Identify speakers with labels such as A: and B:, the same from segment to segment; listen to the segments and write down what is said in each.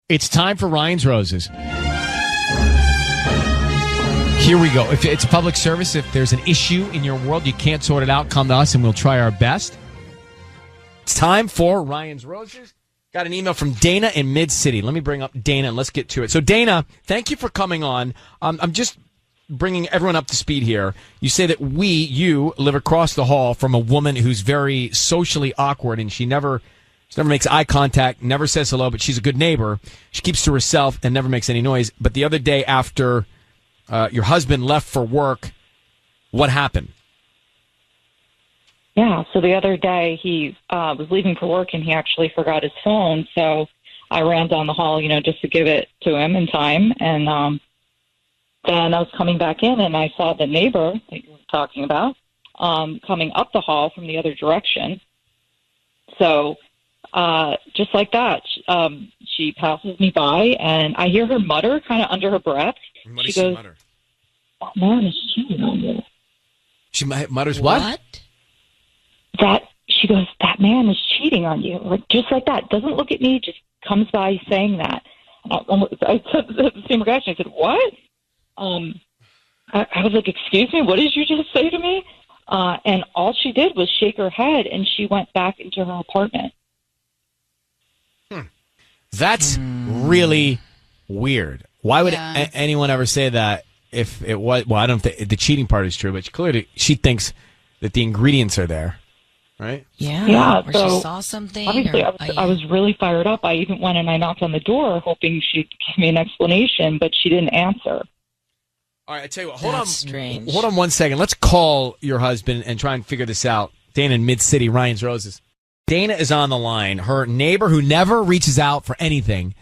A: It's time for Ryan's Roses. Here we go. If it's a public service, if there's an issue in your world, you can't sort it out, come to us and we'll try our best. It's time for Ryan's Roses. Got an email from Dana in Mid-City. Let me bring up Dana and let's get to it. So, Dana, thank you for coming on. I'm just bringing everyone up to speed here. You say that you live across the hall from a woman who's very socially awkward and she never makes eye contact, never says hello, but she's a good neighbor. She keeps to herself and never makes any noise. But the other day after your husband left for work, what happened?
B: Yeah, so the other day he was leaving for work and he actually forgot his phone. So I ran down the hall, just to give it to him in time. And then I was coming back in and I saw the neighbor that you were talking about coming up the hall from the other direction. So just like that, she passes me by and I hear her mutter kind of under her breath.
A: What does she mutter?
B: That man is cheating on you.
A: She mutters what?
B: She goes, that man is cheating on you. Like, just like that. Doesn't look at me, just comes by saying that. I said the same reaction. I said, what? I was like, excuse me, what did you just say to me? And all she did was shake her head and she went back into her apartment.
A: That's really weird. Why would anyone ever say that if it was? Well, I don't think the cheating part is true, but clearly she thinks that the ingredients are there, right?
B: Yeah.
C: Or
B: so
C: she saw something.
B: Obviously, I was really fired up. I even went and I knocked on the door, hoping she'd give me an explanation, but she didn't answer.
A: All right, I tell you what.
C: Strange.
A: Hold on 1 second. Let's call your husband and try and figure this out. Dana in Mid-City, Ryan's Roses. Dana is on the line. Her neighbor, who never reaches out for anything,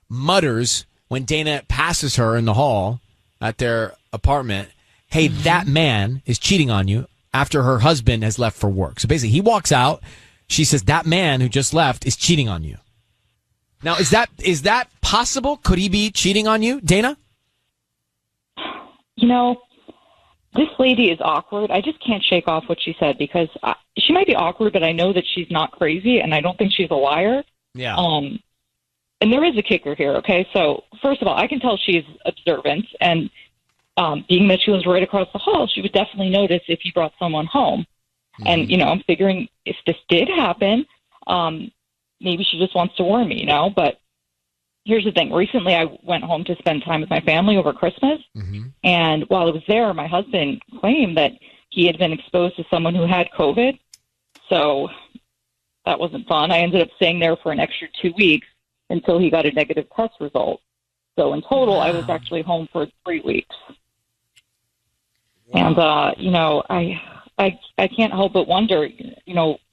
A: mutters when Dana passes her in the hall at their apartment, hey, that man is cheating on you after her husband has left for work. So basically, he walks out. She says, that man who just left is cheating on you. Now, is that possible? Could he be cheating on you, Dana?
B: This lady is awkward. I just can't shake off what she said because she might be awkward, but I know that she's not crazy, and I don't think she's a liar.
A: Yeah.
B: And there is a kicker here, okay? So, first of all, I can tell she's observant, and being that she was right across the hall, she would definitely notice if you brought someone home. Mm-hmm. And, I'm figuring if this did happen, maybe she just wants to warn me, But here's the thing. Recently, I went home to spend time with my family over Christmas. Mm-hmm. And while I was there, my husband claimed that he had been exposed to someone who had COVID. So that wasn't fun. I ended up staying there for an extra 2 weeks until he got a negative test result. So in total, I was actually home for 3 weeks. Wow. And, I can't help but wonder,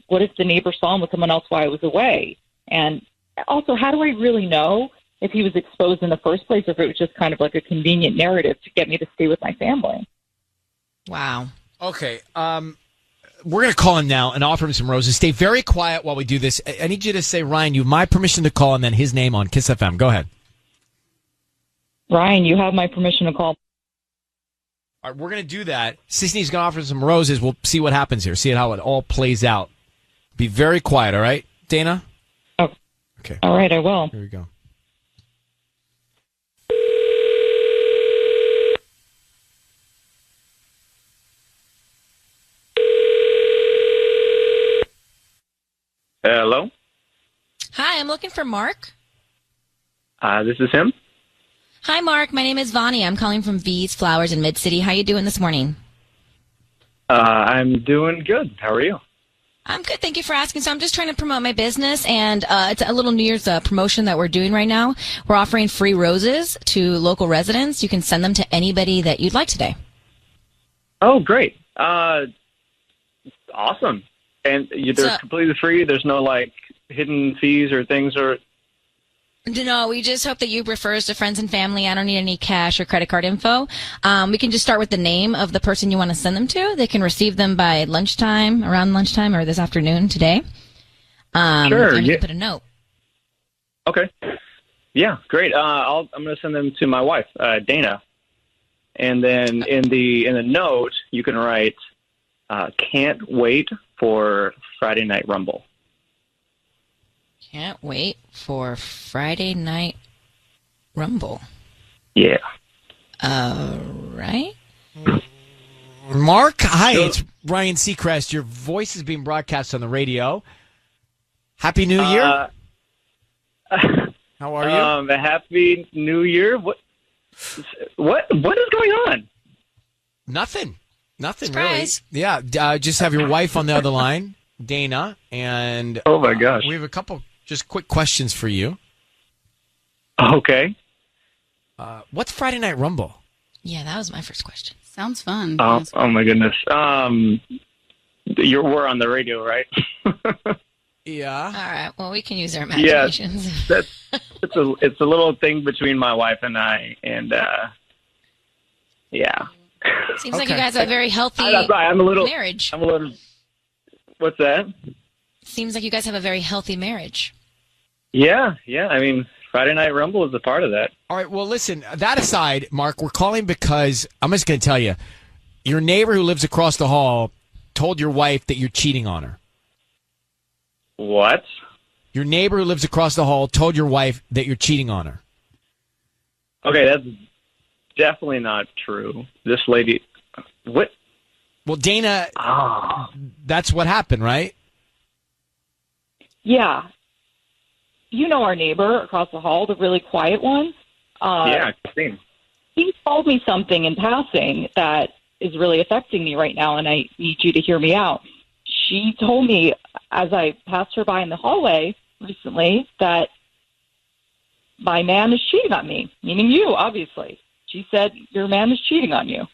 B: what if the neighbor saw him with someone else while I was away? And also, how do I really know if he was exposed in the first place, or if it was just kind of like a convenient narrative to get me to stay with my family?
C: Wow.
A: Okay. We're going to call him now and offer him some roses. Stay very quiet while we do this. I need you to say, Ryan, you have my permission to call, and then his name on Kiss FM. Go ahead.
B: Ryan, you have my permission to call.
A: All right, we're going to do that. Sisney's going to offer some roses. We'll see what happens here. See how it all plays out. Be very quiet, all right, Dana?
B: Oh.
A: Okay.
B: All right, I will.
A: Here we go.
D: Hello?
C: Hi, I'm looking for Mark.
D: This is him.
C: Hi, Mark. My name is Vonnie. I'm calling from V's Flowers in Mid-City. How you doing this morning?
D: I'm doing good. How are you?
C: I'm good. Thank you for asking. So I'm just trying to promote my business, and it's a little New Year's promotion that we're doing right now. We're offering free roses to local residents. You can send them to anybody that you'd like today.
D: Oh, great. Awesome. And they're completely free? There's no, hidden fees or things? Or
C: No, we just hope that you refer us to friends and family. I don't need any cash or credit card info. We can just start with the name of the person you want to send them to. They can receive them by lunchtime, around lunchtime, or this afternoon today.
D: Sure.
C: And you can put a note.
D: Okay. Yeah, great. I'm going to send them to my wife, Dana. And then in the note, you can write, can't wait for Friday Night Rumble.
C: Can't wait for Friday Night Rumble.
D: Yeah.
C: Right?
A: Mark, hi, it's Ryan Seacrest. Your voice is being broadcast on the radio. Happy New Year. How are you?
D: Happy New Year. What is going on?
A: Nothing
C: Surprise.
A: really. Yeah, just have your wife on the other line, Dana, and
D: Oh my gosh.
A: we have a couple just quick questions for you.
D: Okay.
A: What's Friday Night Rumble?
C: Yeah, that was my first question.
E: Sounds fun.
D: Oh my goodness. We're on the radio, right?
A: Yeah.
C: All right. Well, we can use our imaginations.
D: It's a little thing between my wife and I, and yeah.
C: Seems like you guys have a very healthy
D: I'm a little
C: marriage.
D: I'm a little. What's that?
C: Seems like you guys have a very healthy marriage.
D: Yeah. I mean, Friday Night Rumble is a part of that.
A: All right, well, listen, that aside, Mark, we're calling because I'm just going to tell you, your neighbor who lives across the hall told your wife that you're cheating on her.
D: What?
A: Your neighbor who lives across the hall told your wife that you're cheating on her.
D: Okay, that's definitely not true. This lady, what?
A: Well, Dana, that's what happened, right?
B: Yeah. You know our neighbor across the hall, the really quiet one?
D: Yeah, Christine.
B: He told me something in passing that is really affecting me right now, and I need you to hear me out. She told me as I passed her by in the hallway recently that my man is cheating on me, meaning you, obviously. She said your man is cheating on you.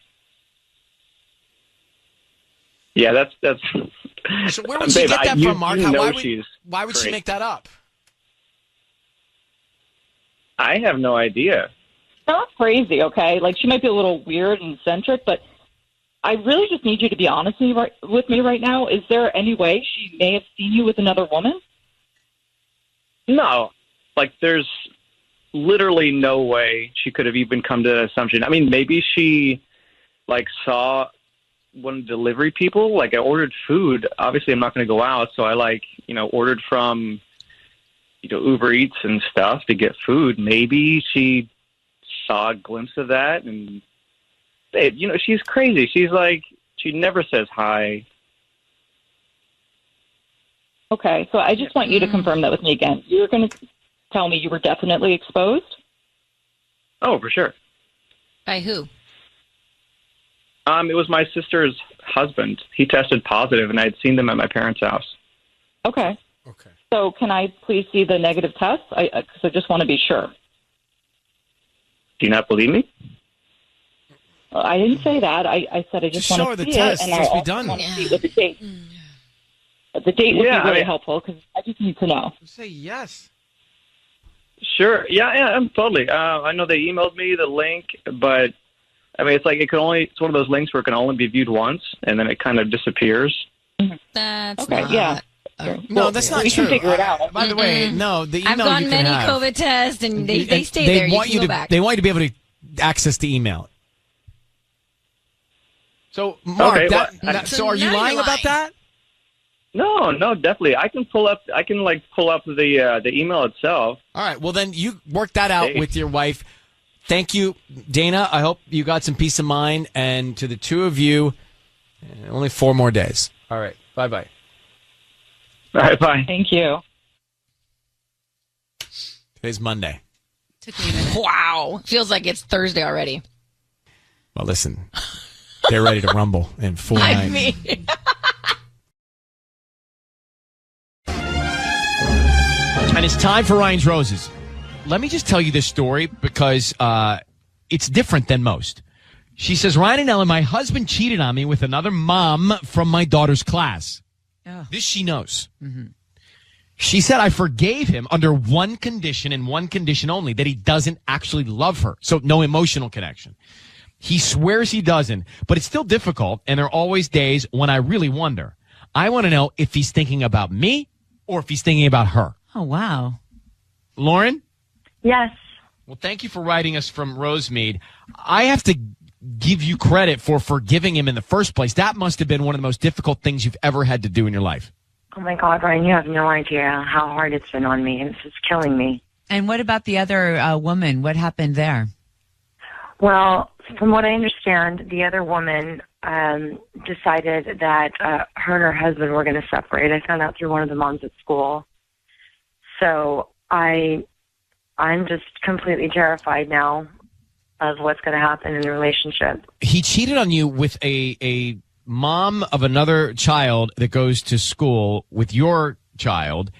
D: Yeah, that's.
A: So where would she get that from, Mark? Why would she
D: great.
A: make that up?
D: I have no idea.
B: Not crazy, okay? Like, she might be a little weird and eccentric, but I really just need you to be honest with me right now. Is there any way she may have seen you with another woman?
D: No, like there's literally no way she could have even come to that assumption. I mean, maybe she like saw one of the delivery people. Like I ordered food. Obviously, I'm not going to go out, so I ordered from Uber Eats and stuff to get food. Maybe she saw a glimpse of that, and babe, she's crazy. She's like, she never says hi.
B: Okay, so I just want you to confirm that with me again. You're going to tell me you were definitely exposed?
D: Oh, for sure.
C: By who?
D: It was my sister's husband. He tested positive, and I had seen them at my parents' house.
B: Okay.
A: Okay.
B: So can I please see the negative test? Because I just want to be sure.
D: Do you not believe me?
B: I didn't say that. I said I just
A: Show
B: want
A: her
B: to
A: the
B: see
A: test.
B: it, and
A: It's
B: I
A: supposed to be
B: also
A: done.
B: want to see it with the date. The date would be really helpful because I just need to know.
A: Say yes.
D: Sure. Yeah, I'm totally. I know they emailed me the link, but I mean, it's like it's one of those links where it can only be viewed once, and then it kind of disappears.
C: That's
B: Okay,
C: not.
B: yeah.
A: No, that's not
B: we
A: true.
B: can figure it out.
A: By the way, no, the email
C: I've gone
A: you can
C: many
A: have.
C: COVID tests, and they stay there.
A: Want
C: you can
A: you
C: go
A: to.
C: back.
A: They want you to be able to access the email. So, Mark,
D: Okay,
A: so are you
C: now
A: lying
C: you're
A: about that?
D: No, definitely. I can pull up the email itself.
A: All right. Well, then you work that out
D: Hey.
A: with your wife. Thank you, Dana. I hope you got some peace of mind. And to the two of you, only 4 more days. All right. Bye-bye.
D: All right, bye.
B: Thank you.
A: Today's Monday.
E: Took me a minute.
C: Wow. Feels like it's Thursday already.
A: Well, listen. They're ready to rumble in full
C: I
A: night.
C: mean,
A: And it's time for Ryan's Roses. Let me just tell you this story because it's different than most. She says, Ryan and Ellen, my husband cheated on me with another mom from my daughter's class.
E: Oh.
A: This she knows. She said, I forgave him under one condition and one condition only, that he doesn't actually love her. So no emotional connection. He swears he doesn't, but it's still difficult, and there are always days when I really wonder. I want to know if he's thinking about me or if he's thinking about her.
E: Oh, wow.
A: Lauren?
F: Yes.
A: Well, thank you for writing us from Rosemead. I have to give you credit for forgiving him in the first place. That must have been one of the most difficult things you've ever had to do in your life.
F: Oh my God, Ryan, you have no idea how hard it's been on me, and it's just killing me. And what about the other woman? What happened there?
G: Well, from what I understand, the other woman decided that her and her husband were going to separate. I found out through one of the moms at school. So I'm just completely terrified now of what's going to happen in the relationship.
A: He cheated on you with a mom of another child that goes to school with your child.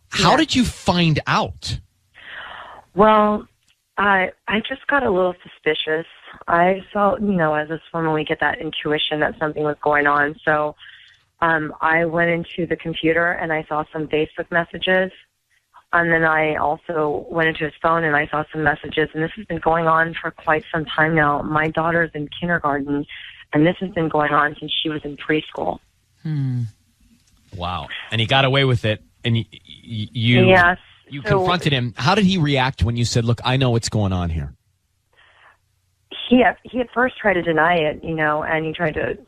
A: How did you find out?
G: Well, I just got a little suspicious. I felt, as a woman, we get that intuition that something was going on. So I went into the computer and I saw some Facebook messages. And then I also went into his phone and I saw some messages. And this has been going on for quite some time now. My daughter's in kindergarten, and this has been going on since she was in preschool.
A: Wow. And he got away with it. And you
G: Yes.
A: You confronted him. How did he react when you said, look, I know what's going on here?
G: He at first tried to deny it, and he tried to,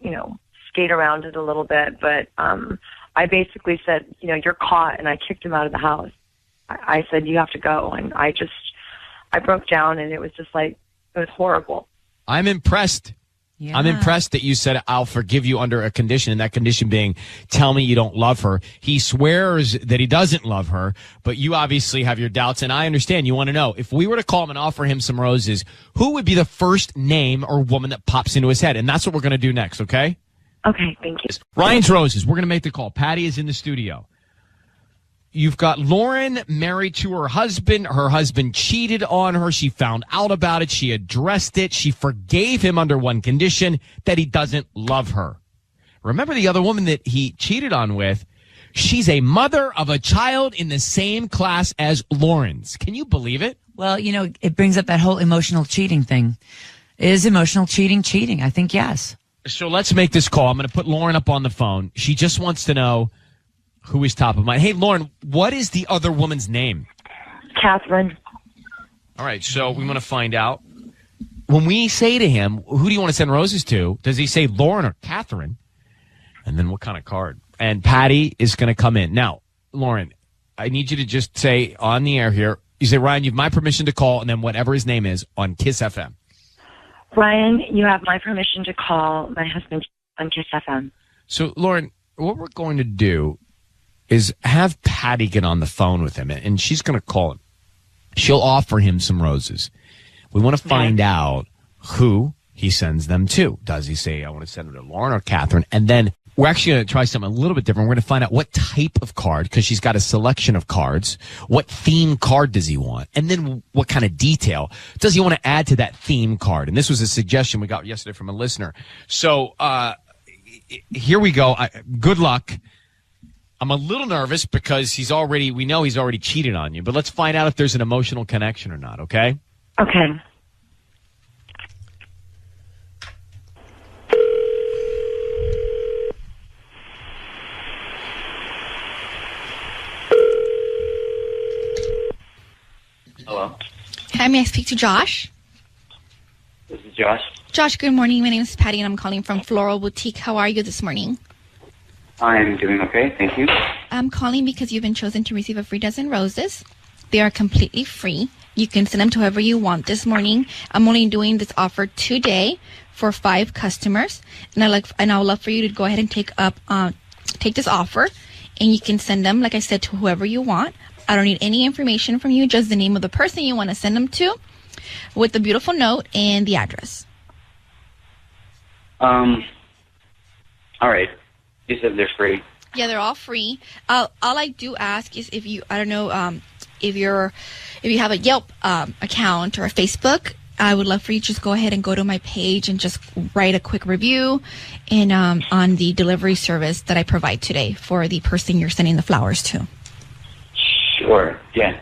G: skate around it a little bit. But I basically said, you're caught, and I kicked him out of the house. I said, you have to go. And I broke down, and it was just like, it was horrible.
A: I'm impressed.
F: Yeah.
A: I'm impressed that you said, I'll forgive you under a condition, and that condition being, tell me you don't love her. He swears that he doesn't love her, but you obviously have your doubts, and I understand you want to know. If we were to call him and offer him some roses, who would be the first name or woman that pops into his head? And that's what we're going to do next, okay?
G: Okay, thank you.
A: Ryan's Roses. We're going to make the call. Patty is in the studio. You've got Lauren married to her husband. Her husband cheated on her. She found out about it. She addressed it. She forgave him under one condition, that he doesn't love her. Remember the other woman that he cheated on with? She's a mother of a child in the same class as Lauren's. Can you believe it?
F: Well, it brings up that whole emotional cheating thing. Is emotional cheating? I think yes.
A: So let's make this call. I'm going to put Lauren up on the phone. She just wants to know who is top of mind. Hey, Lauren, what is the other woman's name?
G: Catherine.
A: All right, so we want to find out. When we say to him, who do you want to send roses to, does he say Lauren or Catherine? And then what kind of card? And Patty is going to come in. Now, Lauren, I need you to just say on the air here, you say, Ryan, you have my permission to call, and then whatever his name is on Kiss FM.
G: Ryan, you have my permission to call my husband on Kiss FM.
A: So, Lauren, what we're going to do is have Patty get on the phone with him, and she's going to call him. She'll offer him some roses. We want to find out who he sends them to. Does he say, I want to send them to Lauren or Catherine? And then we're actually going to try something a little bit different. We're going to find out what type of card, because she's got a selection of cards. What theme card does he want? And then what kind of detail does he want to add to that theme card? And this was a suggestion we got yesterday from a listener. So here we go. Good luck. I'm a little nervous because we know he's already cheated on you, but let's find out if there's an emotional connection or not, okay?
G: Okay.
D: Hello,
C: Hi, may I speak to Josh?
D: this is Josh.
C: Josh, good morning. My name is Patty, and I'm calling from Floral Boutique. How are you this morning?
D: I'm doing okay, thank you.
C: I'm calling because you've been chosen to receive a free dozen roses. They are completely free. You can send them to whoever you want this morning. I'm only doing this offer today for 5 customers, and I would love for you to go ahead and take this offer, and you can send them, like I said, to whoever you want. I don't need any information from you, just the name of the person you want to send them to, with the beautiful note and the address.
D: All right. You said they're free.
C: Yeah, they're all free. All I do ask is if you have a Yelp account or a Facebook, I would love for you to just go ahead and go to my page and just write a quick review and on the delivery service that I provide today for the person you're sending the flowers to.
D: Sure. Yeah.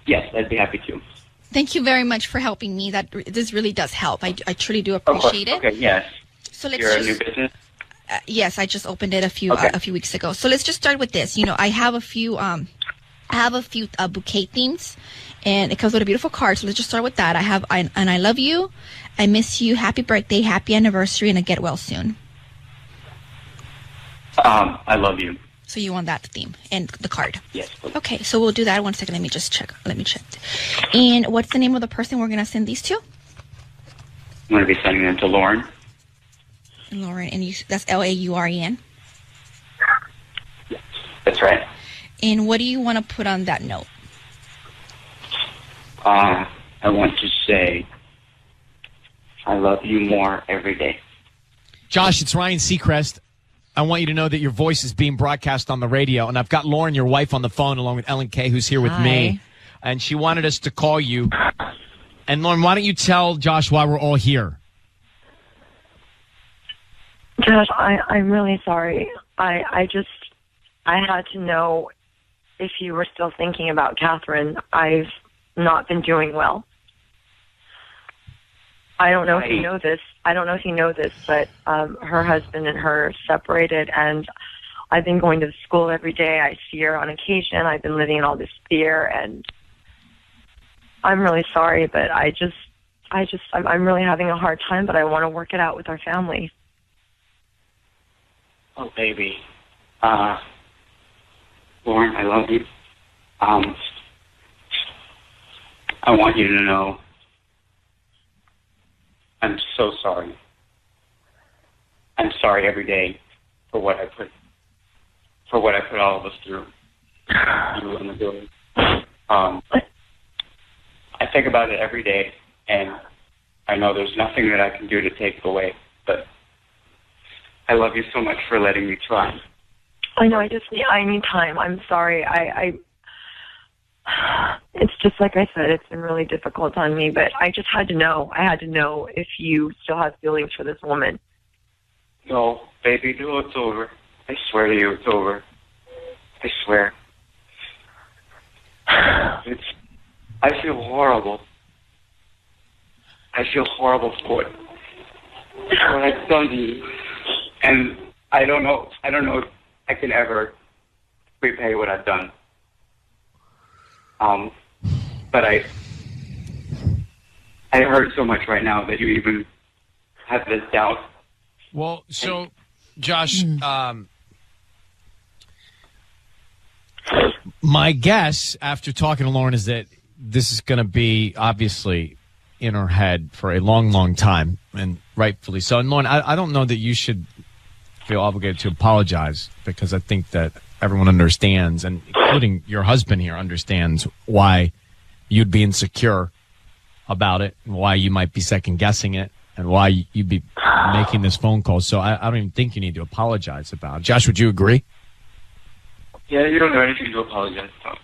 D: Yes, I'd be happy to.
C: Thank you very much for helping me. This really does help. I truly do appreciate it.
D: Okay. Yes.
C: So let's
D: You're a new business.
C: Yes, I just opened it a few weeks ago. So let's just start with this. I have a few bouquet themes, and it comes with a beautiful card. So let's just start with that. I love you, I miss you, happy birthday, happy anniversary, and a get well soon.
D: I love you.
H: So you want that theme and the card?
I: Yes, please.
H: Okay, so we'll do that. 1 second. Let me just check. Let me check. And what's the name of the person we're going to send these to?
I: I'm going to be sending them to Lauren.
H: Lauren, and that's Lauren.
I: Yes, that's right.
H: And what do you want to put on that note?
I: I want to say, I love you more every day.
A: Josh, it's Ryan Seacrest. I want you to know that your voice is being broadcast on the radio, and I've got Lauren, your wife, on the phone, along with Ellen Kay, who's here with me, and she wanted us to call you. And Lauren, why don't you tell Josh why we're all here?
G: Josh, I'm really sorry. I had to know if you were still thinking about Catherine. I've not been doing well. I don't know if you know this. But her husband and her separated, and I've been going to school every day. I see her on occasion. I've been living in all this fear, and I'm really sorry, but I'm really having a hard time, but I want to work it out with our family.
I: Oh, baby. Lauren, I love you. I want you to know I'm so sorry. I'm sorry every day for what I put all of us through. You and the building. I think about it every day, and I know there's nothing that I can do to take it away, but I love you so much for letting me try.
G: I know, I need time. I'm sorry. It's just like I said, it's been really difficult on me, but I just had to know. I had to know if you still have feelings for this woman.
I: No, baby, no, it's over. I swear to you, it's over. I swear. I feel horrible. I feel horrible for what I've done to you. And I don't know if I can ever repay what I've done. But I hurt so much right now that you even have this doubt.
A: Well, so, Josh, my guess after talking to Lauren is that this is going to be obviously in her head for a long, long time, and rightfully so. And Lauren, I don't know that you should feel obligated to apologize, because I think that everyone understands, and including your husband here understands, why you'd be insecure about it, and why you might be second guessing it, and why you'd be making this phone call. So I don't even think you need to apologize about it. Josh, would you agree?
I: Yeah, you don't have anything to apologize about.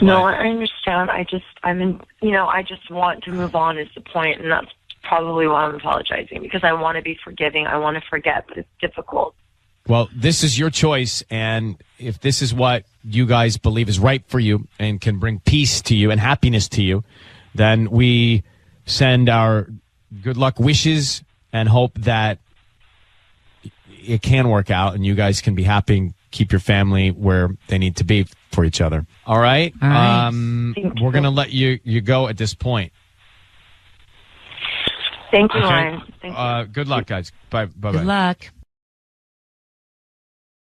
G: No, I understand. I just want to move on is the point, and that's probably why I'm apologizing, because I want to be forgiving. I want to forget, but it's difficult.
A: Well, this is your choice, and if this is what you guys believe is right for you and can bring peace to you and happiness to you, then we send our good luck wishes and hope that it can work out and you guys can be happy and keep your family where they need to be for each other. All right?
F: All right.
A: We're going to let you go at this point.
G: Thank you,
A: Okay.
G: Ryan. Thank you.
A: Good luck, guys. Bye-bye.
F: Good luck.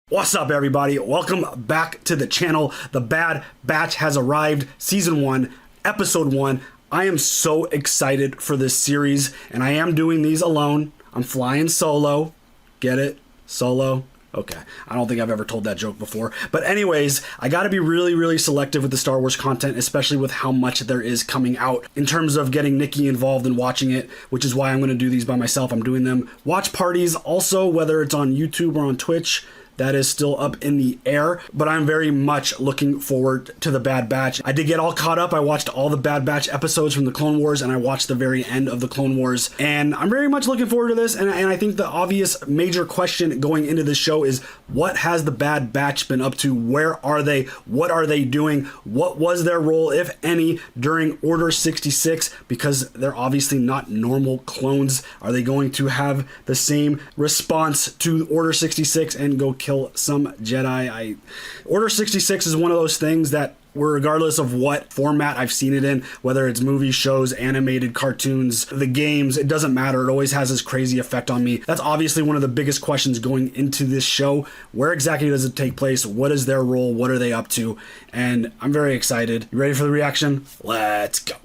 J: What's up, everybody? Welcome back to the channel. The Bad Batch has arrived. Season 1, Episode 1. I am so excited for this series, and I am doing these alone. I'm flying solo. Get it? Solo? Okay. I don't think I've ever told that joke before. But anyways, I gotta be really, really selective with the Star Wars content, especially with how much there is coming out in terms of getting Nikki involved and watching it, which is why I'm gonna do these by myself. I'm doing them watch parties also, whether it's on YouTube or on Twitch. That is still up in the air, but I'm very much looking forward to the Bad Batch. I did get all caught up. I watched all the Bad Batch episodes from the Clone Wars, and I watched the very end of the Clone Wars, and I'm very much looking forward to this. And I think the obvious major question going into this show is, what has the Bad Batch been up to? Where are they? What are they doing? What was their role, if any, during Order 66? Because they're obviously not normal clones. Are they going to have the same response to Order 66 and go kill some Jedi? Order 66 is one of those things that regardless of what format I've seen it in, whether it's movies, shows, animated cartoons, the games, it doesn't matter. It always has this crazy effect on me. That's obviously one of the biggest questions going into this show. Where exactly does it take place? What is their role? What are they up to? And I'm very excited. You ready for the reaction? Let's go.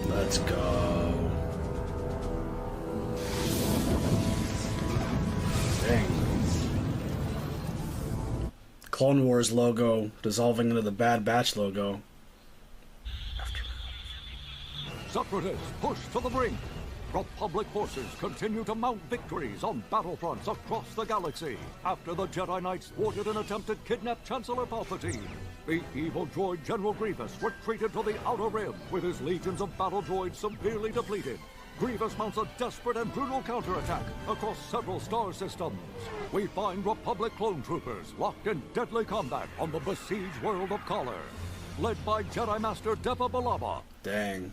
J: Let's go. Clone Wars logo dissolving into the Bad Batch logo.
K: Separatists push to the brink. Republic forces continue to mount victories on battlefronts across the galaxy after the Jedi Knights thwarted an attempted kidnap Chancellor Palpatine. The evil droid General Grievous retreated to the Outer Rim with his legions of battle droids severely depleted. Grievous mounts a desperate and brutal counterattack across several star systems. We find Republic clone troopers locked in deadly combat on the besieged world of Collar, led by Jedi Master Deba Balaba.
J: Dang.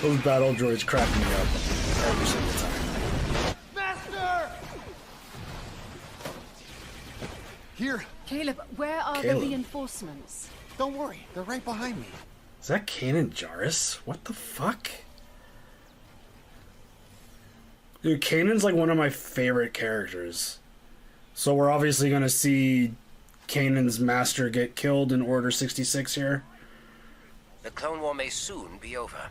J: Those battle droids crack me up every single time.
K: Master!
L: Here.
M: Caleb, where are the reinforcements?
L: Don't worry, they're right behind me.
J: Is that Kanan Jarrus? What the fuck? Dude, Kanan's like one of my favorite characters. So we're obviously gonna see Kanan's master get killed in Order 66 here.
N: The Clone War may soon be over.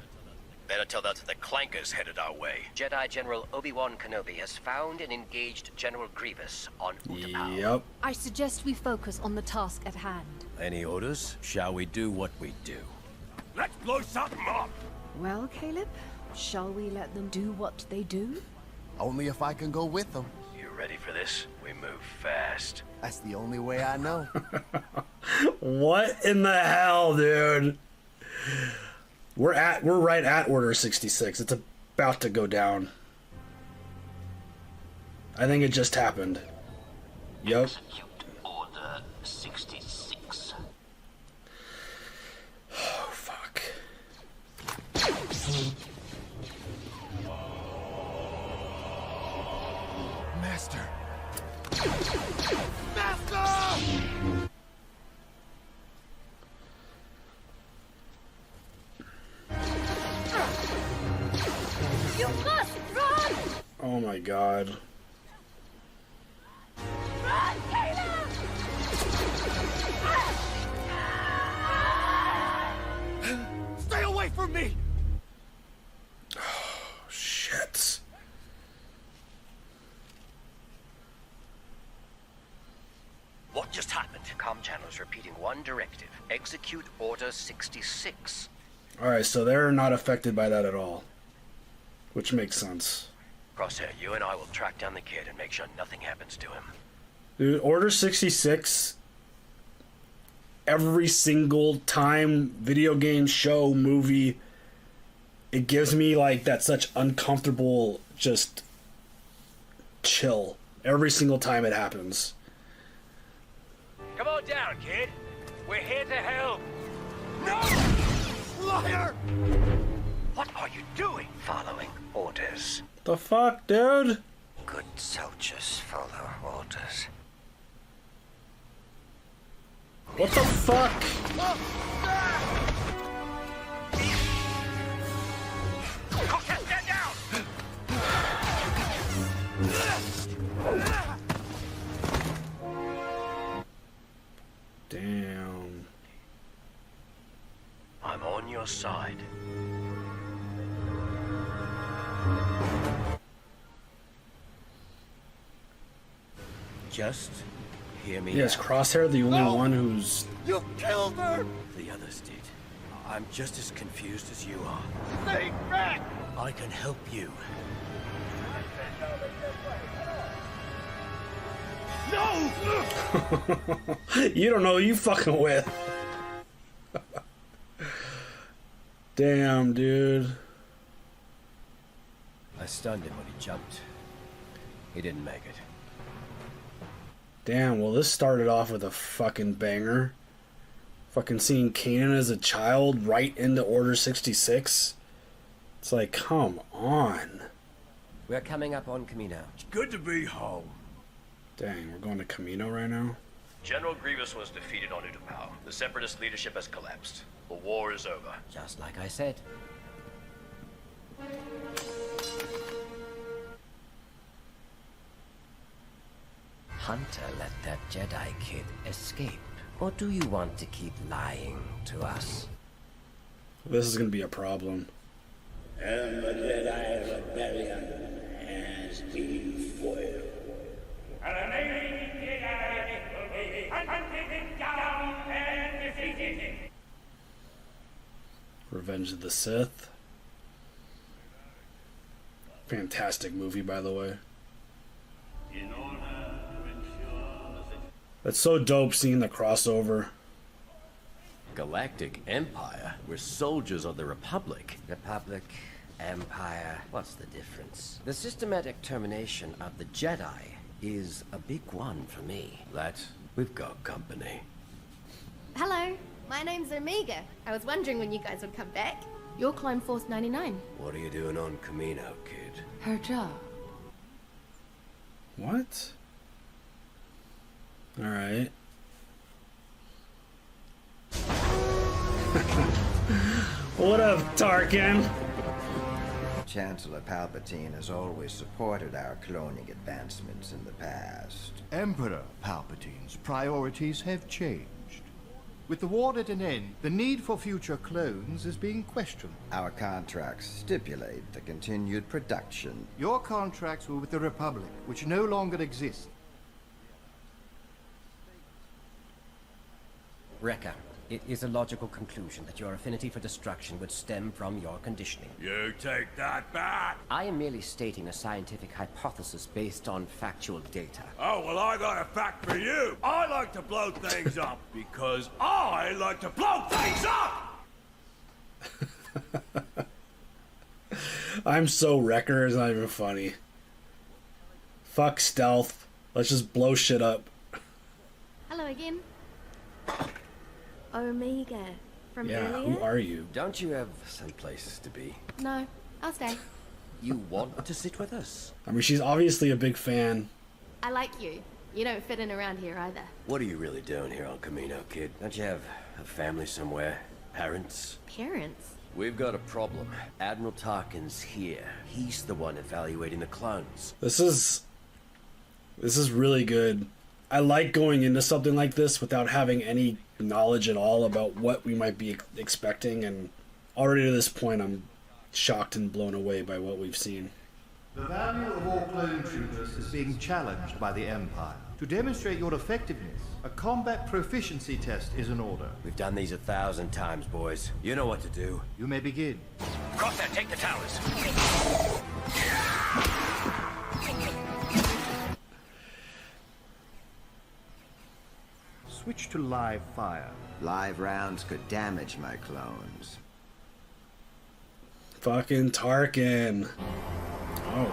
N: Better tell that to the clankers headed our way. Jedi General Obi-Wan Kenobi has found and engaged General Grievous on Utapau.
J: Yep.
M: I suggest we focus on the task at hand.
O: Any orders? Shall we do what we do?
K: Let's blow something up!
M: Well, Caleb, shall we let them do what they do?
L: Only if I can go with them.
N: You ready for this? We move fast.
L: That's the only way I know.
J: What in the hell, dude? We're right at Order 66. It's about to go down. I think it just happened. Yep.
N: Execute Order 66.
J: Oh, fuck.
L: Master.
K: Master!
M: You must run!
J: Oh my god.
M: Run, Caleb!
K: Stay away from me!
J: Oh, shit.
N: What just happened? Comm channels repeating one directive. Execute Order 66.
J: Alright, so they're not affected by that at all. Which makes sense.
N: Crosshair, you and I will track down the kid and make sure nothing happens to him.
J: Dude, Order 66, every single time, video game, show, movie, it gives me like that such uncomfortable, just chill. Every single time it happens.
K: Come on down, kid. We're here to help. No! Liar!
N: What are you doing? Following orders.
J: The fuck, dude?
N: Good soldiers follow orders.
J: What the fuck?
K: Okay, stand down!
J: Damn.
N: I'm on your side.
O: Just hear me.
J: Yeah, is Crosshair the only one who's...
K: You killed her!
O: The others did. I'm just as confused as you are.
K: Stay back!
O: I can help you.
K: No!
J: You don't know who you fucking with. Damn, dude.
O: I stunned him when he jumped. He didn't make it.
J: Damn, well this started off with a fucking banger. Fucking seeing Kanan as a child right into Order 66. It's like, come on.
N: We're coming up on Camino.
O: It's good to be home.
J: Dang, we're going to Camino right now?
N: General Grievous was defeated on Utapau. The Separatist leadership has collapsed. The war is over. Just like I said. Hunter let that Jedi kid escape. Or do you want to keep lying to us?
J: This is going to be a problem.
P: And the Jedi rebellion has been foiled. And the remaining Jedi will be hunted down and defeated.
J: Revenge of the Sith. Fantastic movie, by the way.
P: In order to ensure the success.
J: That's so dope seeing the crossover.
N: Galactic Empire? We're soldiers of the Republic. Republic, Empire, what's the difference? The systematic termination of the Jedi is a big one for me. We've got company.
Q: Hello, my name's Omega. I was wondering when you guys would come back. You're Clone Force 99.
N: What are you doing on Camino, kid?
Q: Her job.
J: What? Alright. What up, Tarkin?
R: Chancellor Palpatine has always supported our cloning advancements in the past.
S: Emperor Palpatine's priorities have changed. With the war at an end, the need for future clones is being questioned.
R: Our contracts stipulate the continued production.
S: Your contracts were with the Republic, which no longer exists.
N: Wrecker, it is a logical conclusion that your affinity for destruction would stem from your conditioning.
O: You take that back!
N: I am merely stating a scientific hypothesis based on factual data.
O: Oh, well, I got a fact for you. I like to blow things up because I like to blow things up!
J: I'm so Wrecker, it's not even funny. Fuck stealth. Let's just blow shit up.
Q: Hello again. Omega. From
J: Yeah,
Q: earlier?
J: who are you?
N: Don't you have some places to be?
Q: No, I'll stay.
N: You want to sit with us?
J: I mean, she's obviously a big fan.
Q: I like you. You don't fit in around here either.
N: What are you really doing here on Camino, kid? Don't you have a family somewhere? Parents?
Q: Parents?
N: We've got a problem. Admiral Tarkin's here. He's the one evaluating the clones.
J: This is really good. I like going into something like this without having any knowledge at all about what we might be expecting, and already to this point I'm shocked and blown away by what we've seen.
S: The value of all clone troopers is being challenged by the Empire. To demonstrate your effectiveness, a combat proficiency test is in order.
N: We've done these 1,000 times, boys. You know what to do.
S: You may begin.
N: Crosshair, take the towers.
S: Switch to live fire.
R: Live rounds could damage my clones.
J: Fucking Tarkin. Oh.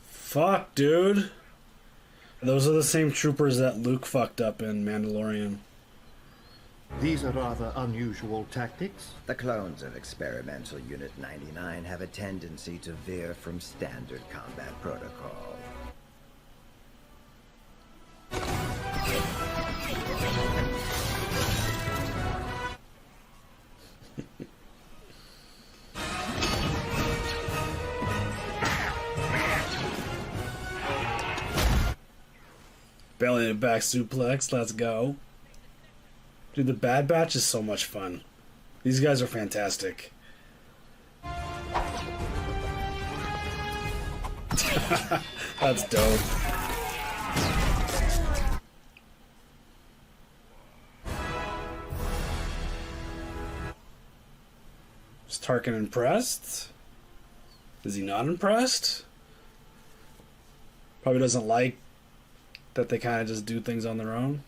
J: Fuck, dude. Those are the same troopers that Luke fucked up in Mandalorian.
S: These are rather unusual tactics.
R: The clones of Experimental Unit 99 have a tendency to veer from standard combat protocol.
J: Belly to back suplex, let's go. Dude, the Bad Batch is so much fun. These guys are fantastic. That's dope. Is Tarkin impressed? Is he not impressed? Probably doesn't like that they kind of just do things on their own.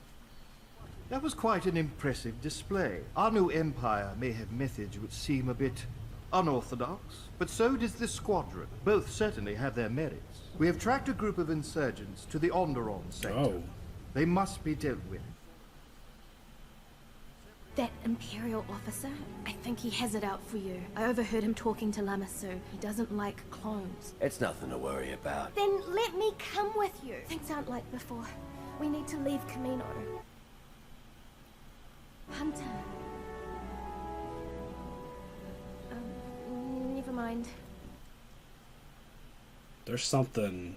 S: That was quite an impressive display. Our new empire may have methods which seem a bit Unorthodox, but so does this squadron. Both certainly have their merits. We have tracked a group of insurgents to the Onderon sector.
J: Oh.
S: They must be dealt with.
Q: That Imperial officer, I think he has it out for you. I overheard him talking to Lamassu. He doesn't like clones.
N: It's nothing to worry about.
Q: Then let me come with you. Things aren't like before. We need to leave Camino. Hunter. Never mind.
J: There's something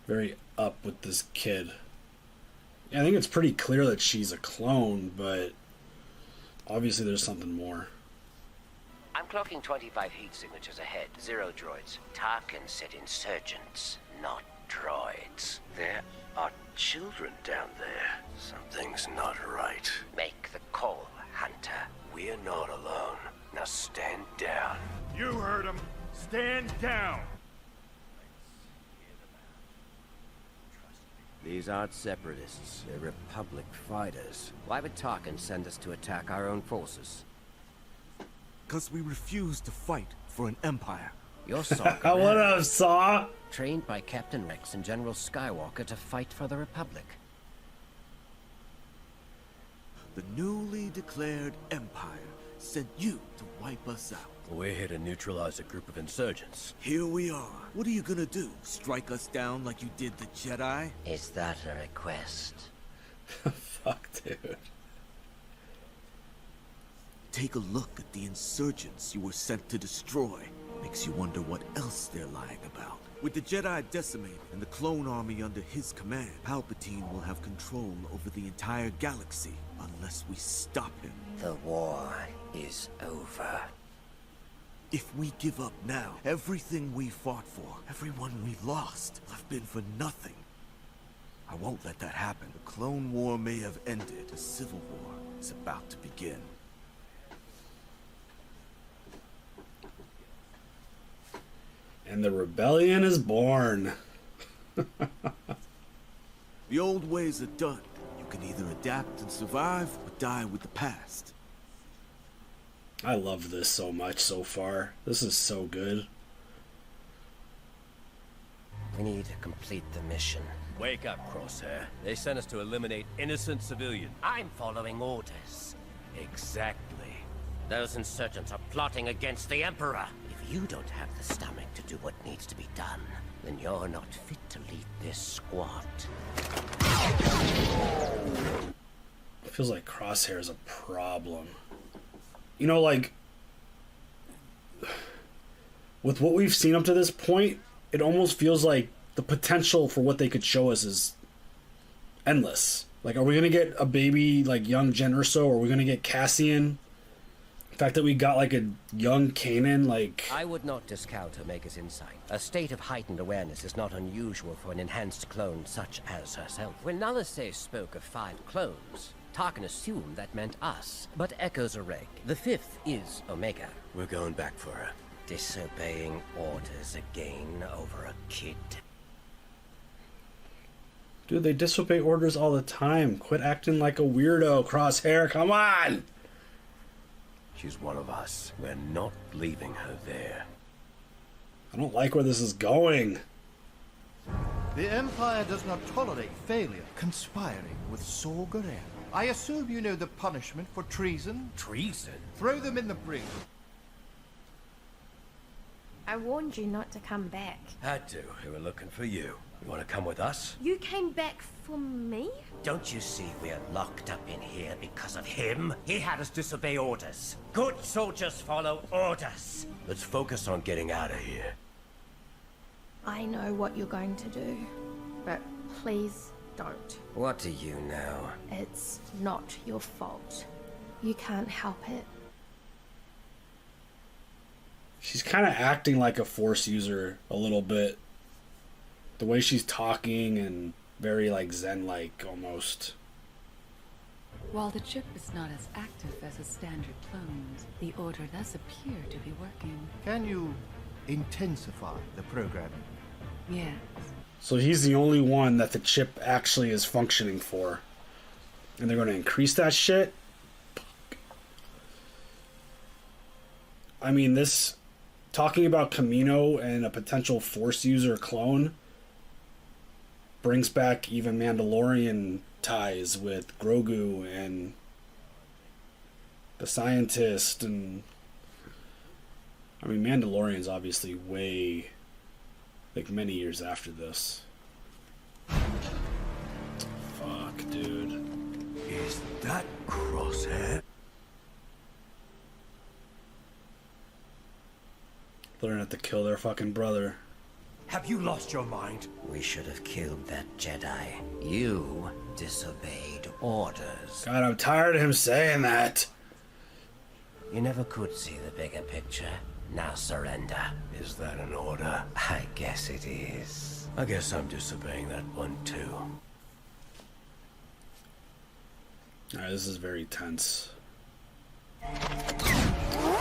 J: very up with this kid. I think it's pretty clear that she's a clone, but obviously there's something more.
N: I'm clocking 25 heat signatures ahead. 0 droids. Tarkin said insurgents, not droids. There are children down there. Something's not right. Make the call, Hunter. We're not alone. Now stand down.
O: You heard him. Stand down.
N: These aren't separatists. They're Republic fighters. Why would Tarkin send us to attack our own forces?
O: Because we refuse to fight for an empire.
N: You're Saw.
J: What up, Saw?
N: Trained by Captain Rex and General Skywalker to fight for the Republic.
O: The newly declared empire sent you to wipe us out.
N: We're here to neutralize a group of insurgents.
O: Here we are. What are you gonna do? Strike us down like you did the Jedi?
N: Is that a request?
J: Fuck, dude.
O: Take a look at the insurgents you were sent to destroy. Makes you wonder what else they're lying about. With the Jedi decimated and the clone army under his command, Palpatine will have control over the entire galaxy unless we stop him.
N: The war is over.
O: If we give up now, everything we fought for, everyone we lost, will have been for nothing. I won't let that happen. The Clone War may have ended. A civil war is about to begin.
J: And the rebellion is born.
O: The old ways are done. You can either adapt and survive, or die with the past.
J: I love this so much so far. This is so good.
N: We need to complete the mission. Wake up, Crosshair. They sent us to eliminate innocent civilians. I'm following orders. Exactly. Those insurgents are plotting against the Emperor. If you don't have the stomach to do what needs to be done, then you're not fit to lead this squad.
J: It feels like Crosshair is a problem. You know, like, with what we've seen up to this point, it almost feels like the potential for what they could show us is endless. Like, are we going to get a baby, like, young Jen Erso? Are we going to get Cassian? The fact that we got, like, a young Kanan, like...
N: I would not discount Omega's insight. A state of heightened awareness is not unusual for an enhanced clone such as herself. When Nalase spoke of 5 clones, Tarkin assumed that meant us, but echoes are reg. The 5th is Omega. We're going back for her. Disobeying orders again over a kid.
J: Dude, they disobey orders all the time. Quit acting like a weirdo, Crosshair. Come on!
N: She's one of us. We're not leaving her there.
J: I don't like where this is going.
S: The Empire does not tolerate failure. Conspiring with Saw Gerrera. I assume you know the punishment for treason?
N: Treason?
S: Throw them in the brig.
Q: I warned you not to come back.
N: Had to. We were looking for you. You want to come with us?
Q: You came back for me?
N: Don't you see we're locked up in here because of him? He had us disobey orders. Good soldiers follow orders. Let's focus on getting out of here.
Q: I know what you're going to do, but please don't.
N: What do you know?
Q: It's not your fault. You can't help it.
J: She's kind of acting like a Force user a little bit. The way she's talking and very like Zen-like almost.
E: While the chip is not as active as its standard clones, the Order does appear to be working.
S: Can you intensify the programming?
E: Yes.
J: So he's the only one that the chip actually is functioning for. And they're going to increase that shit? I mean, this talking about Camino and a potential Force user clone brings back even Mandalorian ties with Grogu and the scientist, and I mean, Mandalorian's obviously way, like, many years after this. Fuck, dude.
T: Is that Crosshair?
J: They're gonna have to kill their fucking brother.
T: Have you lost your mind?
N: We should have killed that Jedi. You disobeyed orders.
J: God, I'm tired of him saying that.
N: You never could see the bigger picture. Now surrender.
T: Is that an order?
N: I guess it is.
T: I guess I'm disobeying that one too.
J: Alright, this is very tense.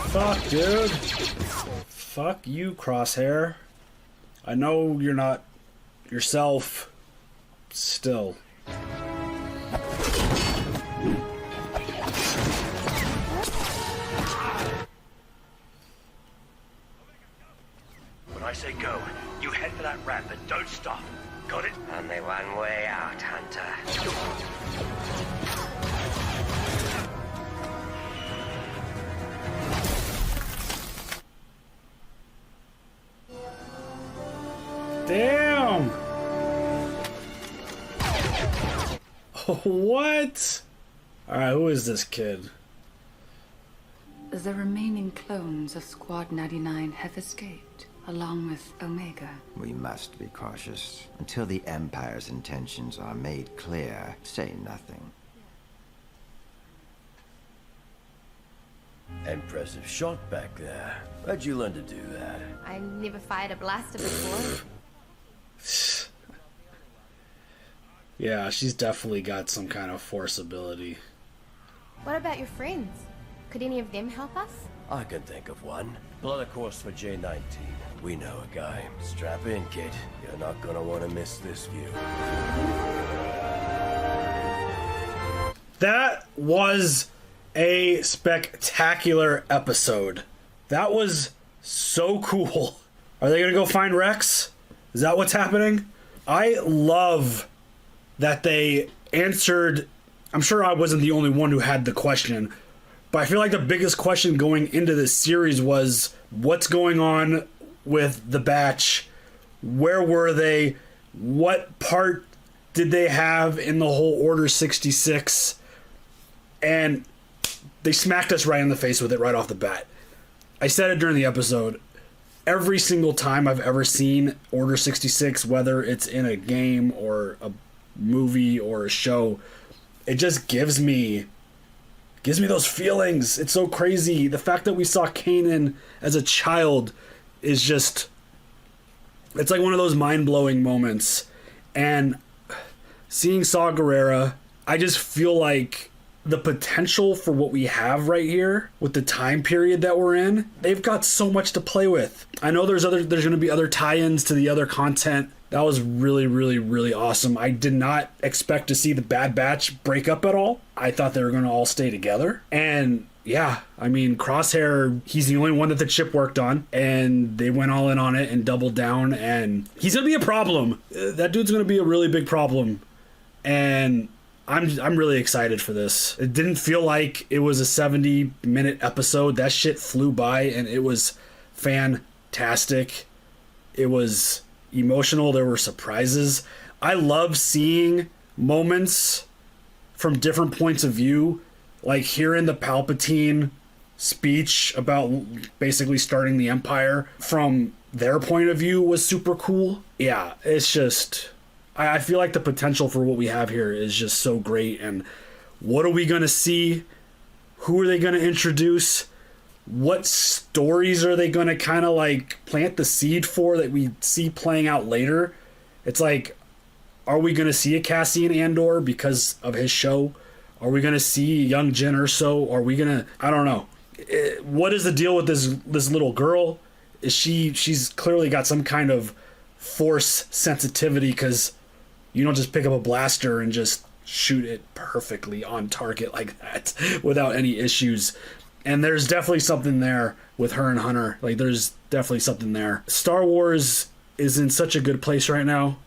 J: Fuck, dude. Fuck you, Crosshair. I know you're not yourself. Still.
T: When I say go, you head for that ramp and don't stop. Got it?
N: Only one way out, Hunter.
J: Damn! What? Alright, who is this kid?
E: The remaining clones of Squad 99 have escaped, along with Omega.
R: We must be cautious. Until the Empire's intentions are made clear, say nothing.
N: Impressive shot back there. Where'd you learn to do that?
Q: I never fired a blaster before.
J: Yeah, she's definitely got some kind of Force ability.
Q: What about your friends? Could any of them help us?
N: I can think of one. Plot a course for J-19. We know a guy. Strap in, kid. You're not gonna want to miss this view.
J: That was a spectacular episode. That was so cool. Are they gonna go find Rex? Is that what's happening? I love that they answered. I'm sure I wasn't the only one who had the question, but I feel like the biggest question going into this series was what's going on with the Batch? Where were they? What part did they have in the whole Order 66? And they smacked us right in the face with it right off the bat. I said it during the episode. Every single time I've ever seen Order 66, whether it's in a game or a movie or a show, it just gives me those feelings. It's so crazy. The fact that we saw Kanan as a child is just, it's like one of those mind-blowing moments. And seeing Saw Gerrera, I just feel like the potential for what we have right here with the time period that we're in, they've got so much to play with. I know there's going to be other tie-ins to the other content. That was really, really, really awesome. I did not expect to see the Bad Batch break up at all. I thought they were going to all stay together. And yeah, I mean, Crosshair, he's the only one that the chip worked on, and they went all in on it and doubled down, and he's going to be a problem. That dude's going to be a really big problem. And I'm really excited for this. It didn't feel like it was a 70-minute episode. That shit flew by, and it was fantastic. It was emotional. There were surprises. I love seeing moments from different points of view, like hearing the Palpatine speech about basically starting the Empire from their point of view was super cool. Yeah, it's just, I feel like the potential for what we have here is just so great. And what are we going to see? Who are they going to introduce? What stories are they going to kind of like plant the seed for that we see playing out later? It's like, are we going to see a Cassian Andor because of his show? Are we going to see young Jyn Erso? Are we going to, I don't know. What is the deal with this little girl? Is she's clearly got some kind of Force sensitivity, because you don't just pick up a blaster and just shoot it perfectly on target like that without any issues. And there's definitely something there with her and Hunter. Like, there's definitely something there. Star Wars is in such a good place right now.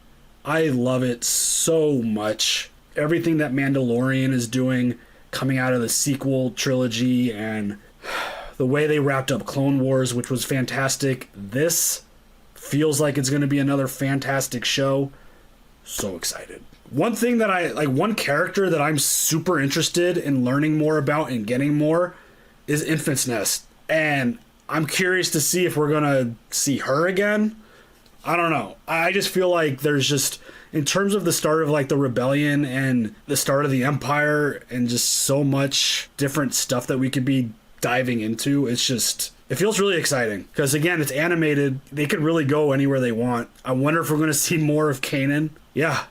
J: I love it so much. Everything that Mandalorian is doing, coming out of the sequel trilogy, and the way they wrapped up Clone Wars, which was fantastic. This feels like it's going to be another fantastic show. So excited. One thing that one character that I'm super interested in learning more about and getting more is Infant's Nest. And I'm curious to see if we're going to see her again. I don't know. I just feel like there's just, in terms of the start of like the rebellion and the start of the Empire and just so much different stuff that we could be diving into, it feels really exciting. Because again, it's animated. They could really go anywhere they want. I wonder if we're going to see more of Kanan. Yeah.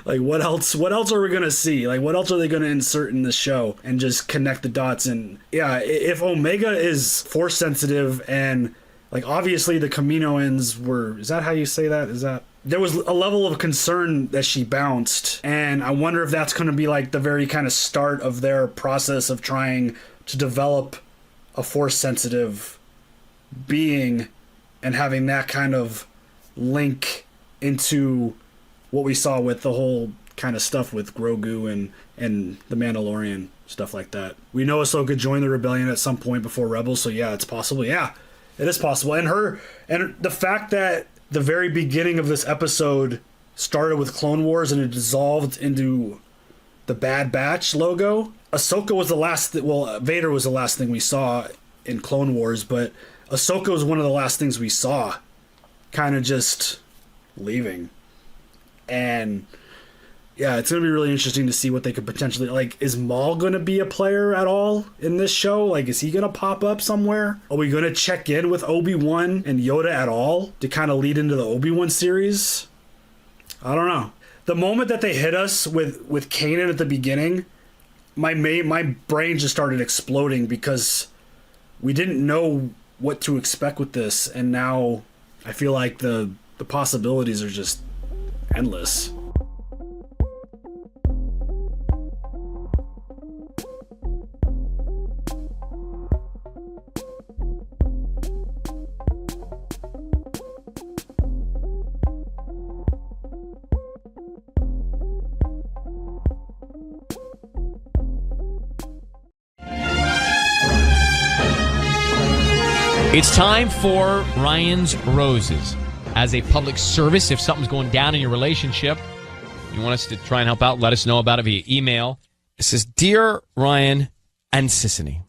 J: Like, what else are we going to see? Like, what else are they going to insert in the show and just connect the dots? And yeah, if Omega is force sensitive and like, obviously the Kaminoans were, is that how you say that? There was a level of concern that she bounced. And I wonder if that's going to be like the very kind of start of their process of trying to develop a force sensitive being and having that kind of link into what we saw with the whole kind of stuff with Grogu and the Mandalorian, stuff like that. We know Ahsoka joined the rebellion at some point before Rebels, so yeah, it's possible. Yeah, it is possible. And the fact that the very beginning of this episode started with Clone Wars and it dissolved into the Bad Batch logo. Ahsoka was the last, Vader was the last thing we saw in Clone Wars, but Ahsoka was one of the last things we saw kind of just leaving. And yeah, it's going to be really interesting to see what they could potentially, like, is Maul going to be a player at all in this show? Like, is he going to pop up somewhere? Are we going to check in with Obi-Wan and Yoda at all to kind of lead into the Obi-Wan series? I don't know. The moment that they hit us with Kanan at the beginning, my brain just started exploding because we didn't know what to expect with this, and now I feel like the possibilities are just endless.
A: It's time for Ryan's Roses. As a public service, if something's going down in your relationship, you want us to try and help out, let us know about it via email. It says, Dear Ryan and Sissany,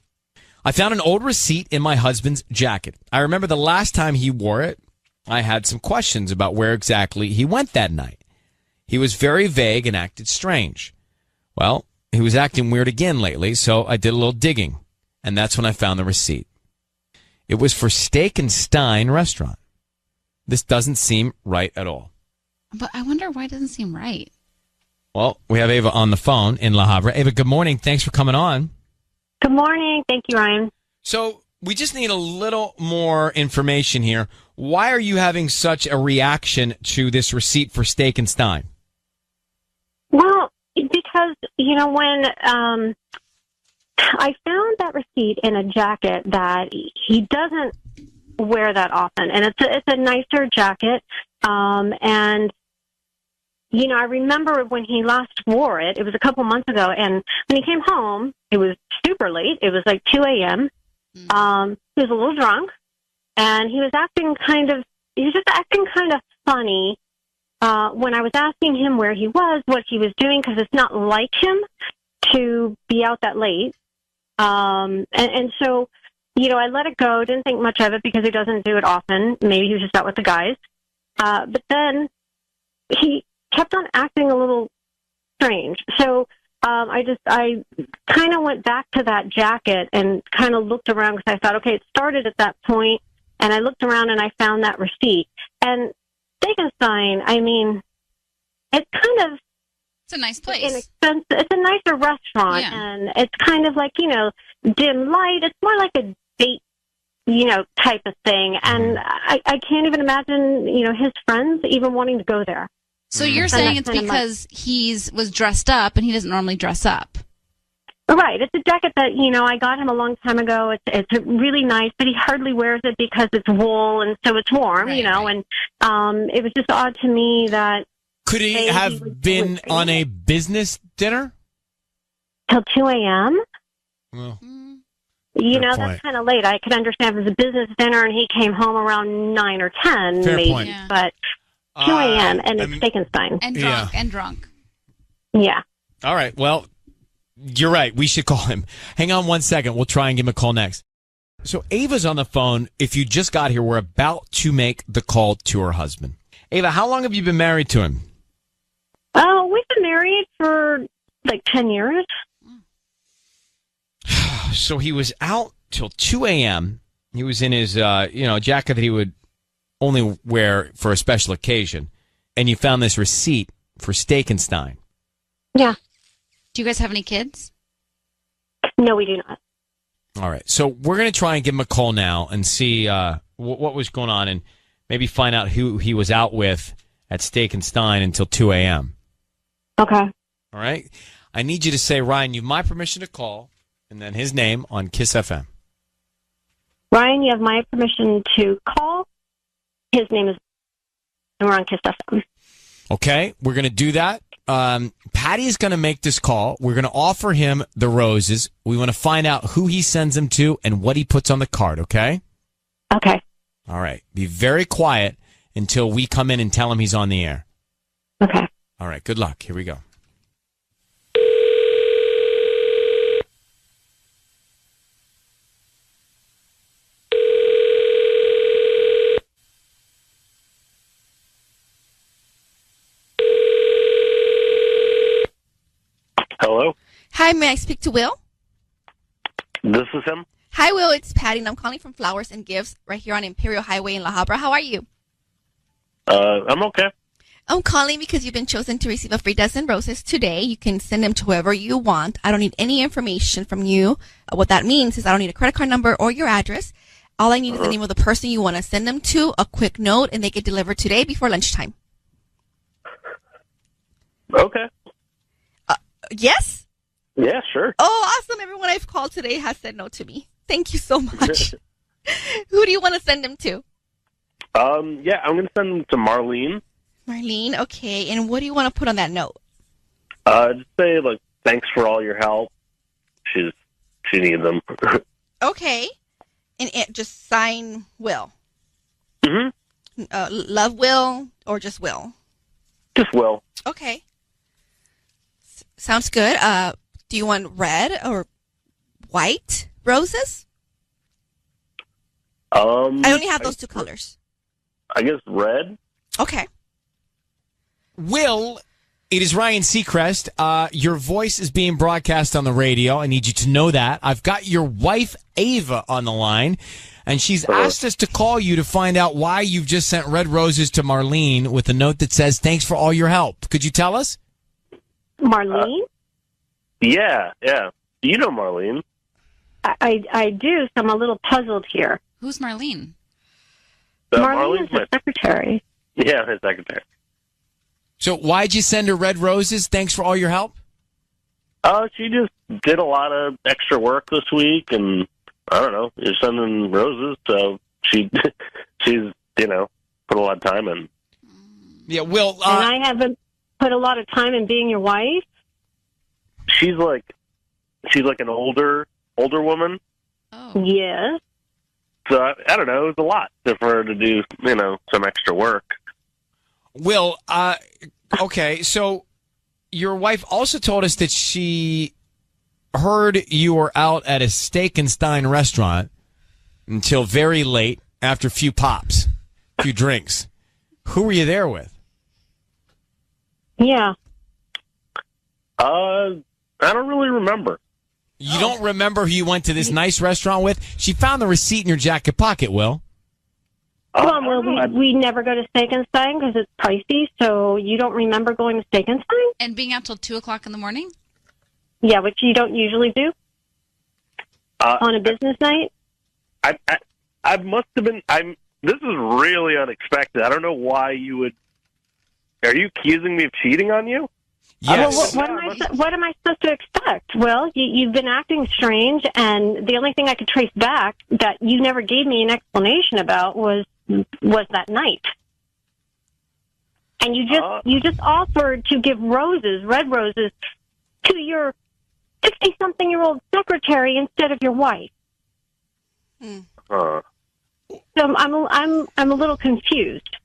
A: I found an old receipt in my husband's jacket. I remember the last time he wore it, I had some questions about where exactly he went that night. He was very vague and acted strange. Well, he was acting weird again lately, so I did a little digging, and that's when I found the receipt. It was for Steak and Stein restaurant. This doesn't seem right at all.
U: But I wonder why it doesn't seem right.
A: Well, we have Ava on the phone in La Habra. Ava, good morning. Thanks for coming on.
V: Good morning. Thank you, Ryan.
A: So we just need a little more information here. Why are you having such a reaction to this receipt for Steak and Stein?
V: Well, because, when I found that receipt in a jacket that he doesn't wear that often, and it's a nicer jacket, and I remember when he last wore it, it was a couple months ago, and when he came home, it was super late, it was like 2 a.m., he was a little drunk, and he was just acting kind of funny when I was asking him where he was, what he was doing, because it's not like him to be out that late, and so I let it go, didn't think much of it because he doesn't do it often. Maybe he was just out with the guys. But then he kept on acting a little strange. So I kind of went back to that jacket and kind of looked around because I thought, okay, it started at that point, and I looked around and I found that receipt. And Stegenstein, it's kind of...
U: It's a nice place.
V: It's a nicer restaurant, and it's kind of like, dim light. It's more like a date, type of thing. And I can't even imagine, his friends even wanting to go there.
U: So you're saying it's because he was dressed up and he doesn't normally dress up?
V: Right. It's a jacket that, I got him a long time ago. It's really nice, but he hardly wears it because it's wool and so it's warm, and it was just odd to me that.
A: Could he have been on a business dinner?
V: Till 2 a.m.?
A: Well,
V: that's kind of late. I could understand if it was a business dinner and he came home around 9 or 10,
A: Fair
V: maybe.
A: point.
V: But 2 a.m. and it's Steakenstein.
U: And drunk.
V: Yeah.
A: All right. Well, you're right. We should call him. Hang on 1 second. We'll try and give him a call next. So Ava's on the phone. If you just got here, we're about to make the call to her husband. Ava, how long have you been married to him?
V: Oh, we've been married for like 10 years.
A: So he was out till 2 a.m. He was in his, jacket that he would only wear for a special occasion. And you found this receipt for Steakenstein.
V: Yeah.
U: Do you guys have any kids?
V: No, we do not.
A: All right. So we're going to try and give him a call now and see what was going on and maybe find out who he was out with at Steakenstein until 2 a.m.
V: Okay.
A: All right. I need you to say, Ryan, you have my permission to call, and then his name on Kiss FM.
V: Ryan, you have my permission to call. His name is, and we're on Kiss FM.
A: Okay. We're going to do that. Patty is going to make this call. We're going to offer him the roses. We want to find out who he sends them to and what he puts on the card, okay?
V: Okay.
A: All right. Be very quiet until we come in and tell him he's on the air.
V: Okay.
A: All right. Good luck. Here we go.
B: Hello?
H: Hi, may I speak to Will?
B: This is him?
H: Hi, Will. It's Patty, and I'm calling from Flowers and Gifts right here on Imperial Highway in La Habra. How are you?
B: I'm okay.
H: I'm calling because you've been chosen to receive a free dozen roses today. You can send them to whoever you want. I don't need any information from you. What that means is I don't need a credit card number or your address. All I need is the name of the person you want to send them to, a quick note, and they get delivered today before lunchtime.
B: Okay.
H: Yes?
B: Yeah, sure.
H: Oh, awesome. Everyone I've called today has said no to me. Thank you so much. Who do you want to send them to?
B: Yeah, I'm going to send them to Marlene.
H: Marlene, okay. And what do you want to put on that note?
B: Just say, like, thanks for all your help. She needs them.
H: Okay. And just sign Will.
B: Mm-hmm.
H: Love Will or just Will?
B: Just Will.
H: Okay. Sounds good. Do you want red or white roses? I only have those two colors.
B: I guess red.
H: Okay.
A: Will, it is Ryan Seacrest. Your voice is being broadcast on the radio. I need you to know that. I've got your wife, Ava, on the line, and she's asked us to call you to find out why you've just sent red roses to Marlene with a note that says, thanks for all your help. Could you tell us?
V: Marlene?
B: Yeah. You know Marlene.
V: I do, so I'm a little puzzled here.
U: Who's Marlene?
V: Marlene is the secretary.
B: Yeah, his secretary.
A: So why'd you send her red roses? Thanks for all your help?
B: She just did a lot of extra work this week, and I don't know, you're sending roses, so she's, put a lot of time in.
A: Yeah, Will.
V: And I haven't put a lot of time in being your wife?
B: She's like an older woman.
U: Oh.
V: Yes.
B: So I don't know, it was a lot for her to do, some extra work.
A: Will, okay, so your wife also told us that she heard you were out at a Steakenstein restaurant until very late after a few pops, a few drinks. Who were you there with?
V: Yeah.
B: I don't really remember.
A: You don't remember who you went to this nice restaurant with? She found the receipt in your jacket pocket, Will.
V: We never go to Steakenstein because it's pricey, so you don't remember going to Steakenstein?
U: And being out till 2 o'clock in the morning?
V: Yeah, which you don't usually do on a business night?
B: I must have been... This is really unexpected. I don't know why you would... Are you accusing me of cheating on you?
A: Yes.
V: Well, what am I supposed to expect? Well, you've been acting strange, and the only thing I could trace back that you never gave me an explanation about was that night. And you just offered to give red roses, to your 60-something-year-old secretary instead of your wife. So I'm a little confused.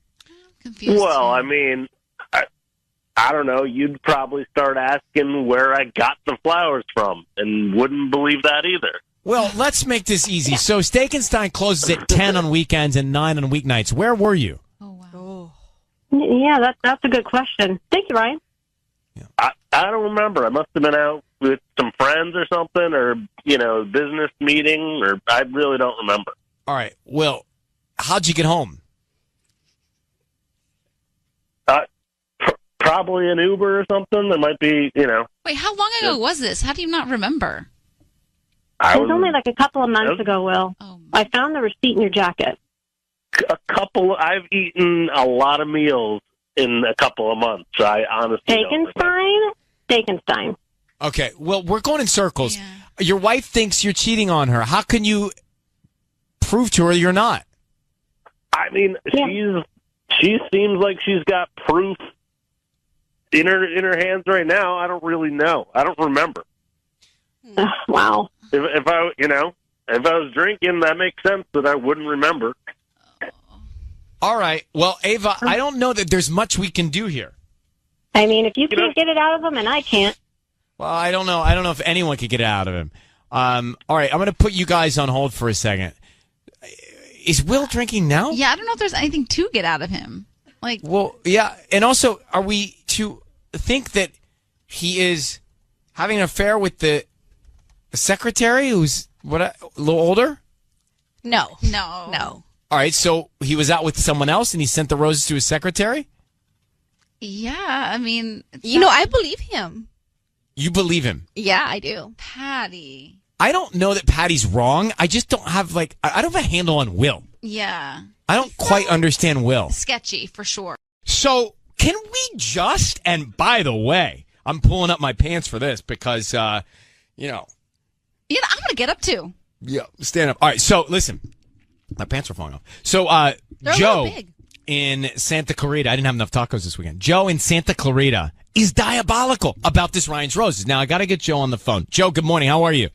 B: Well, I mean, I don't know. You'd probably start asking where I got the flowers from, and wouldn't believe that either.
A: Well, let's make this easy. So Steak and Stein closes at 10 on weekends and 9 on weeknights. Where were you?
V: Yeah, that's a good question. Thank you, Ryan.
B: I don't remember. I must have been out with some friends or something, or, business meeting, or I really don't remember.
A: All right. Well, how'd you get home?
B: Probably an Uber or something. There might be,
U: Wait, how long ago was this? How do you not remember?
V: It was only like a couple of months ago, Will. I found the receipt in your jacket.
B: I've eaten a lot of meals in a couple of months. So I honestly
V: Steak and Stein.
A: Okay, well, we're going in circles. Yeah. Your wife thinks you're cheating on her. How can you prove to her you're not?
B: I mean, she seems like she's got proof in her hands right now. I don't really know. I don't remember.
V: Wow.
B: If I was drinking, that makes sense that I wouldn't remember.
A: All right. Well, Ava, I don't know that there's much we can do here.
V: I mean, if you can't get it out of him and I can't.
A: Well, I don't know. I don't know if anyone could get it out of him. All right. I'm going to put you guys on hold for a second. Is Will drinking now?
U: Yeah, I don't know if there's anything to get out of him.
A: Well, yeah. And also, are we to think that he is having an affair with the secretary who's a little older?
H: No.
A: All right, so he was out with someone else and he sent the roses to his secretary?
U: Yeah, I mean...
H: I believe him.
A: You believe him?
H: Yeah, I do.
U: Patty.
A: I don't know that Patty's wrong. I just don't have, I don't have a handle on Will.
U: Yeah.
A: I don't quite understand Will.
U: Sketchy, for sure.
A: So, can we just... And by the way, I'm pulling up my pants for this because,
U: Yeah, I'm going to get up, too.
A: Yeah, stand up. All right, so, listen... My pants are falling off. So, Joe in Santa Clarita, I didn't have enough tacos this weekend. Joe in Santa Clarita is diabolical about this Ryan's Roses. Now, I got to get Joe on the phone. Joe, good morning. How are you?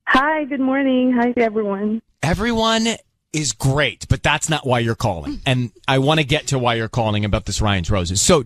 C: Hi, good morning. Hi, everyone.
A: Everyone is great, but that's not why you're calling. And I want to get to why you're calling about this Ryan's Roses. So,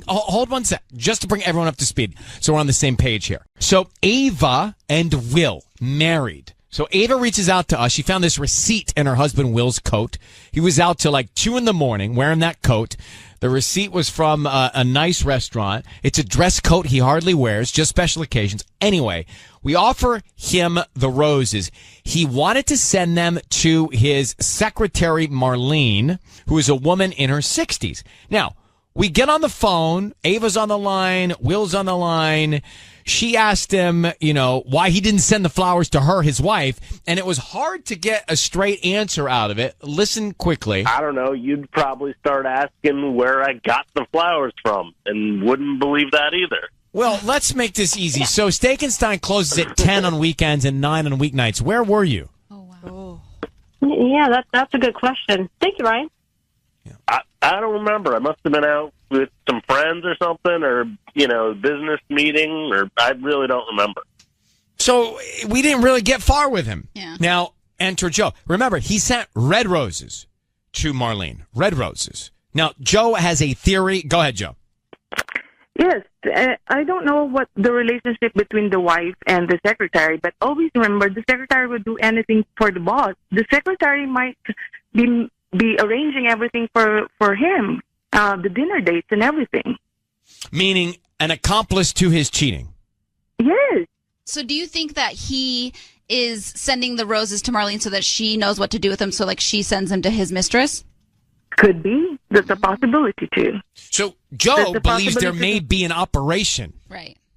A: hold one sec, just to bring everyone up to speed so we're on the same page here. So, Ava and Will married. So Ava reaches out to us. She found this receipt in her husband Will's coat. He was out till 2 a.m. wearing that coat. The receipt was from a nice restaurant. It's a dress coat he hardly wears, just special occasions. Anyway, we offer him the roses. He wanted to send them to his secretary, Marlene, who is a woman in her 60s. Now, we get on the phone. Ava's on the line. Will's on the line. She asked him, why he didn't send the flowers to her, his wife, and it was hard to get a straight answer out of it. Listen quickly.
B: I don't know. You'd probably start asking where I got the flowers from, and wouldn't believe that either.
A: Well, let's make this easy. So Steak and Stein closes at 10 on weekends and 9 on weeknights. Where were you?
V: Yeah, that's a good question. Thank you, Ryan.
B: I don't remember. I must have been out with some friends or something, or, business meeting, or I really don't remember.
A: So we didn't really get far with him.
U: Yeah.
A: Now, enter Joe. Remember, he sent red roses to Marlene. Red roses. Now, Joe has a theory. Go ahead, Joe.
C: Yes, I don't know what the relationship between the wife and the secretary, but always remember the secretary would do anything for the boss. The secretary might be arranging everything for him, the dinner dates and everything.
A: Meaning an accomplice to his cheating.
C: Yes.
U: So do you think that he is sending the roses to Marlene so that she knows what to do with them, so she sends them to his mistress?
C: Could be. That's a possibility, too.
A: So Joe believes there may be an operation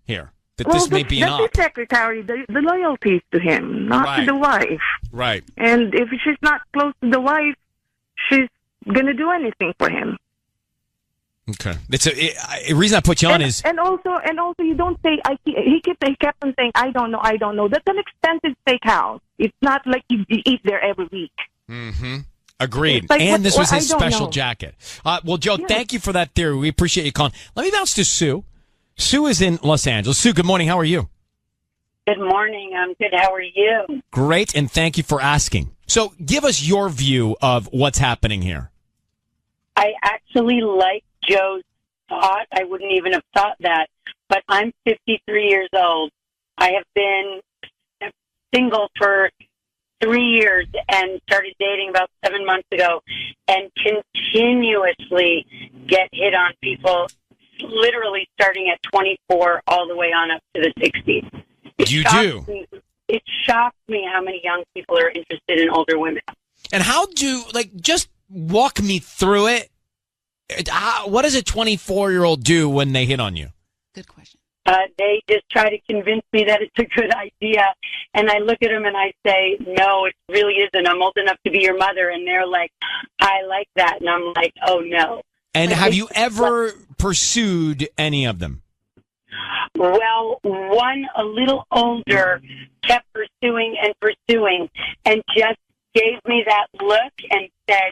A: here. That this may be an op.
C: That's the secretary. The loyalty is to him, not to the wife.
A: Right.
C: And if she's not close to the wife, she's going to do anything for him.
A: Okay. It's a reason I put you on is
C: and also you don't say he kept on saying I don't know. That's an expensive steakhouse. It's not like you eat there every week.
A: Mm-hmm. Agreed.
C: Like,
A: and this was his
C: I don't
A: special
C: know.
A: jacket. Well, Joe, thank you for that theory. We appreciate you calling. Let me bounce to Sue. Sue is in Los Angeles. Sue, good morning. How are you?
D: Good morning. I'm good. How are you?
A: Great, and thank you for asking. So give us your view of what's happening here.
D: I actually like Joe's thought. I wouldn't even have thought that. But I'm 53 years old. I have been single for 3 years and started dating about 7 months ago and continuously get hit on people, literally starting at 24 all the way on up to the 60s. It shocks me how many young people are interested in older women.
A: And how just walk me through it. What does a 24-year-old do when they hit on you?
U: Good question.
D: They just try to convince me that it's a good idea. And I look at them and I say, no, it really isn't. I'm old enough to be your mother. And they're like, I like that. And I'm like, oh, no.
A: And have you ever pursued any of them?
D: Well, one a little older kept pursuing and just gave me that look and said,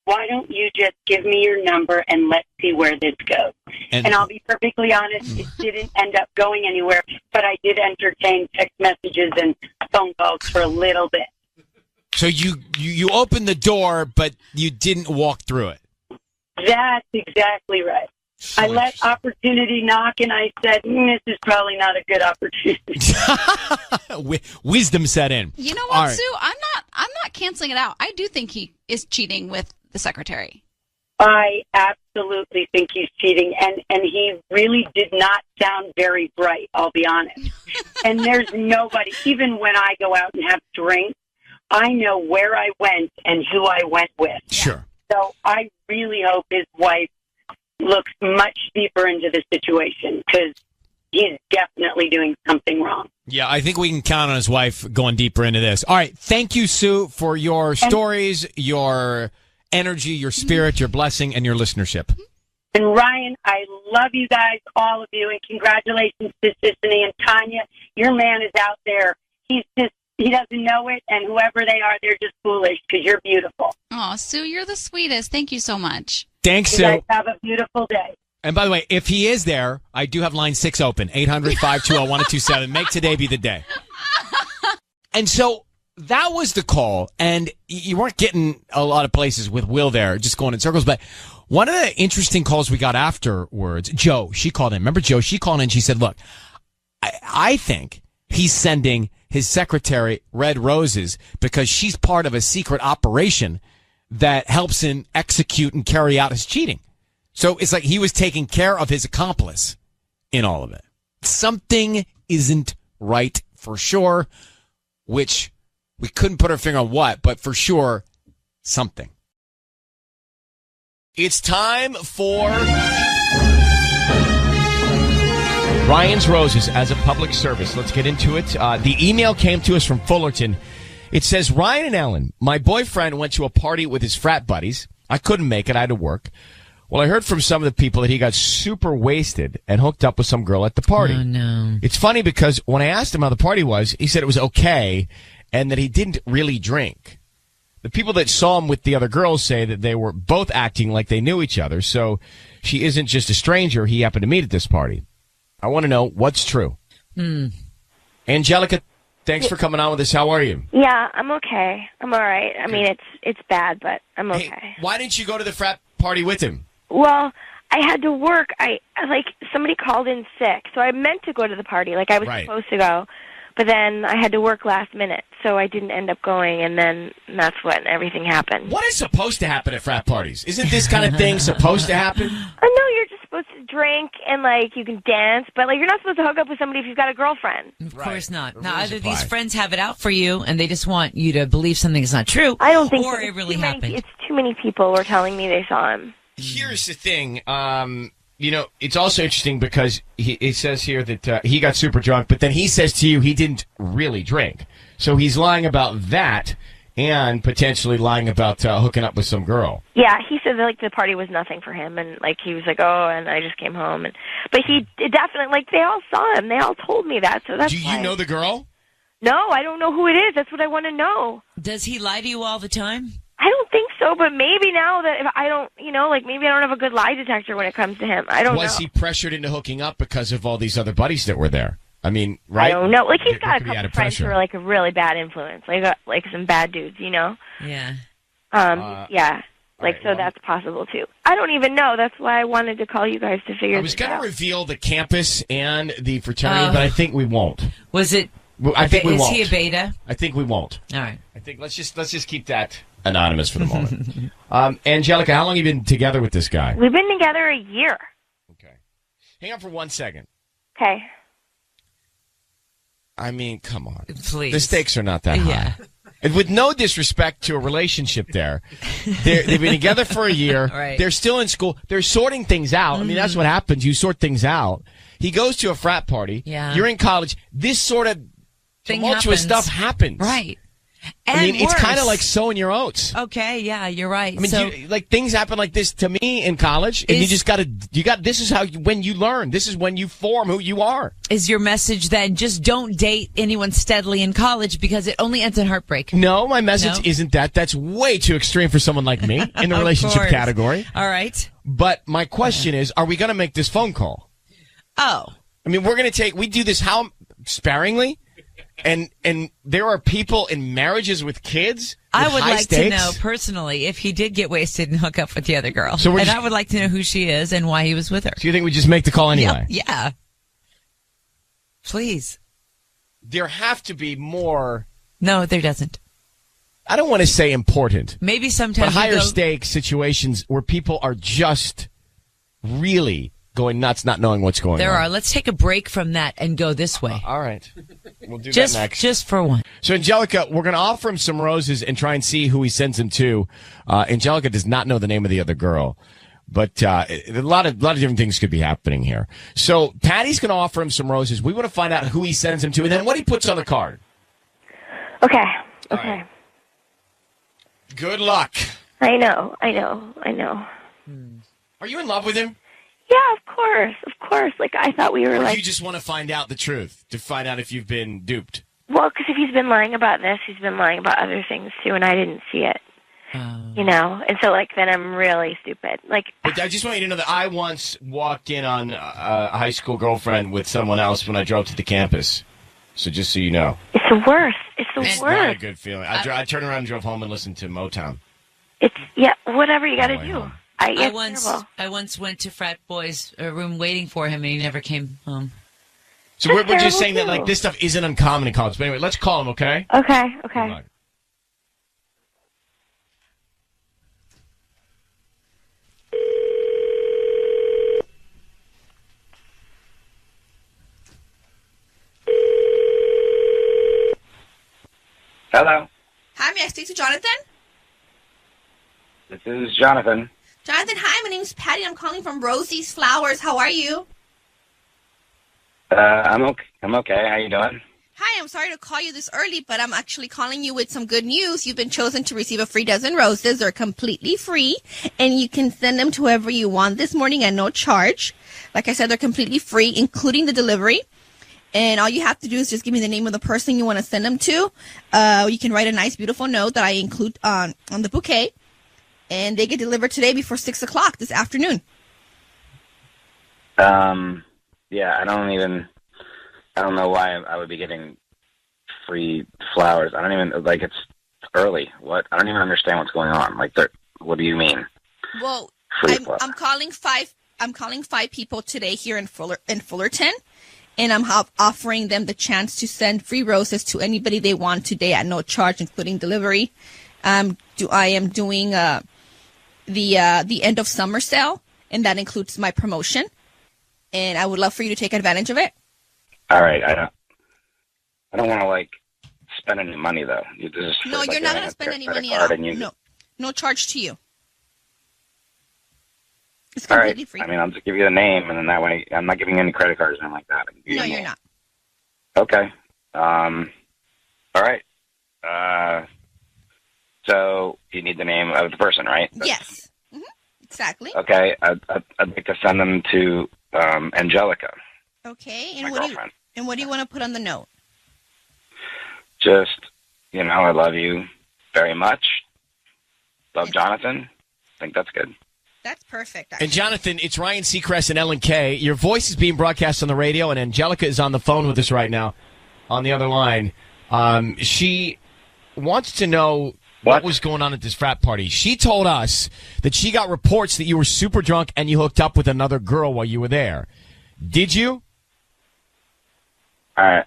D: why don't you just give me your number and let's see where this goes? And I'll be perfectly honest, it didn't end up going anywhere, but I did entertain text messages and phone calls for a little bit.
A: So you opened the door, but you didn't walk through it.
D: That's exactly right. I let opportunity knock, and I said, this is probably not a good opportunity.
A: Wisdom set in.
U: You know what, Sue? I'm not canceling it out. I do think he is cheating with the secretary.
D: I absolutely think he's cheating, and he really did not sound very bright, I'll be honest. And there's nobody, even when I go out and have drinks, I know where I went and who I went with.
A: Sure.
D: So I really hope his wife looks much deeper into the situation, because he's definitely doing something wrong.
A: Yeah, I think we can count on his wife going deeper into this. All right. Thank you, Sue, for your stories, your energy, your spirit, your blessing, and your listenership.
D: And Ryan, I love you guys, all of you, and congratulations to Sissany and Tanya. Your man is out there. He doesn't know it, and whoever they are, they're just foolish, because you're beautiful.
U: Oh, Sue, you're the sweetest. Thank you so much.
A: Thanks, Sue.
D: You guys have a beautiful day.
A: And by the way, if he is there, I do have line 6 open, 800-520-1027. Make today be the day. And so that was the call, and you weren't getting a lot of places with Will there, just going in circles. But one of the interesting calls we got afterwards, Joe, she called in. Remember Joe? She called in. She said, look, I think he's sending his secretary red roses because she's part of a secret operation that helps him execute and carry out his cheating. So it's like he was taking care of his accomplice in all of it. Something isn't right for sure, which we couldn't put our finger on what, but for sure, something. It's time for Ryan's Roses as a public service. Let's get into it. The email came to us from Fullerton. It says, Ryan and Ellen, my boyfriend went to a party with his frat buddies. I couldn't make it. I had to work. Well, I heard from some of the people that he got super wasted and hooked up with some girl at the party.
F: Oh, no.
A: It's funny because when I asked him how the party was, he said it was okay and that he didn't really drink. The people that saw him with the other girls say that they were both acting like they knew each other. So she isn't just a stranger he happened to meet at this party. I want to know what's true. Angelica, thanks for coming on with us. How are you?
I: Yeah, I'm okay. I'm all right. I mean, it's bad, but I'm okay.
A: Hey, why didn't you go to the frat party with him?
I: Well, I had to work. Somebody called in sick, so I meant to go to the party. Like, I was supposed to go, but then I had to work last minute, so I didn't end up going, and then that's when everything happened.
A: What is supposed to happen at frat parties? Isn't this kind of thing supposed to happen?
I: I know you're just supposed to drink and, you can dance, but, you're not supposed to hook up with somebody if you've got a girlfriend.
F: Of course not. Now, either these friends have it out for you, and they just want you to believe something is not true,
I: I don't think
F: or it really happened.
I: It's too many people were telling me they saw him.
A: Here's the thing. It's also interesting because it says here that he got super drunk, but then he says to you he didn't really drink. So he's lying about that and potentially lying about hooking up with some girl.
I: Yeah, he said that, like, the party was nothing for him, and like he was like, oh, and I just came home, but he definitely, like, they all saw him, they all told me that, so that's.
A: Do you know the girl?
I: No, I don't know who it is. That's what I want to know.
F: Does he lie to you all the time?
I: I don't think so, but maybe now that if I don't, like, maybe I don't have a good lie detector when it comes to him. I don't know.
A: Was he pressured into hooking up because of all these other buddies that were there? I mean, right?
I: I don't know. Like, he's got a
A: There could be
I: couple
A: added
I: friends who
A: pressure.
I: are, like, a really bad influence. Like some bad dudes,
F: Yeah.
I: Yeah. Like,
A: right,
I: so that's possible, too. I don't even know. That's why I wanted to call you guys to figure
A: I was
I: this
A: going to
I: out.
A: reveal the campus and the fraternity, but I think we won't.
F: Was it?
A: I think we
F: is
A: won't.
F: he a beta?
A: I think we won't.
F: All right.
A: I think let's just keep that anonymous for the moment. Angelica, how long have you been together with this guy?
I: We've been together a year.
A: Hang on for 1 second.
I: Okay.
A: I mean, come on.
F: Please.
A: The stakes are not that high.
F: Yeah.
A: And with no disrespect to a relationship there, they've been together for a year.
F: Right.
A: They're still in school. They're sorting things out. I mean, that's what happens. You sort things out. He goes to a frat party.
F: Yeah.
A: You're in college. This sort of
F: Thing
A: tumultuous
F: happens.
A: stuff happens.
F: Right.
A: I mean,
F: And
A: it's kind of
F: worse.
A: like sowing your oats.
F: Okay, yeah, you're right.
A: I mean,
F: so,
A: things happen like this to me in college, and you just this is how, when you learn. This is when you form who you are.
F: is your message then just don't date anyone steadily in college because it only ends in heartbreak?
A: No, my message isn't that. That's way too extreme for someone like me in the
F: Of
A: relationship
F: course.
A: category.
F: All right.
A: But my question is, are we going to make this phone call?
F: Oh.
A: I mean, we do this how sparingly? And there are people in marriages with kids.
F: I
A: with
F: would
A: high
F: like
A: stakes?
F: to know personally if he did get wasted and hook up with the other girl.
A: So
F: I would like to know who she is and why he was with her.
A: So you think we just make the call anyway?
F: Yep. Yeah. Please.
A: There have to be more.
F: No, there doesn't.
A: I don't want to say important.
F: Maybe sometimes
A: But
F: you
A: higher
F: go-
A: stakes situations where people are just really going nuts, not knowing what's going
F: There
A: on.
F: are. Let's take a break from that and go this way.
A: All right. We'll do
F: just,
A: that next.
F: Just for one.
A: So, Angelica, we're going to offer him some roses and try and see who he sends them to. Angelica does not know the name of the other girl, but a lot of different things could be happening here. So, Patty's going to offer him some roses. We want to find out who he sends them to and then what he puts on the card.
I: Okay.
A: Okay. Good luck.
I: I know.
A: Are you in love with him?
I: Yeah, of course. Like, I thought we were
A: Or do
I: like,
A: you just want to find out the truth, to find out if you've been duped?
I: well, because if he's been lying about this, he's been lying about other things too, and I didn't see it. And so, like, then I'm really stupid. Like,
A: But I just want you to know that I once walked in on a high school girlfriend with someone else when I drove to the campus. So just so you know.
I: it's the worst. It's the
A: It's
I: worst.
A: not a good feeling. I turned around and drove home and listened to Motown.
I: Whatever you got to do.
F: I
I: Terrible.
F: once went to frat boy's room waiting for him, and he never came home.
A: So we're just saying that, like, this stuff isn't uncommon in college. But anyway, let's call him, okay?
I: Okay.
A: Good luck.
G: Hello,
H: Hi, may I speak to Jonathan?
G: this is Jonathan.
H: Jonathan, hi, my name's Patty. I'm calling from Rosie's Flowers. How are you?
G: I'm okay. How you doing?
H: Hi, I'm sorry to call you this early, but I'm actually calling you with some good news. You've been chosen to receive a free dozen roses. They're completely free, and you can send them to whoever you want this morning at no charge. Like I said, they're completely free, including the delivery. And all you have to do is just give me the name of the person you want to send them to. You can write a nice, beautiful note that I include on the bouquet. And they get delivered today before 6 o'clock this afternoon.
G: Yeah, I don't know why I would be getting free flowers. I don't even, like, it's early. What? I don't even understand what's going on. Like, what do you mean?
H: Well,
G: Free
H: I'm calling five people today here in Fullerton. And I'm offering them the chance to send free roses to anybody they want today at no charge, including delivery. I am doing the end of summer sale, and that includes my promotion. And I would love for you to take advantage of it.
G: All right, I don't want to, like, spend any money though.
H: No, you're not going to spend any money at all. No charge to you. It's completely free.
G: I mean, I'll just give you the name, and then that way I'm not giving you any credit cards or anything like that.
H: No, you're not.
G: Okay. All right. So you need the name of the person, right?
H: Yes. Exactly.
G: Okay. I'd like to send them to Angelica.
H: Okay.
G: My girlfriend.
H: And what do you want to put on the note?
G: Just, I love you very much. Love, Jonathan. I think that's good.
H: That's perfect. Actually.
A: And Jonathan, it's Ryan Seacrest and Ellen Kay. Your voice is being broadcast on the radio, and Angelica is on the phone with us right now on the other line. She wants to know what was going on at this frat party. She told us that she got reports that you were super drunk and you hooked up with another girl while you were there. Did you?
G: All right.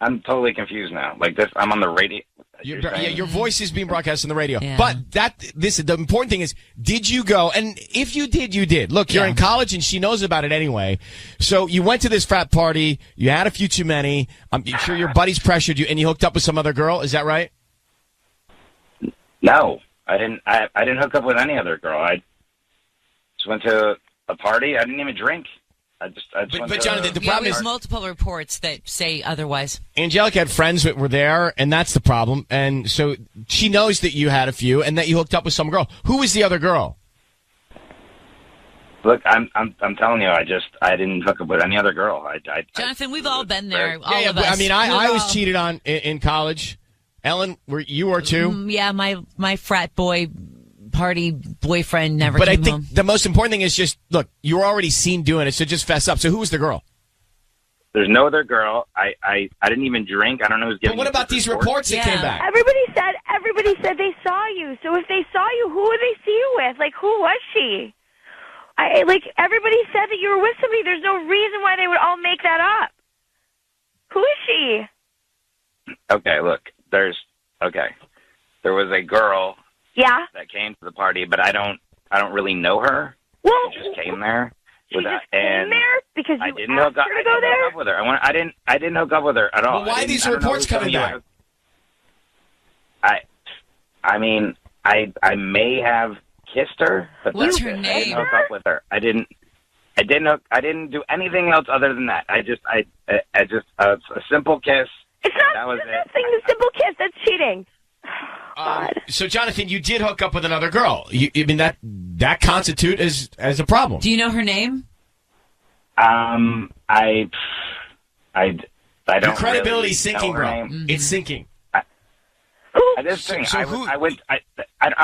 G: I'm totally confused now. Like this, I'm on the radio.
A: Your voice is being broadcast on the radio.
F: Yeah.
A: But the important thing is, did you go? And if you did, you did. Look, you're in college and she knows about it anyway. So you went to this frat party. You had a few too many. I'm sure your buddies pressured you and you hooked up with some other girl. Is that right?
G: No, I didn't. I didn't hook up with any other girl. I just went to a party. I didn't even drink.
A: But Jonathan, the problem is
F: multiple reports that say otherwise.
A: Angelica had friends that were there, and that's the problem. And so she knows that you had a few and that you hooked up with some girl. Who was the other girl?
G: Look, I'm telling you, I didn't hook up with any other girl.
F: Jonathan, we've all been there. All of
A: us.
F: us.
A: I mean, I was cheated on in college. Ellen, you were too?
F: Yeah, my frat boy party boyfriend never
A: But
F: came
A: I think
F: home.
A: the most important thing is just, look, you were already seen doing it, so just fess up. So who was the girl?
G: There's no other girl. I didn't even drink. I don't know who's giving.
A: But what about these reports that came back?
I: Everybody said they saw you. So if they saw you, who would they see you with? Like, who was she? Everybody said that you were with somebody. There's no reason why they would all make that up. Who is she?
G: Okay, look, there was a girl.
I: Yeah.
G: That came to the party, but I don't really know her.
I: Well,
G: she just came there.
I: Came there because you
G: didn't hook up.
I: her to go there.
G: Hook up with her. I didn't hook up with her at all.
A: Well, why are these reports coming back?
G: I mean, I may have kissed her, but
F: What's
G: that's
F: her
G: it.
F: name?
G: I didn't hook up with her. I didn't do anything else other than that. I just a simple kiss.
I: It's not
G: that was
I: nothing. The simple kiss. That's cheating.
A: So, Jonathan, you did hook up with another girl. I mean, that constitute as a problem.
F: Do you know her name?
G: I don't.
A: Your credibility's
G: really
A: sinking,
G: know her
A: bro.
G: name.
A: It's sinking.
G: I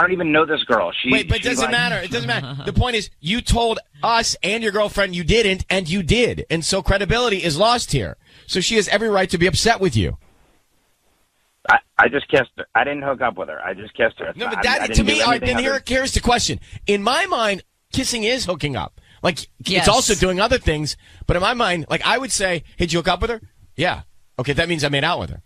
G: don't even know this girl.
A: But it doesn't matter. It doesn't matter. The point is, you told us and your girlfriend you didn't, and you did. And so credibility is lost here. So she has every right to be upset with you.
G: I just kissed her. I didn't hook up with her. I just kissed her.
A: No, but to me, all right, then here's the question. In my mind, kissing is hooking up. Like,
F: yes.
A: It's also doing other things. But in my mind, like, I would say, hey, did you hook up with her? Yeah. Okay, that means I made out with her.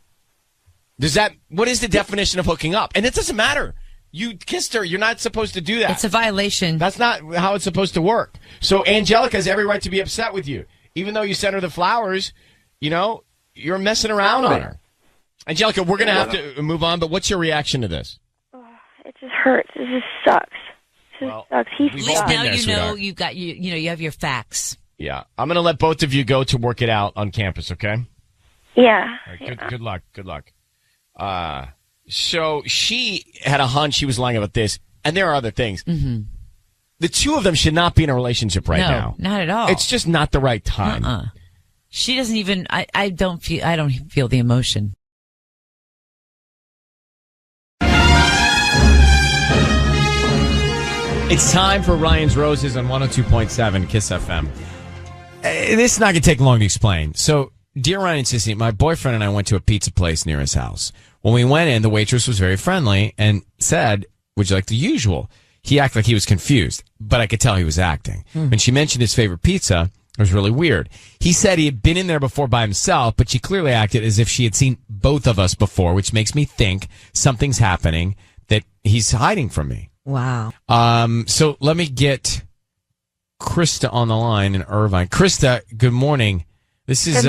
A: What is the definition of hooking up? And it doesn't matter. You kissed her. You're not supposed to do that.
F: It's a violation.
A: That's not how it's supposed to work. So Angelica has every right to be upset with you. Even though you sent her the flowers, you're messing around on her. Angelica, we're going to have to move on, but what's your reaction to this?
I: It just hurts. It just sucks. Sucks.
F: At least now you know you have your facts.
A: Yeah. I'm going to let both of you go to work it out on campus, okay?
I: Yeah.
A: All right, good luck. Good luck. So she had a hunch she was lying about this, and there are other things.
F: Mm-hmm.
A: The two of them should not be in a relationship right now.
F: No, not at all.
A: It's just not the right time.
F: She doesn't even. I don't feel the emotion.
A: It's time for Ryan's Roses on 102.7 Kiss FM. This is not going to take long to explain. So, dear Ryan and Sissy, my boyfriend and I went to a pizza place near his house. When we went in, the waitress was very friendly and said, "Would you like the usual?" He acted like he was confused, but I could tell he was acting. When she mentioned his favorite pizza, it was really weird. He said he had been in there before by himself, but she clearly acted as if she had seen both of us before, which makes me think something's happening that he's hiding from me.
F: Wow.
A: So let me get Krista on the line in Irvine. Krista, good morning. This is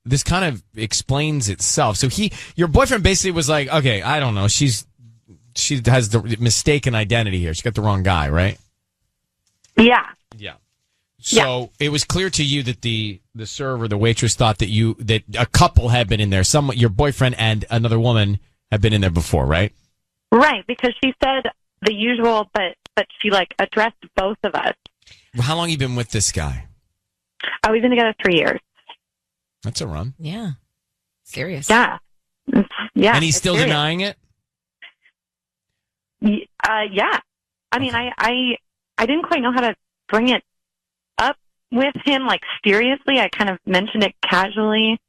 A: this kind of explains itself. So your boyfriend basically was like, okay, I don't know. She has the mistaken identity here. She got the wrong guy, right?
C: Yeah.
A: Yeah. So it was clear to you that the server, the waitress, thought that a couple had been in there. Your boyfriend and another woman have been in there before, right?
L: Right, because she said the usual, but she like addressed both of us.
A: How long have you been with this guy?
L: We've been together 3 years.
A: That's a run.
F: Yeah. Serious.
L: Yeah. Yeah.
A: And he's still
L: serious.
A: denying it?
L: Yeah. I mean, I didn't quite know how to bring it up with him, like, seriously. I kind of mentioned it casually.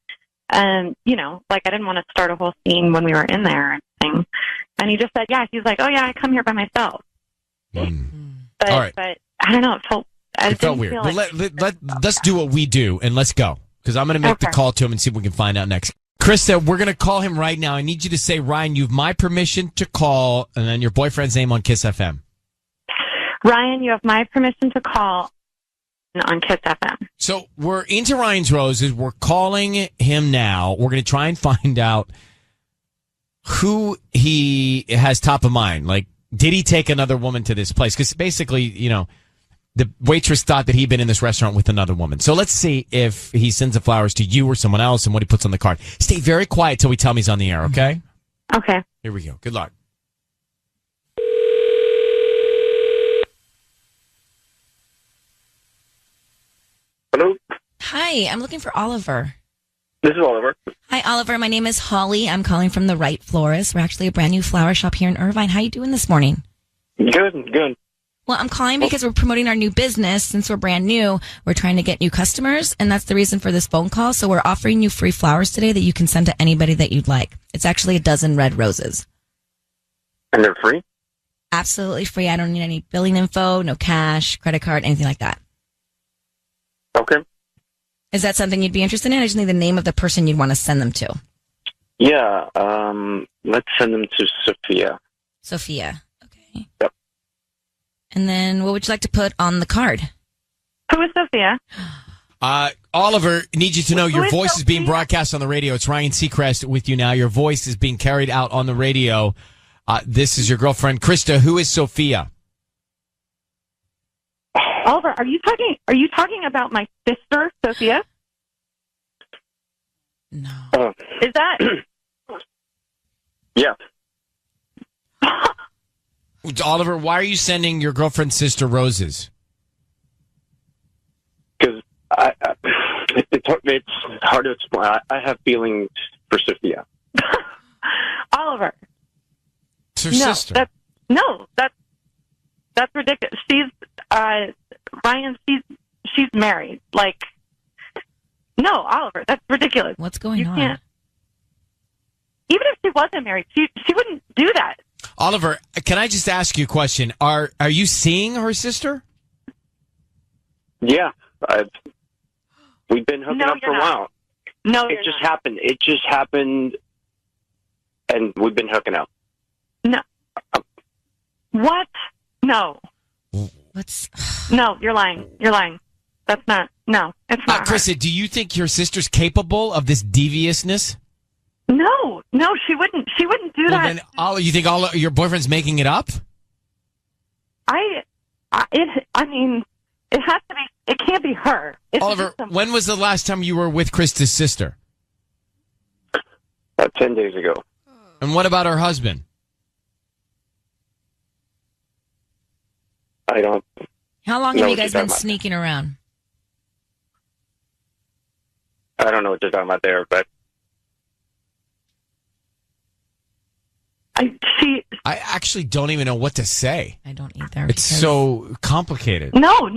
L: And, you know, like, I didn't want to start a whole scene when we were in there or anything. And he just said, yeah. He's like, oh, yeah, I come here by myself. But,
A: All right.
L: but I don't know.
A: It felt weird. Well, let's do what we do, and let's go. Because I'm going to make the call to him and see if we can find out next. Krista, we're going to call him right now. I need you to say, Ryan, you have my permission to call, and then your boyfriend's name on Kiss FM.
L: Ryan, you have my permission to call on Kiss FM.
A: So we're into Ryan's Roses. We're calling him now. We're going to try and find out who he has top of mind. Like, did he take another woman to this place? Because basically, you know, the waitress thought that he'd been in this restaurant with another woman. So let's see if he sends the flowers to you or someone else and what he puts on the card. Stay very quiet till we tell him he's on the air, okay?
L: Okay.
A: Here we go. Good luck.
B: Hello?
M: Hi, I'm looking for Oliver.
B: This is Oliver.
M: Hi, Oliver. My name is Holly. I'm calling from the Right Florist. We're actually a brand new flower shop here in Irvine. How you doing this morning?
B: Good.
M: Well, I'm calling because we're promoting our new business. Since we're brand new, we're trying to get new customers, and that's the reason for this phone call. So we're offering you free flowers today that you can send to anybody that you'd like. It's actually a dozen red roses.
B: And they're free?
M: Absolutely free. I don't need any billing info, no cash, credit card, anything like that.
B: Okay.
M: Is that something you'd be interested in? I just need the name of the person you'd want to send them to.
B: Yeah, let's send them to Sophia.
M: Sophia. Okay.
B: Yep.
M: And then what would you like to put on the card?
L: Who is Sophia?
A: Oliver, need you to know your
L: is
A: voice is being broadcast on the radio. It's Ryan Seacrest with you now. Your voice is being carried out on the radio. This is your girlfriend, Krista. Who is Sophia?
L: Oliver, are you talking about my sister, Sophia?
M: No.
L: Is that?
B: Yeah.
A: Oliver, why are you sending your girlfriend's sister roses?
B: Because it's hard to explain. I have feelings for Sophia.
L: Oliver.
A: It's her sister.
L: That's ridiculous. She's Ryan. She's married. Like, no, Oliver. That's ridiculous.
M: What's going on?
L: Can't. Even if she wasn't married, she wouldn't do that.
A: Oliver, can I just ask you a question? Are you seeing her sister?
B: Yeah, we've been hooking up for a while.
L: No,
B: it just happened. It just happened, and we've been hooking up.
L: No. What? No. No, you're lying. You're lying. That's not. No, it's not.
A: Krista, do you think your sister's capable of this deviousness?
L: No, she wouldn't. She wouldn't do that.
A: Then, you think your boyfriend's making it up?
L: I mean, it has to be. It can't be her. It's
A: Oliver, when was the last time you were with Krista's sister?
B: 10 days ago.
A: And what about her husband?
B: I don't.
M: How long
B: know
M: have you
B: what
M: guys
B: you're
M: been
B: talking about.
M: sneaking around?
B: I don't know what you're talking about there, but
A: I actually don't even know what to say.
M: I don't either.
A: It's so complicated.
L: No.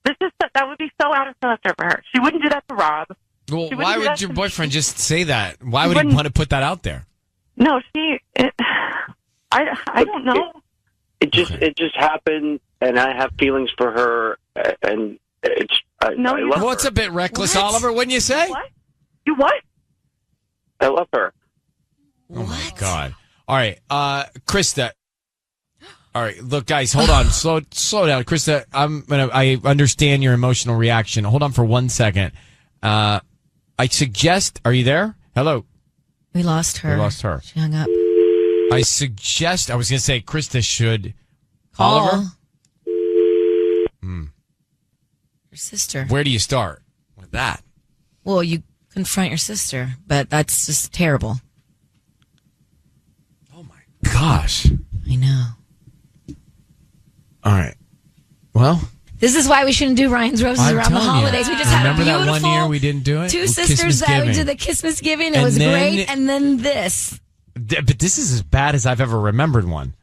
L: This is that would be so out of character for her. She wouldn't do that to Rob.
A: Well,
L: She wouldn't
A: why
L: do
A: would
L: that
A: your
L: to
A: boyfriend just say that? Why would he
L: wouldn't-
A: want to put that out there?
L: No, I don't know.
B: it just happened, and I have feelings for her, and it's. I love
A: Well, it's
B: her.
A: a bit reckless, Oliver, wouldn't you say?
L: What? You what?
B: I love her.
A: Oh, my God. All right, Krista. All right, look, guys, hold on. Slow down. Krista, I understand your emotional reaction. Hold on for 1 second. I suggest, are you there? Hello?
M: We lost her.
A: We lost her.
M: She hung up.
A: I was going to say, Krista should
M: Call
A: Oliver?
M: your sister.
A: Where do you start with that?
M: Well, you confront your sister, but that's just terrible.
A: Gosh.
M: I know.
A: All right. Well,
M: this is why we shouldn't do Ryan's Roses around the holidays. We just had a beautiful,
A: remember that one year we didn't do it?
M: Two sisters that we did the Christmasgiving. It was great. And then this.
A: But this is as bad as I've ever remembered one.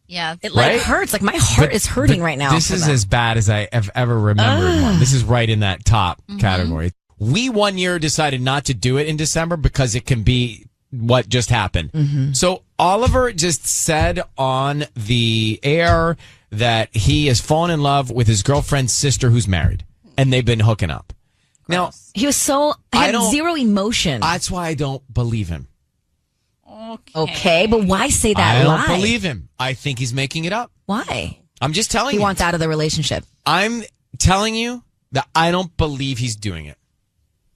U: Yeah.
M: It hurts. Like my heart is hurting right now.
A: This is as bad as I have ever remembered one. This is right in that top category. We one year decided not to do it in December because it can be what just happened. So Oliver just said on the air that he has fallen in love with his girlfriend's sister who's married, and they've been hooking up. Now,
M: he was had zero emotion.
A: That's why I don't believe him.
M: Okay, but why say that
A: I
M: lie?
A: don't believe him. I think he's making it up.
M: Why?
A: I'm just telling you.
M: He wants out of the relationship.
A: I'm telling you that I don't believe he's doing it.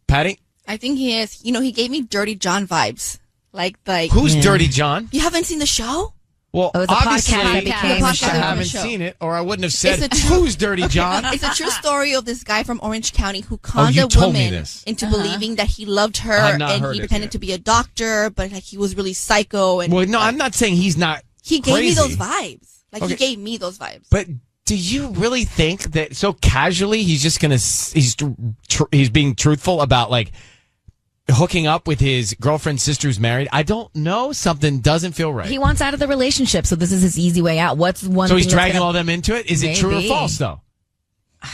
A: Patty?
H: I think he is. He gave me Dirty John vibes. Like
A: Who's Dirty John?
H: You haven't seen the show?
A: Well,
M: it's a
A: obviously,
M: podcast that became
A: I
M: a show.
A: haven't seen it, or I wouldn't have said, who's Dirty John?
H: It's a true story of this guy from Orange County who conned
A: you
H: a
A: told me
H: woman
A: this.
H: into believing that he loved her,
A: I've not
H: and
A: heard
H: he
A: it
H: pretended
A: yet.
H: to be a doctor, but he was really psycho. And
A: Well, no, I'm not saying he's not
H: he gave
A: crazy.
H: me those vibes. He
A: Okay.
H: gave me those vibes.
A: But do you really think that so casually he's just going to, he's being truthful about hooking up with his girlfriend's sister who's married? I don't know. Something doesn't feel right.
M: He wants out of the relationship, so this is his easy way out. What's one?
A: So he's
M: thing that's
A: dragging
M: gonna-
A: all them into it? Is it true or
M: Maybe.
A: false, though? I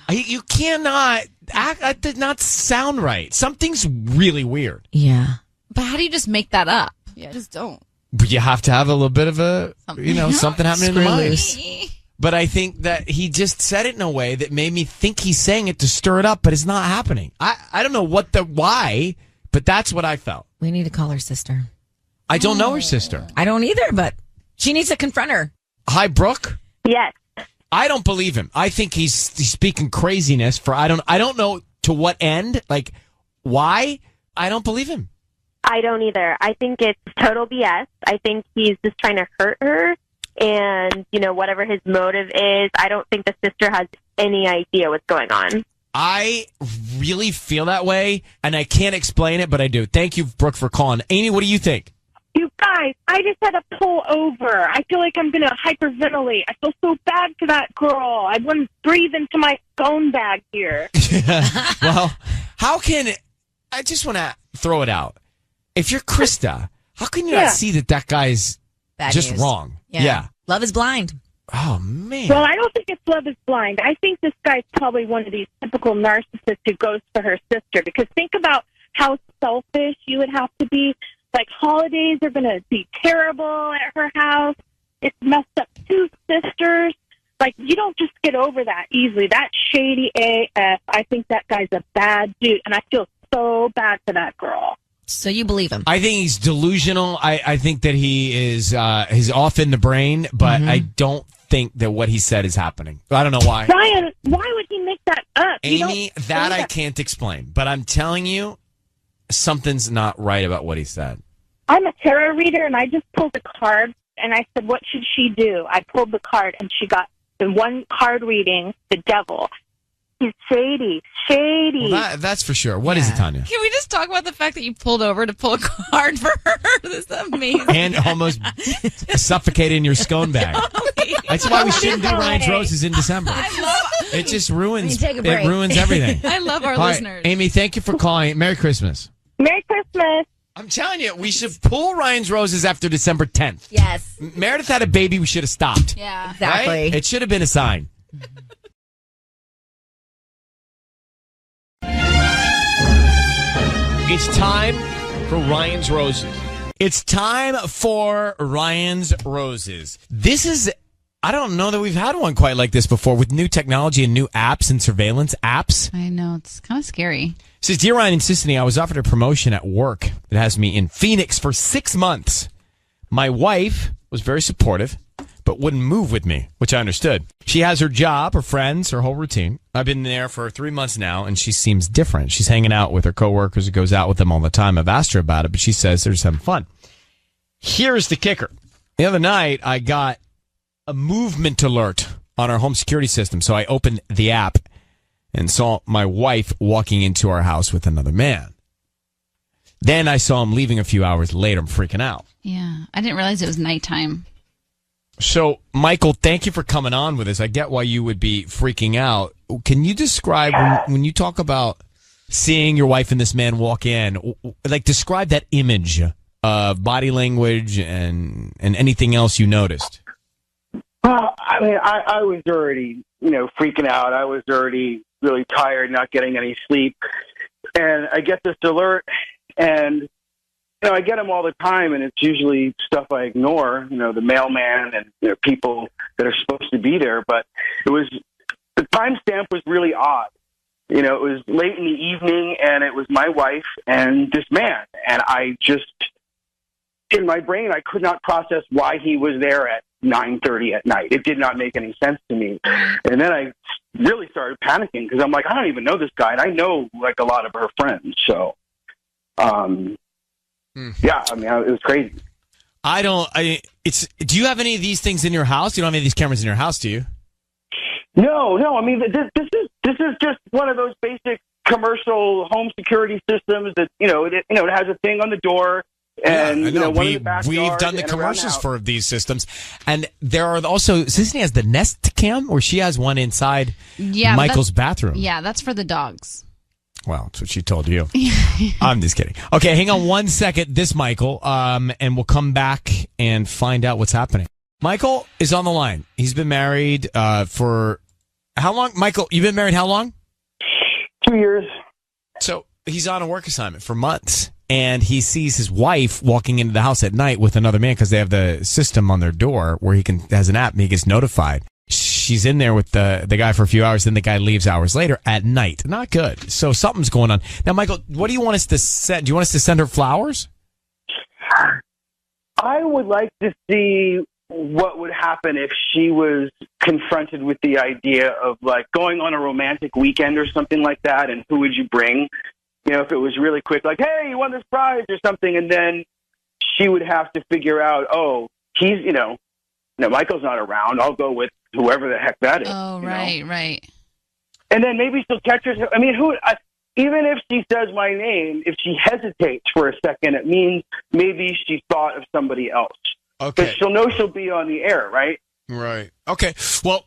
A: don't know. You cannot that did not sound right. Something's really weird.
M: Yeah.
U: But how do you just make that up?
H: Yeah, just don't.
A: But you have to have a little bit of something happening in the
M: Screw
A: mind.
M: loose.
A: But I think that he just said it in a way that made me think he's saying it to stir it up, but it's not happening. I don't know why, but that's what I felt.
M: We need to call her sister.
A: I don't know her sister.
M: I don't either, but she needs to confront her.
A: Hi, Brooke.
V: Yes.
A: I don't believe him. I think he's speaking craziness for I don't know to what end, why. I don't believe him.
V: I don't either. I think it's total BS. I think he's just trying to hurt her. And, whatever his motive is, I don't think the sister has any idea what's going on.
A: I really feel that way, and I can't explain it, but I do. Thank you, Brooke, for calling. Amy, what do you think?
K: You guys, I just had to pull over. I feel like I'm going to hyperventilate. I feel so bad for that girl. I wouldn't breathe into my phone bag here.
A: Well, I just want to throw it out. If you're Krista, how can you not see that guy's
M: Bad
A: just
M: news.
A: wrong?
M: Yeah. Love is blind.
A: Oh, man.
K: Well, I don't think it's love is blind. I think this guy's probably one of these typical narcissists who goes for her sister. Because think about how selfish you would have to be. Holidays are going to be terrible at her house. It's messed up two sisters. You don't just get over that easily. That's shady AF. I think that guy's a bad dude, and I feel so bad for that girl.
M: So you believe him?
A: I think he's delusional. I think that he is he's off in the brain, but I don't think that what he said is happening. I don't know why.
K: Ryan, why would he make that up?
A: Amy, that I can't explain, but I'm telling you, something's not right about what he said.
K: I'm a tarot reader, and I just pulled a card, and I said, what should she do? I pulled the card, and she got the one card reading, the devil. He's shady.
A: Well, that's for sure. What is it, Tanya?
U: Can we just talk about the fact that you pulled over to pull a card for her? This is amazing.
A: And almost suffocated in your scone bag. That's why we shouldn't do Ryan's Roses in December. It just ruins.
M: Take a break.
A: It ruins everything.
U: I love our
A: All right,
U: listeners.
A: Amy, thank you for calling. Merry Christmas.
K: Merry Christmas.
A: I'm telling you, we should pull Ryan's Roses after December 10th.
M: Yes.
A: Meredith had a baby. We should have stopped.
U: Yeah.
M: Exactly.
A: Right? It should have been a sign. It's time for Ryan's Roses. It's time for Ryan's Roses. This is, I don't know that we've had one quite like this before with new technology and new apps and surveillance apps.
U: I know. It's kind of scary.
A: It says, Dear Ryan and Sissany, I was offered a promotion at work that has me in Phoenix for 6 months. My wife was very supportive, but wouldn't move with me, which I understood. She has her job, her friends, her whole routine. I've been there for 3 months now, and she seems different. She's hanging out with her coworkers and goes out with them all the time. I've asked her about it, but she says they're just having fun. Here's the kicker. The other night, I got a movement alert on our home security system, so I opened the app and saw my wife walking into our house with another man. Then I saw him leaving a few hours later. I'm freaking out.
U: Yeah, I didn't realize it was nighttime.
A: So, Michael, thank you for coming on with us. I get why you would be freaking out. Can you describe, when you talk about seeing your wife and this man walk in, like describe that image of body language and anything else you noticed?
O: Well, I mean, I was already, freaking out. I was already really tired, not getting any sleep. And I get this alert, and I get them all the time, and it's usually stuff I ignore, the mailman and people that are supposed to be there. But the timestamp was really odd. It was late in the evening, and it was my wife and this man. And I just, in my brain, I could not process why he was there at 9:30 at night. It did not make any sense to me. And then I really started panicking because I'm like, I don't even know this guy, and I know like a lot of her friends. So, yeah, I mean, it was crazy.
A: Do you have any of these things in your house? You don't have any of these cameras in your house, do you?
O: No. I mean, this is just one of those basic commercial home security systems that it has a thing on the door. And
A: I know.
O: one in the backyard.
A: We've done the
O: and
A: commercials
O: around
A: for these systems, and there are also. Sisney has the Nest Cam, or she has one inside Michael's bathroom.
U: Yeah, that's for the dogs.
A: Well, that's what she told you. I'm just kidding. Okay, hang on one second. This Michael, and we'll come back and find out what's happening. Michael is on the line. He's been married for how long? Michael, you've been married how long?
O: 2 years.
A: So he's on a work assignment for months. And he sees his wife walking into the house at night with another man because they have the system on their door where has an app and he gets notified. She's in there with the guy for a few hours, then the guy leaves hours later at night. Not good. So something's going on. Now, Michael, what do you want us to send? Do you want us to send her flowers?
O: I would like to see what would happen if she was confronted with the idea of like going on a romantic weekend or something like that, and who would you bring? If it was really quick, like, hey, you won this prize or something, and then she would have to figure out, oh, he's, Michael's not around. I'll go with whoever the heck that is.
U: Oh, right, right.
O: And then maybe she'll catch herself. I mean, even if she says my name, if she hesitates for a second, it means maybe she thought of somebody else.
A: Okay.
O: But she'll know she'll be on the air, right?
A: Right. Okay. Well,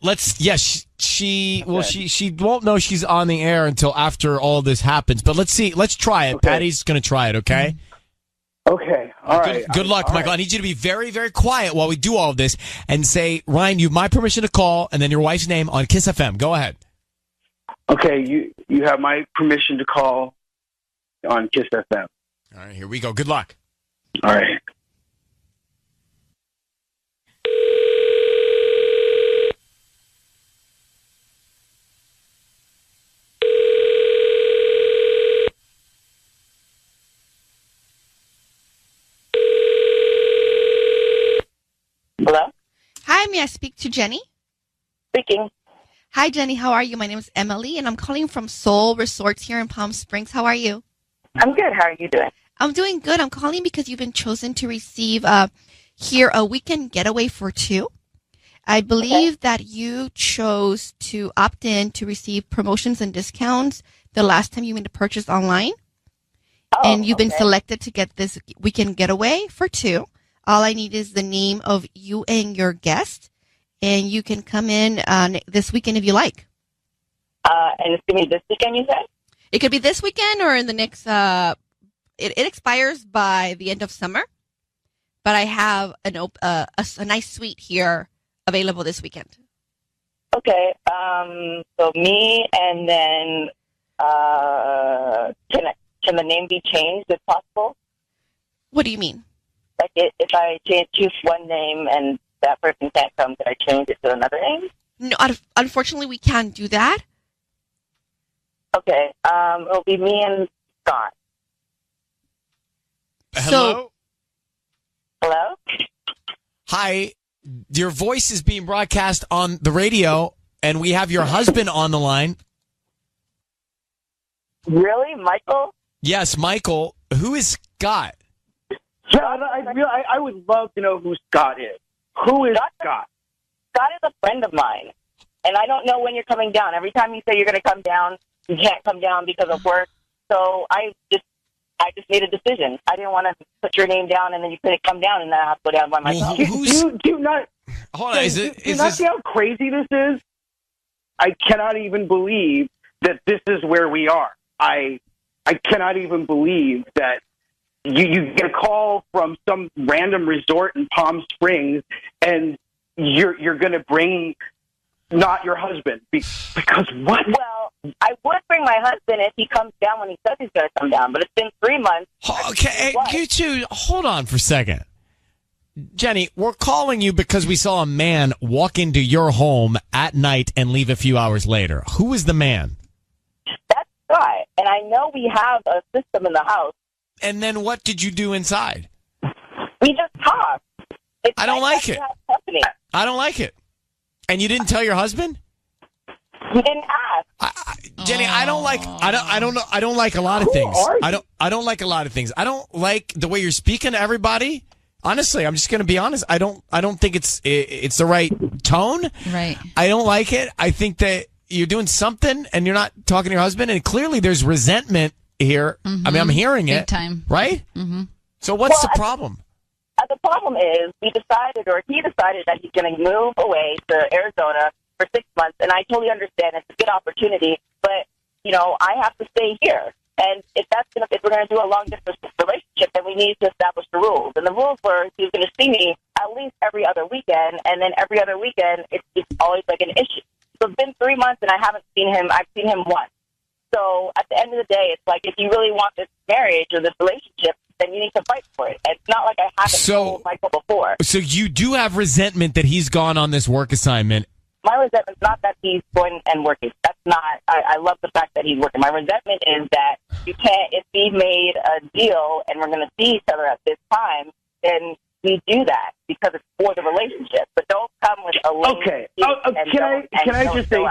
A: she won't know she's on the air until after all this happens. But let's see. Let's try it. Okay. Patty's going to try it. Okay.
O: Okay. All right.
A: Good luck, Michael. Right. I need you to be very, very quiet while we do all of this and say, Ryan, you have my permission to call, and then your wife's name on Kiss FM. Go ahead.
O: Okay. You have my permission to call on Kiss FM.
A: All right. Here we go. Good luck.
O: All right.
D: Hello?
H: Hi, may I speak to Jenny?
D: Speaking.
H: Hi, Jenny. How are you? My name is Emily, and I'm calling from Soul Resorts here in Palm Springs. How are you?
D: I'm good. How are you doing?
H: I'm doing good. I'm calling because you've been chosen to receive here a weekend getaway for two. I believe that you chose to opt in to receive promotions and discounts the last time you made a purchase online. And you've been selected to get this weekend getaway for two. All I need is the name of you and your guest, and you can come in this weekend if you like.
D: And it's going to be this weekend, you said?
H: It could be this weekend or in the next, it expires by the end of summer, but I have a nice suite here available this weekend.
D: Okay. So me, and then can the name be changed if possible?
H: What do you mean?
D: Like if I choose one name and that person can't come, can I change it to another name?
H: No, unfortunately, we can't do that.
D: Okay. It'll be me and Scott.
A: Hello?
D: Hello?
A: Hi. Your voice is being broadcast on the radio, and we have your husband on the line.
D: Really? Michael?
A: Yes, Michael. Who is Scott?
O: Yeah, I would love to know who Scott is. Who is Scott?
D: Scott is a friend of mine, and I don't know when you're coming down. Every time you say you're going to come down, you can't come down because of work. So I just
P: I just made a decision. I didn't want to put your name down and then you couldn't come down and then I have to go down by myself.
J: Do you not?
A: Hold on.
J: Do you not see how crazy this is? I cannot even believe that this is where we are. I cannot even believe that you get a call from some random resort in Palm Springs and you're going to bring not your husband because what?
P: Well, I would bring my husband if he comes down when he says he's going to come down, but it's been 3 months.
A: Okay, you two, hold on for a second. Jenny, we're calling you because we saw a man walk into your home at night and leave a few hours later. Who is the man?
P: That's right. And I know we have a system in the house.
A: And then what did you do inside?
P: We just talked.
A: I don't like it. I don't like it. And you didn't tell your husband?
P: He didn't ask.
A: Jenny, I don't like a lot of things. I don't like a lot of things. I don't like the way you're speaking to everybody. Honestly, I'm just going to be honest. I don't think it's the right tone.
U: Right.
A: I don't like it. I think that you're doing something and you're not talking to your husband, and clearly there's resentment here.
U: Mm-hmm.
A: I mean, I'm hearing it.
U: Big time.
A: Right?
U: Mm-hmm.
A: So what's the problem?
P: The problem is he decided that he's going to move away to Arizona for 6 months, and I totally understand it's a good opportunity, but, I have to stay here. And if we're going to do a long distance relationship, then we need to establish the rules. And the rules were he was going to see me at least every other weekend, and then every other weekend it's always like an issue. So it's been 3 months, and I haven't seen him. I've seen him once. So at the end of the day, it's like if you really want this marriage or this relationship, then you need to fight for it. It's not like I haven't told Michael before.
A: So you do have resentment that he's gone on this work assignment.
P: My resentment's not that he's going and working. That's not. I love the fact that he's working. My resentment is that you can't. If we made a deal and we're going to see each other at this time, then we do that because it's for the relationship. But don't come with a lame
J: okay.
P: Can
J: I just say,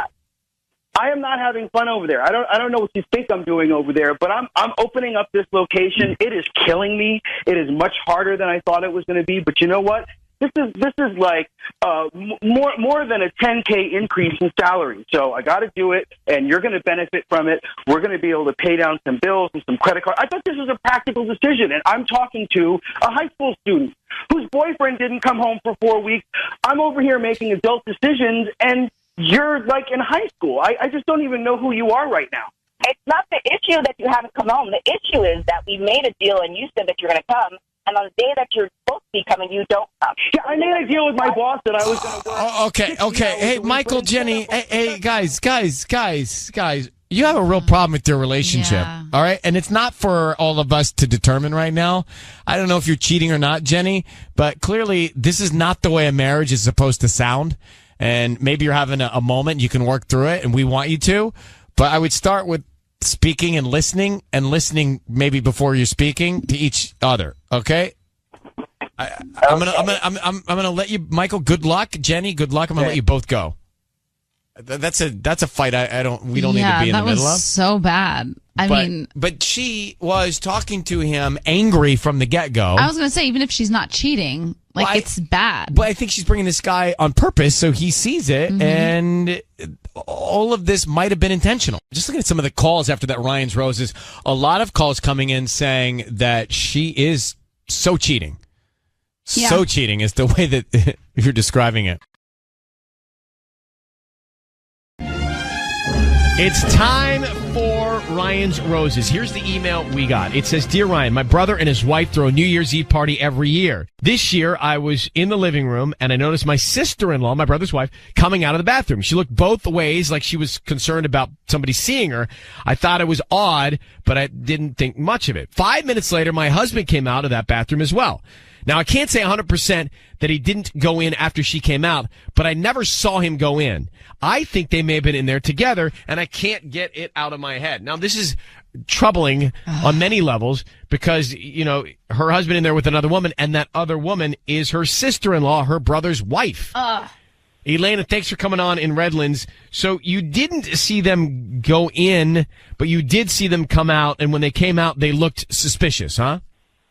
J: I am not having fun over there. I don't know what you think I'm doing over there, but I'm opening up this location. It is killing me. It is much harder than I thought it was going to be. But you know what? This is like more than a 10K increase in salary. So I got to do it, and you're going to benefit from it. We're going to be able to pay down some bills and some credit cards. I thought this was a practical decision, and I'm talking to a high school student whose boyfriend didn't come home for 4 weeks. I'm over here making adult decisions, and you're like in high school. I just don't even know who you are right now.
P: It's not the issue that you haven't come home. The issue is that we made a deal, and you said that you're going to come. And on the day that you're supposed to be coming, you don't come.
J: Yeah, I made a deal with my boss that I was going to work.
A: Okay. Hey, Michael, Jenny. Hey, guys. You have a real problem with your relationship, all right? And it's not for all of us to determine right now. I don't know if you're cheating or not, Jenny, but clearly this is not the way a marriage is supposed to sound. And maybe you're having a moment. You can work through it, and we want you to. But I would start with speaking and listening maybe before you're speaking to each other. Okay. I'm gonna let you, Michael. Good luck, Jenny. Good luck. I'm gonna let you both go. That's a fight. We don't need to be in the middle of.
U: That was so bad.
A: But she was talking to him angry from the get go.
U: I was gonna say, even if she's not cheating, it's bad.
A: But I think she's bringing this guy on purpose so he sees it, and all of this might have been intentional. Just looking at some of the calls after that Ryan's Roses, a lot of calls coming in saying that she is so cheating.
U: Yeah.
A: So cheating is the way that you're describing it. It's time for Ryan's Roses. Here's the email we got. It says, Dear Ryan, my brother and his wife throw a New Year's Eve party every year. This year, I was in the living room and I noticed my sister-in-law, my brother's wife, coming out of the bathroom. She looked both ways like she was concerned about somebody seeing her. I thought it was odd, but I didn't think much of it. 5 minutes later, my husband came out of that bathroom as well. Now, I can't say 100% that he didn't go in after she came out, but I never saw him go in. I think they may have been in there together, and I can't get it out of my head. Now, this is troubling on many levels because, her husband in there with another woman, and that other woman is her sister-in-law, her brother's wife. Elena, thanks for coming on in Redlands. So you didn't see them go in, but you did see them come out, and when they came out, they looked suspicious, huh?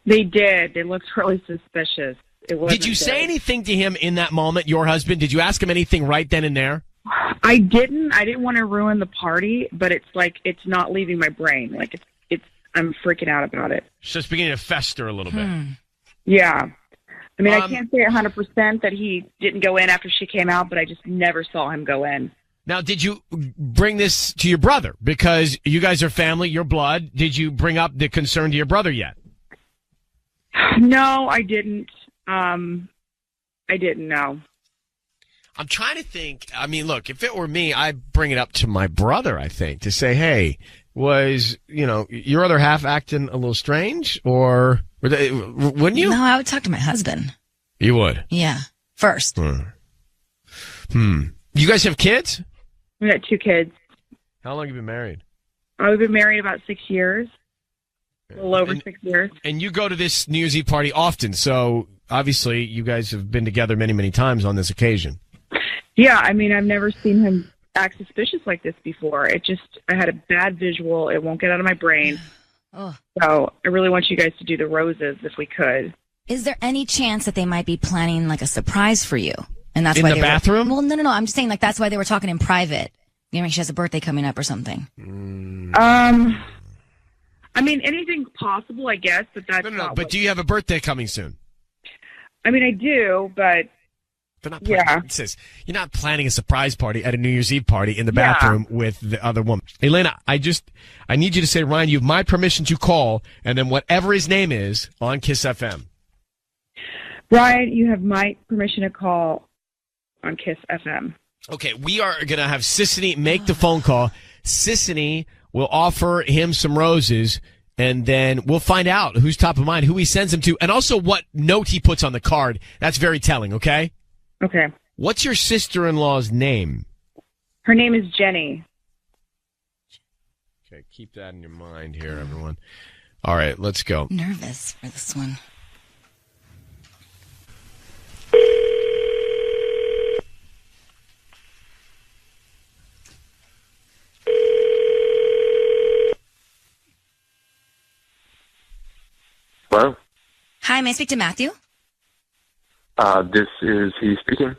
S: They did. They looked really suspicious.
A: Did you say anything to him in that moment, your husband? Did you ask him anything right then and there?
S: I didn't. I didn't want to ruin the party, but it's like it's not leaving my brain. Like it's I'm freaking out about it.
A: So it's beginning to fester a little bit.
S: Yeah. I mean, I can't say 100% that he didn't go in after she came out, but I just never saw him go in.
A: Now, did you bring this to your brother? Because you guys are family, your blood. Did you bring up the concern to your brother yet?
S: No, I didn't. I didn't know.
A: I'm trying to think. I mean, look, if it were me, I'd bring it up to my brother, I think, to say, hey, was, your other half acting a little strange? Or wouldn't you?
M: No, I would talk to my husband.
A: You would?
M: Yeah. First.
A: You guys have kids?
S: We got 2 kids.
A: How long have you been married?
S: We've been married about 6 years. A little over 6 years.
A: And you go to this New Year's Eve party often, so obviously you guys have been together many, many times on this occasion.
S: Yeah, I mean, I've never seen him act suspicious like this before. I had a bad visual. It won't get out of my brain.
M: Oh.
S: So I really want you guys to do the roses if we could.
M: Is there any chance that they might be planning like a surprise for you? And that's
A: in
M: why
A: the bathroom?
M: Well, no. I'm just saying like that's why they were talking in private. She has a birthday coming up or something.
S: I mean, anything's possible, I guess, but that's
A: No. But do you have a birthday coming soon?
S: I mean, I do, but
A: They're not planning, it says you're not planning a surprise party at a New Year's Eve party in the bathroom with the other woman. Elena, I need you to say, Ryan, you have my permission to call, and then whatever his name is on Kiss FM.
S: Ryan, you have my permission to call on Kiss FM.
A: Okay, we are going to have Sissany make the phone call. Sissany will offer him some roses, and then we'll find out who's top of mind, who he sends them to, and also what note he puts on the card. That's very telling, okay?
S: Okay.
A: What's your sister-in-law's name?
S: Her name is Jenny.
A: Okay, keep that in your mind here, everyone. All right, let's go.
M: Nervous for this one.
E: Hello?
M: Hi, may I speak to Matthew?
E: This is he speaking.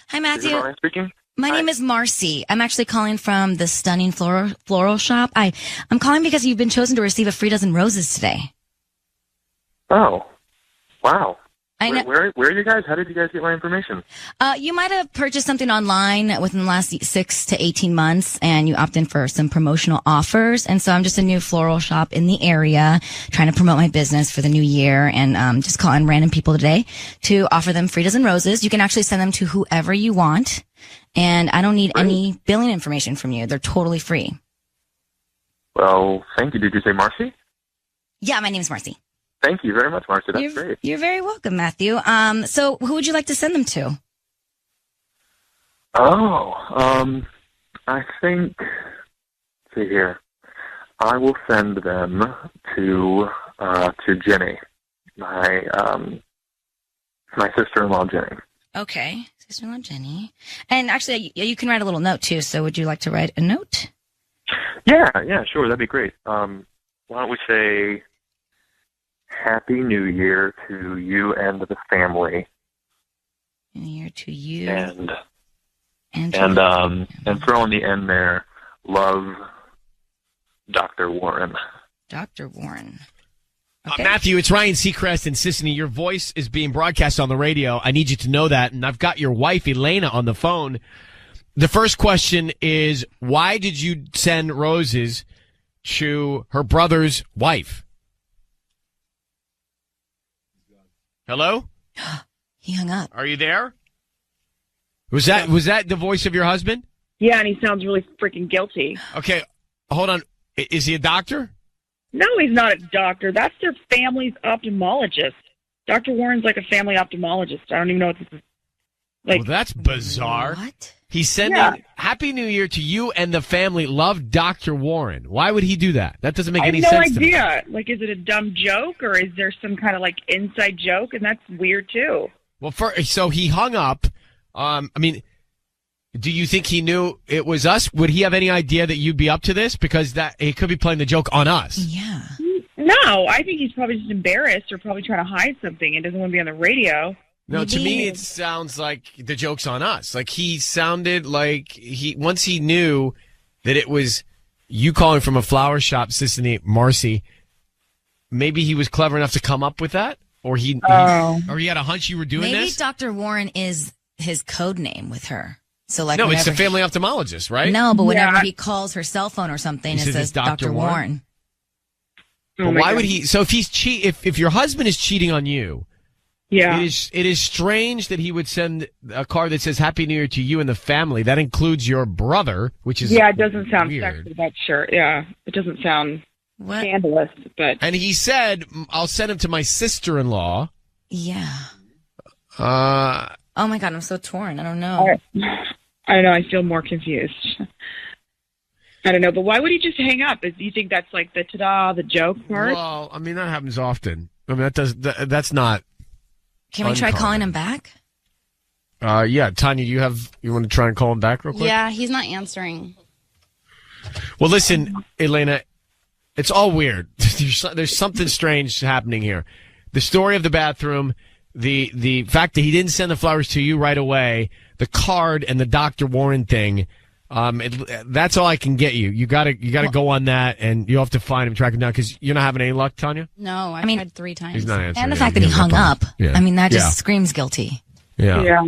M: Hi,
E: Is
M: Matthew.
E: it Ryan speaking?
M: My name is Marcy. I'm actually calling from the stunning floral shop. I'm calling because you've been chosen to receive a free dozen roses today.
E: Oh, wow.
M: I know.
E: Where are you guys? How did you guys get my information?
M: You might have purchased something online within the last 6 to 18 months, and you opt in for some promotional offers. And so I'm just a new floral shop in the area, trying to promote my business for the new year, and just calling random people today to offer them free dozen roses. You can actually send them to whoever you want, and I don't need any billing information from you. They're totally free.
E: Well, thank you. Did you say Marcy?
M: Yeah, my name's Marcy.
E: Thank you very much, Marcy. That's great.
M: You're very welcome, Matthew. So who would you like to send them to?
E: I think, let's see here. I will send them to Jenny, my sister-in-law, Jenny.
M: Okay, sister-in-law Jenny. And actually, you can write a little note too. So would you like to write a note?
E: Yeah, sure. That'd be great. Why don't we say Happy New Year to you and the family.
M: New Year to you.
E: And throw in the end there, love, Dr. Warren.
M: Dr. Warren.
A: Okay. Matthew, it's Ryan Seacrest and Sissany. Your voice is being broadcast on the radio. I need you to know that. And I've got your wife, Elena, on the phone. The first question is, why did you send roses to her brother's wife? Hello?
M: He hung up.
A: Are you there? Was that the voice of your husband?
S: Yeah, and he sounds really freaking guilty.
A: Okay, hold on. Is he a doctor?
S: No, he's not a doctor. That's their family's ophthalmologist. Dr. Warren's like a family ophthalmologist. I don't even know what this is.
A: Well, that's bizarre.
M: What?
A: He's sending Happy New Year to you and the family. Love, Dr. Warren. Why would he do that? That doesn't make any sense to me.
S: I have no idea. Like, is it a dumb joke or is there some kind of like inside joke? And that's weird too.
A: Well, so he hung up. Do you think he knew it was us? Would he have any idea that you'd be up to this? Because he could be playing the joke on us.
M: Yeah.
S: No, I think he's probably just embarrassed or probably trying to hide something and doesn't want to be on the radio.
A: No, to me it sounds like the joke's on us. Like he sounded like once he knew that it was you calling from a flower shop, Sissany, Marcy, maybe he was clever enough to come up with that, or he had a hunch you were doing
M: Maybe
A: this.
M: Dr. Warren is his code name with her. So like,
A: No, it's the
M: whenever
A: family ophthalmologist, right?
M: No, but whenever he calls her cell phone or something,
A: He
M: it
A: says
M: says
A: it's Dr.
M: Dr. Warren.
A: But why would he? So if he's if your husband is cheating on you, it is strange that he would send a card that says Happy New Year to you and the family. That includes your brother, which is
S: it doesn't sound
A: weird.
S: sexy. That's sure. Yeah, it doesn't sound scandalous, but
A: And he said, "I'll send him to my sister-in-law."
M: Yeah.
A: Uh,
M: Oh my God, I'm so torn. I don't know.
S: I don't know. I feel more confused. I don't know, but why would he just hang up? Do you think that's like the ta-da, the joke part?
A: Well, I mean that happens often. I mean that's not.
M: Can we try calling him back?
A: Yeah, Tanya, you want to try and call him back real quick?
U: Yeah, he's not answering.
A: Well, listen, Elena, it's all weird. There's something strange happening here. The story of the bathroom, the fact that he didn't send the flowers to you right away, the card, and the Dr. Warren thing. That's all I can get you. You gotta go on that, and you have to find him, track him down, because you're not having any luck, Tanya.
U: No, I mean, tried 3 times.
A: He's not answering.
M: And the fact that he hung up.
A: Yeah.
M: I mean, that just screams guilty.
A: Yeah.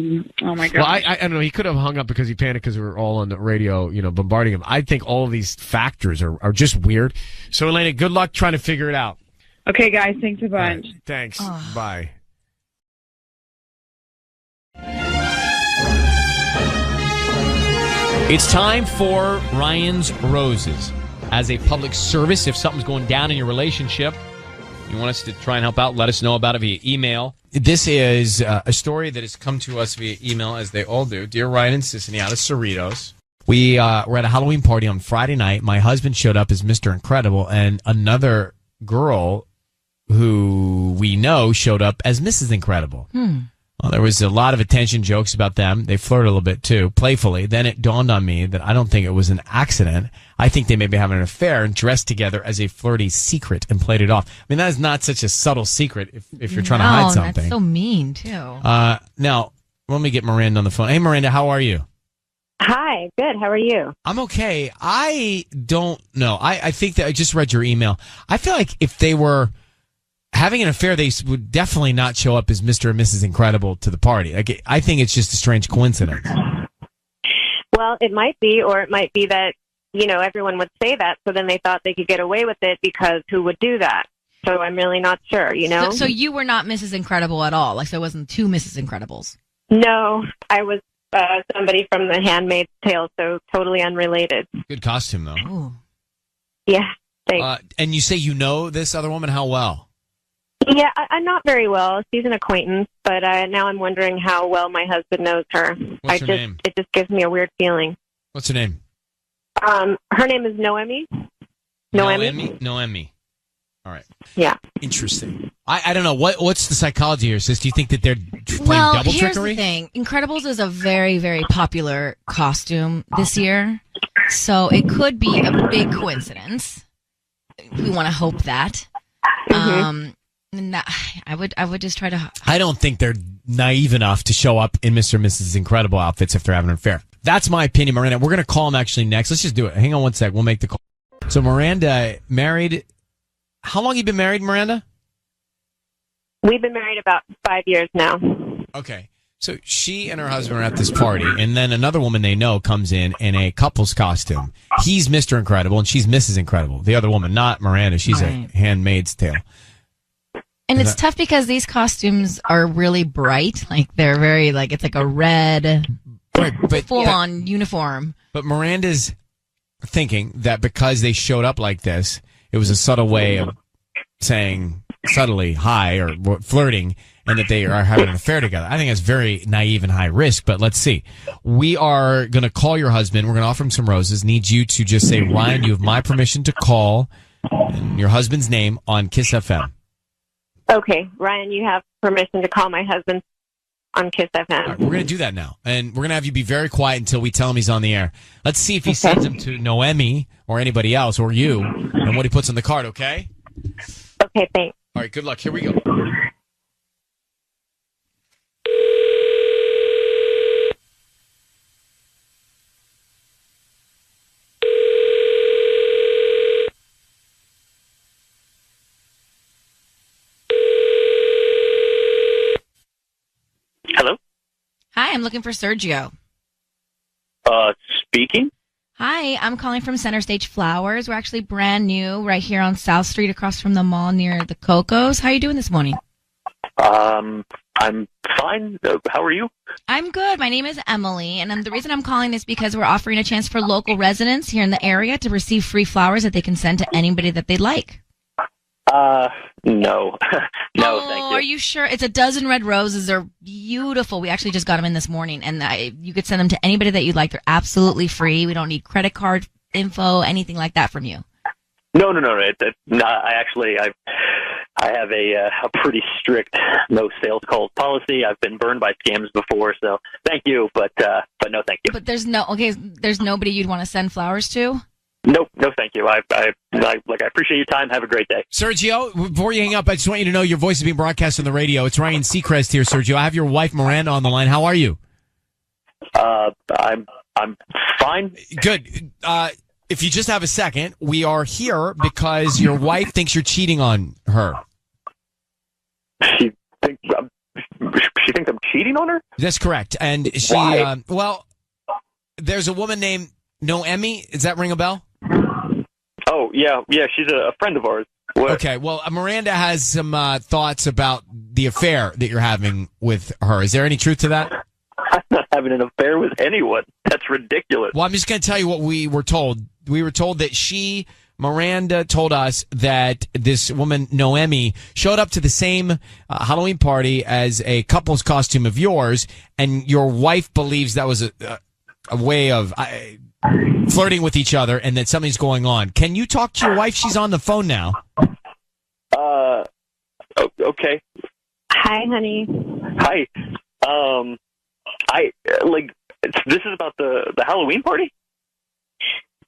S: Oh my God.
A: Well, I don't know. He could have hung up because he panicked because we were all on the radio, bombarding him. I think all of these factors are just weird. So, Elena, good luck trying to figure it out.
S: Okay, guys. Thanks a bunch.
A: Right, thanks. Bye. It's time for Ryan's Roses. As a public service, if something's going down in your relationship, you want us to try and help out, let us know about it via email. This is a story that has come to us via email, as they all do. Dear Ryan and Sissany out of Cerritos. We were at a Halloween party on Friday night. My husband showed up as Mr. Incredible, and another girl who we know showed up as Mrs. Incredible. Well, there was a lot of attention, jokes about them. They flirted a little bit, too, playfully. Then it dawned on me that I don't think it was an accident. I think they may be having an affair and dressed together as a flirty secret and played it off. I mean, that is not such a subtle secret if you're trying to hide something.
M: That's so mean, too.
A: Now, let me get Miranda on the phone. Hey, Miranda, how are you?
R: Hi, good. How are you?
A: I'm okay. I don't know. I think that I just read your email. I feel like if they were having an affair, they would definitely not show up as Mr. and Mrs. Incredible to the party. Like, I think it's just a strange coincidence.
R: Well, it might be, or it might be that, everyone would say that, so then they thought they could get away with it because who would do that? So I'm really not sure,
M: So you were not Mrs. Incredible at all? Like, there wasn't 2 Mrs. Incredibles?
R: No, I was somebody from The Handmaid's Tale, so totally unrelated.
A: Good costume, though.
M: Ooh.
R: Yeah, thanks.
A: And you say you know this other woman? How well?
R: Yeah, I'm not very well. She's an acquaintance, but now I'm wondering how well my husband knows her.
A: What's her name?
R: It just gives me a weird feeling.
A: What's her name?
R: Her name is Noemi.
A: Noemi. All right.
R: Yeah.
A: Interesting. I don't know. What's the psychology here, sis? Do you think that they're playing double
M: here's
A: trickery?
M: The thing. Incredibles is a very, very popular costume this year, so it could be a big coincidence. We want to hope that. I would just try to.
A: I don't think they're naive enough to show up in Mr. and Mrs. Incredible outfits if they're having an affair. That's my opinion, Miranda. We're going to call him actually next. Let's just do it. Hang on one sec. We'll make the call. So Miranda, married. How long have you been married, Miranda?
R: We've been married about 5 years now.
A: Okay. So she and her husband are at this party, and then another woman they know comes in a couple's costume. He's Mr. Incredible, and she's Mrs. Incredible. The other woman, not Miranda. She's a Handmaid's Tale.
M: And it's tough because these costumes are really bright. Like, they're very, it's like a red, full-on uniform.
A: But Miranda's thinking that because they showed up like this, it was a subtle way of saying subtly hi or flirting, and that they are having an affair together. I think that's very naive and high risk, but let's see. We are going to call your husband. We're going to offer him some roses. Need you to just say, Ryan, you have my permission to call your husband's name on Kiss FM.
R: Okay, Ryan, you have permission to call my husband on Kiss FM.
A: Right, we're going to do that now, and we're going to have you be very quiet until we tell him he's on the air. Let's see if he sends him to Noemi or anybody else or you, and what he puts on the card, okay?
R: Okay, thanks.
A: All right, good luck. Here we go.
M: looking for Sergio.
B: Speaking.
M: Hi, I'm calling from Center Stage Flowers. We're actually brand new right here on South Street across from the mall near the Cocos. How are you doing this morning?
B: I'm fine. How are you?
M: I'm good. My name is Emily, and the reason I'm calling is because we're offering a chance for local residents here in the area to receive free flowers that they can send to anybody that they'd like.
B: No. No,
M: oh,
B: thank you.
M: Are you sure? It's a dozen red roses. They're beautiful. We actually just got them in this morning, and you could send them to anybody that you'd like. They're absolutely free. We don't need credit card info, anything like that from you.
B: No. I have a pretty strict no sales calls policy. I've been burned by scams before, so thank you, but no, thank you.
M: But there's nobody you'd want to send flowers to?
B: Nope, no, thank you. I appreciate your time. Have a great day.
A: Sergio, before you hang up, I just want you to know your voice is being broadcast on the radio. It's Ryan Seacrest here, Sergio. I have your wife, Miranda, on the line. How are you?
B: I'm fine.
A: Good. If you just have a second, we are here because your wife thinks you're cheating on her.
B: She thinks I'm cheating on her?
A: That's correct. And she, there's a woman named Noemi. Does that ring a bell?
B: Oh, yeah, she's a friend of ours. What?
A: Okay, well, Miranda has some thoughts about the affair that you're having with her. Is there any truth to that?
B: I'm not having an affair with anyone. That's ridiculous.
A: Well, I'm just going to tell you what we were told. We were told that Miranda told us that this woman, Noemi, showed up to the same Halloween party as a couple's costume of yours, and your wife believes that was a way of flirting with each other and that something's going on. Can you talk to your wife? She's on the phone now.
B: Okay.
R: Hi, honey.
B: Hi. This is about the Halloween party?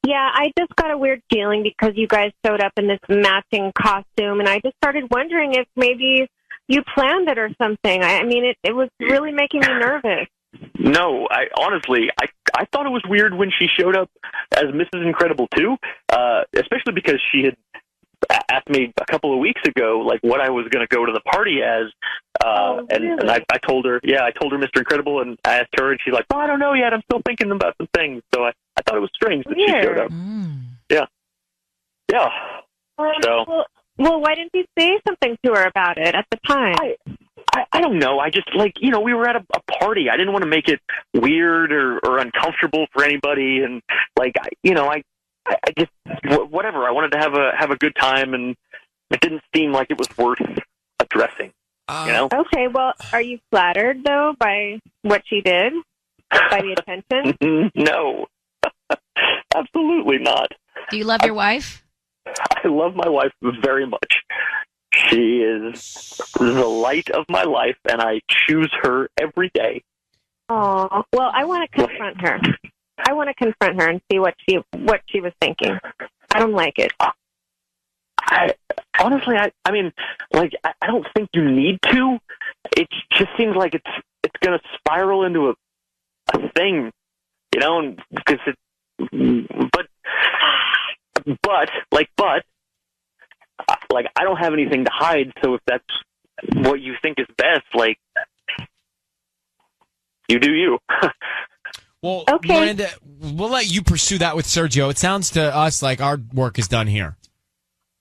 R: Yeah, I just got a weird feeling because you guys showed up in this matching costume, and I just started wondering if maybe you planned it or something. I mean, it was really making me nervous.
B: No, I thought it was weird when she showed up as Mrs. Incredible too, especially because she had asked me a couple of weeks ago, like, what I was going to go to the party as,
R: really?
B: and I told her, Mr. Incredible, and I asked her, and she's like, well, I don't know yet, I'm still thinking about some things, so I thought it was strange that she showed up. Yeah.
R: Well, why didn't you say something to her about it at the time?
B: I don't know. I just, we were at a party. I didn't want to make it weird or uncomfortable for anybody. And, I just, whatever. I wanted to have a good time, and it didn't seem like it was worth addressing, you know?
R: Okay, well, are you flattered, though, by what she did? By the attention?
B: No. Absolutely not.
M: Do you love your wife?
B: I love my wife very much. She is the light of my life, and I choose her every day.
R: Oh, well, I want to confront her. I want to confront her and see what she was thinking. I don't like it.
B: I don't think you need to. It just seems like it's going to spiral into a thing, you know, and because I don't have anything to hide, so if that's what you think is best, you do you.
A: Well,
R: okay.
A: Miranda, we'll let you pursue that with Sergio. It sounds to us like our work is done here.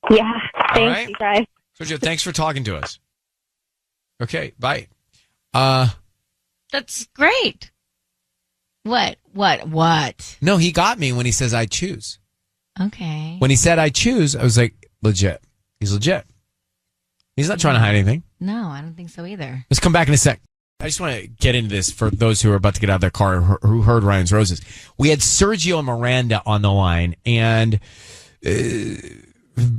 R: Yeah, thanks,
A: right.
R: you guys.
A: Sergio, thanks for talking to us. Okay, bye.
M: That's great. What?
A: No, he got me when he says I choose.
M: Okay.
A: When he said I choose, I was like, legit. He's legit. He's not trying to hide anything.
M: No, I don't think so either.
A: Let's come back in a sec. I just want to get into this for those who are about to get out of their car who heard Ryan's Roses. We had Sergio and Miranda on the line, and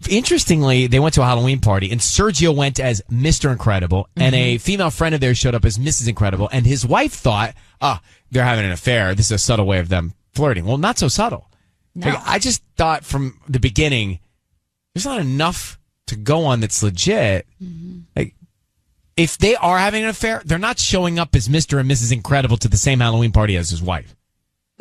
A: interestingly, they went to a Halloween party, and Sergio went as Mr. Incredible, and a female friend of theirs showed up as Mrs. Incredible, and his wife thought, they're having an affair. This is a subtle way of them flirting. Well, not so subtle.
M: No.
A: I just thought from the beginning, there's not enough to go on that's legit. If they are having an affair, they're not showing up as Mr. and Mrs. Incredible to the same Halloween party as his wife.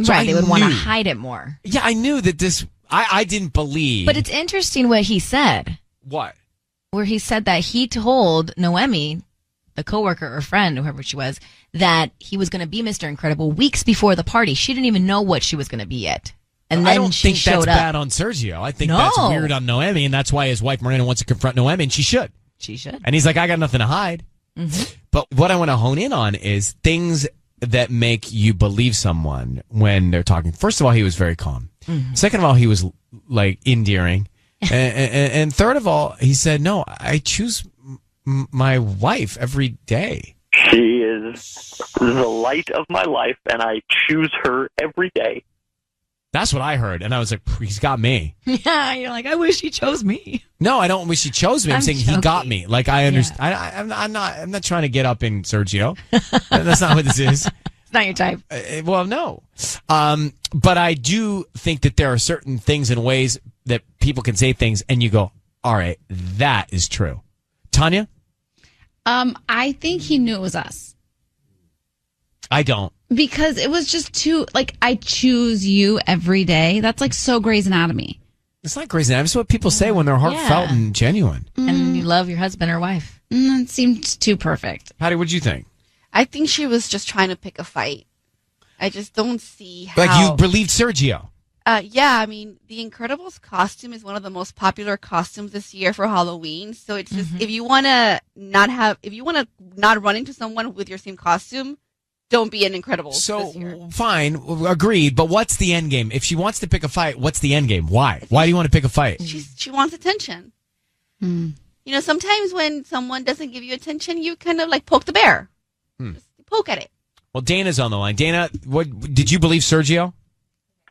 A: So
M: right, they would want to hide it more.
A: Yeah, I knew that this, I didn't believe.
M: But it's interesting what he said.
A: What?
M: Where he said that he told Noemi the coworker or friend, whoever she was, that he was going to be Mr. Incredible weeks before the party. She didn't even know what she was going to be yet. And then
A: I don't
M: she
A: think
M: showed
A: that's
M: up.
A: bad on Sergio. I think that's weird on Noemi, and that's why his wife Miranda wants to confront Noemi, and she should.
M: She should.
A: And he's like, I got nothing to hide.
M: Mm-hmm.
A: But what I want to hone in on is things that make you believe someone when they're talking. First of all, he was very calm.
M: Mhm.
A: Second of all, he was like endearing. and third of all, he said, no, I choose my wife every day.
B: She is the light of my life, and I choose her every day.
A: That's what I heard. And I was like, he's got me.
M: Yeah, you're like, I wish he chose me.
A: No, I don't wish he chose me. I'm saying he got me. Like, I understand.
M: Yeah.
A: I'm not trying to get up in Sergio. That's not what this is.
M: It's not your type.
A: Well, no. But I do think that there are certain things and ways that people can say things and you go, all right, that is true. Tanya?
U: I think he knew it was us.
A: I don't.
U: Because it was just too, like, I choose you every day. That's like so Grey's Anatomy.
A: It's not Grey's Anatomy. It's what people say when they're heartfelt and genuine.
M: And you love your husband or wife.
U: It seemed too perfect.
A: Patty, what'd you think?
H: I think she was just trying to pick a fight. I just don't see how.
A: Like, you believed Sergio.
H: Yeah, I mean, the Incredibles costume is one of the most popular costumes this year for Halloween. So it's just, if you want to not run into someone with your same costume, don't be an Incredibles.
A: So, fine, agreed, but what's the end game? If she wants to pick a fight, what's the end game? Why? Why do you want to pick a fight?
H: She wants attention. You know, sometimes when someone doesn't give you attention, you kind of like poke the bear. Just poke at it.
A: Well, Dana's on the line. Dana, what did you believe Sergio?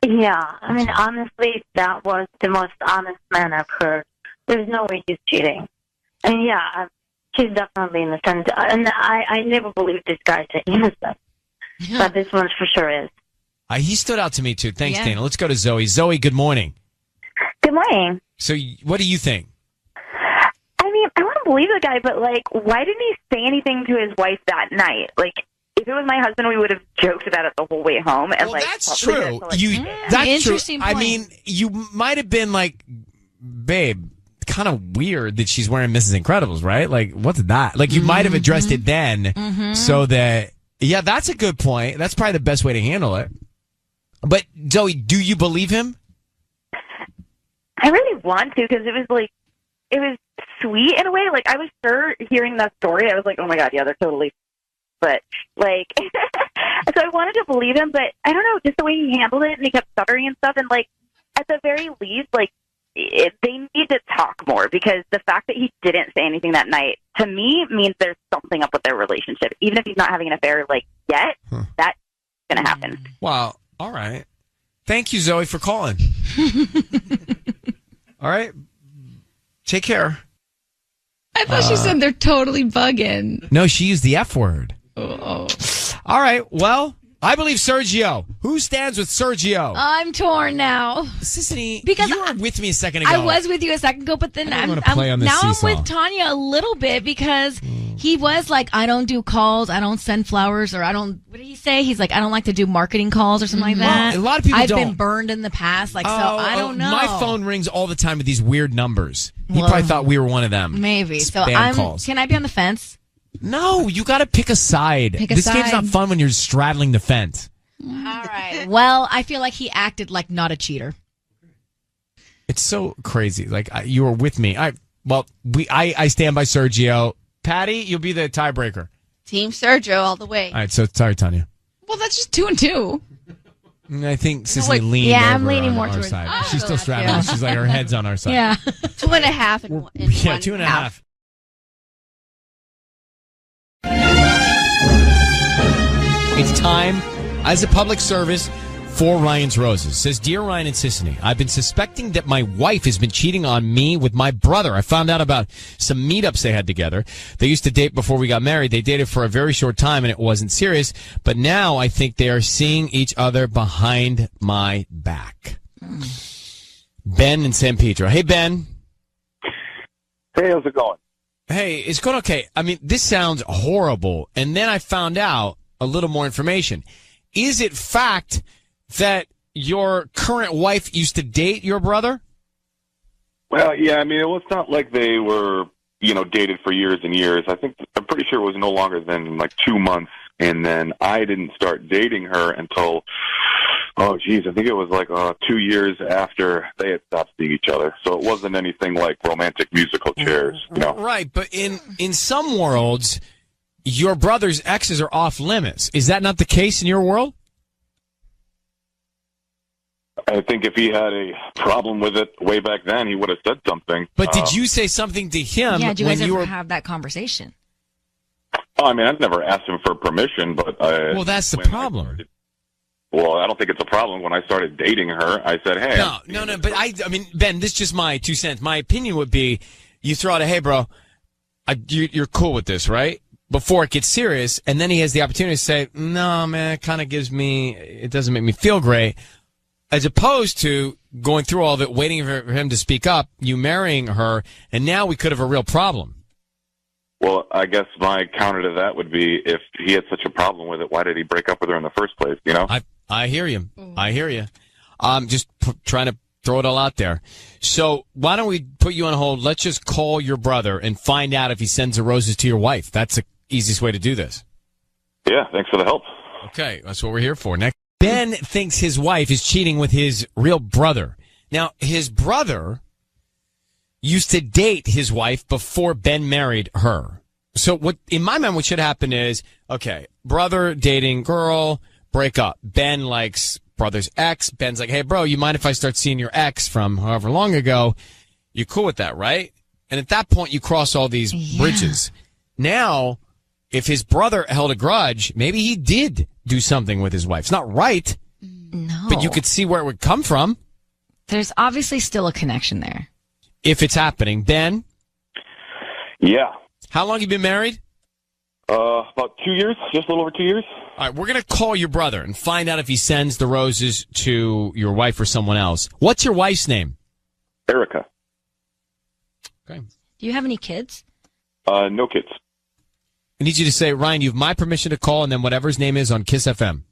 Q: Yeah, I mean, honestly, that was the most honest man I've heard. There's no way he's cheating. I mean, yeah, she's definitely innocent. And I never believed this guy's innocent. But this one for sure is.
A: He stood out to me, too. Thanks, Dana. Let's go to Zoe. Zoe, good morning.
Q: Good morning.
A: So, what do you think?
Q: I mean, I want to believe the guy, but, like, why didn't he say anything to his wife that night? Like, if it was my husband, we would have joked about it the whole way home. And, like,
A: that's true. That's true. I mean, you might have been like, babe, kind of weird that she's wearing Mrs. Incredibles, right? Like, what's that? Like, you might have addressed it then so that, yeah, that's a good point. That's probably the best way to handle it. But, Zoe, do you believe him?
Q: I really want to because it was sweet in a way. Like, I was sure hearing that story, I was like, oh my God, yeah, they're totally. But, like, so I wanted to believe him, but I don't know, just the way he handled it and he kept stuttering and stuff. And, like, at the very least, like, they need to talk more because the fact that he didn't say anything that night, to me, means there's something up with their relationship. Even if he's not having an affair, like, yet, that's going to happen.
A: Wow. All right. Thank you, Zoe, for calling. All right. Take care.
U: I thought she said they're totally bugging.
A: No, she used the F word.
U: Oh.
A: All right. Well, I believe Sergio. Who stands with Sergio?
U: I'm torn now.
A: Sissany,
U: because
A: you were with me a second ago.
U: I was with you a second ago, but then I'm with Tanya a little bit because he was like, I don't do calls, I don't send flowers, or I don't. What did he say? He's like, I don't like to do marketing calls or something like that.
A: Well, a lot of people
U: I've
A: don't.
U: been burned in the past, like so. I don't know.
A: My phone rings all the time with these weird numbers. He probably thought we were one of them.
U: Maybe. So
A: Spam calls.
U: Can I be on the fence?
A: No, you got to pick a side. This game's not fun when you're straddling the fence.
U: All right. Well, I feel like he acted like not a cheater.
A: It's so crazy. Like you were with me. I stand by Sergio. Patty, you'll be the tiebreaker.
H: Team Sergio all the way.
A: All right. So sorry, Tanya.
U: Well, that's just 2 and 2.
A: I think Sissy leaned over
U: I'm leaning
A: on
U: more
A: our
U: towards
A: side.
U: I
A: She's still
U: feel
A: straddling.
U: yeah.
A: She's like her head's on our side.
U: Yeah.
H: 2.5 and 1.
A: Yeah, 2.5. It's time, as a public service, for Ryan's Roses. Says, Dear Ryan and Sissany, I've been suspecting that my wife has been cheating on me with my brother. I found out about some meetups they had together. They used to date before we got married. They dated for a very short time and it wasn't serious. But now I think they are seeing each other behind my back. Ben in San Pedro. Hey, Ben.
T: Hey, how's it going?
A: Hey, it's going okay. I mean, this sounds horrible. And then I found out a little more information. Is it fact that your current wife used to date your brother?
T: Well, yeah, I mean, it's not like they were, dated for years and years. I'm pretty sure it was no longer than like 2 months, and then I didn't start dating her until, I think it was like 2 years after they had stopped seeing each other. So it wasn't anything like romantic musical chairs,
A: Right, but in some worlds, your brother's exes are off limits. Is that not the case in your world?
T: I think if he had a problem with it way back then, he would have said something.
A: But did you say something to him?
M: Yeah, did you guys
A: when
M: ever have that conversation?
T: I mean, I've never asked him for permission, but
A: well, that's the problem.
T: Well, I don't think it's a problem. When I started dating her, I said, hey.
A: No, but I mean, Ben, this is just my 2 cents. My opinion would be, you throw out a, hey, bro, you're cool with this, right? Before it gets serious, and then he has the opportunity to say, no, man, it kind of it doesn't make me feel great. As opposed to going through all of it, waiting for him to speak up, you marrying her, and now we could have a real problem.
T: Well, I guess my counter to that would be, if he had such a problem with it, why did he break up with her in the first place,
A: I hear you. I hear you. Just trying to throw it all out there. So why don't we put you on hold? Let's just call your brother and find out if he sends the roses to your wife. That's the easiest way to do this.
T: Yeah, thanks for the help.
A: Okay, that's what we're here for. Next, Ben thinks his wife is cheating with his real brother. Now, his brother used to date his wife before Ben married her. So what, in my mind, what should happen is, okay, brother dating girl, break up. Ben likes brother's ex. Ben's like, hey, bro, you mind if I start seeing your ex from however long ago? You cool with that, right? And at that point, you cross all these bridges. Now, if his brother held a grudge, maybe he did do something with his wife. It's not right.
M: No.
A: But you could see where it would come from.
M: There's obviously still a connection there.
A: If it's happening. Ben?
T: Yeah.
A: How long have you been married?
T: About 2 years, just a little over 2 years.
A: All right, we're going to call your brother and find out if he sends the roses to your wife or someone else. What's your wife's name?
T: Erica.
A: Okay.
M: Do you have any kids?
T: No kids.
A: I need you to say, Ryan, you have my permission to call, and then whatever his name is on Kiss FM.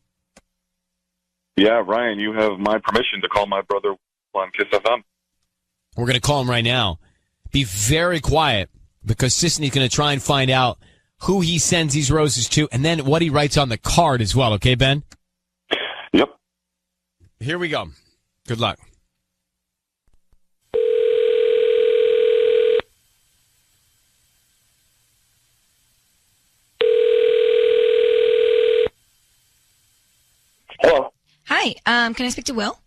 T: Yeah, Ryan, you have my permission to call my brother on Kiss FM.
A: We're going to call him right now. Be very quiet, because Sisney's going to try and find out who he sends these roses to, and then what he writes on the card as well. Okay, Ben?
T: Yep.
A: Here we go. Good luck.
T: Hello.
M: Hi, can I speak to Will?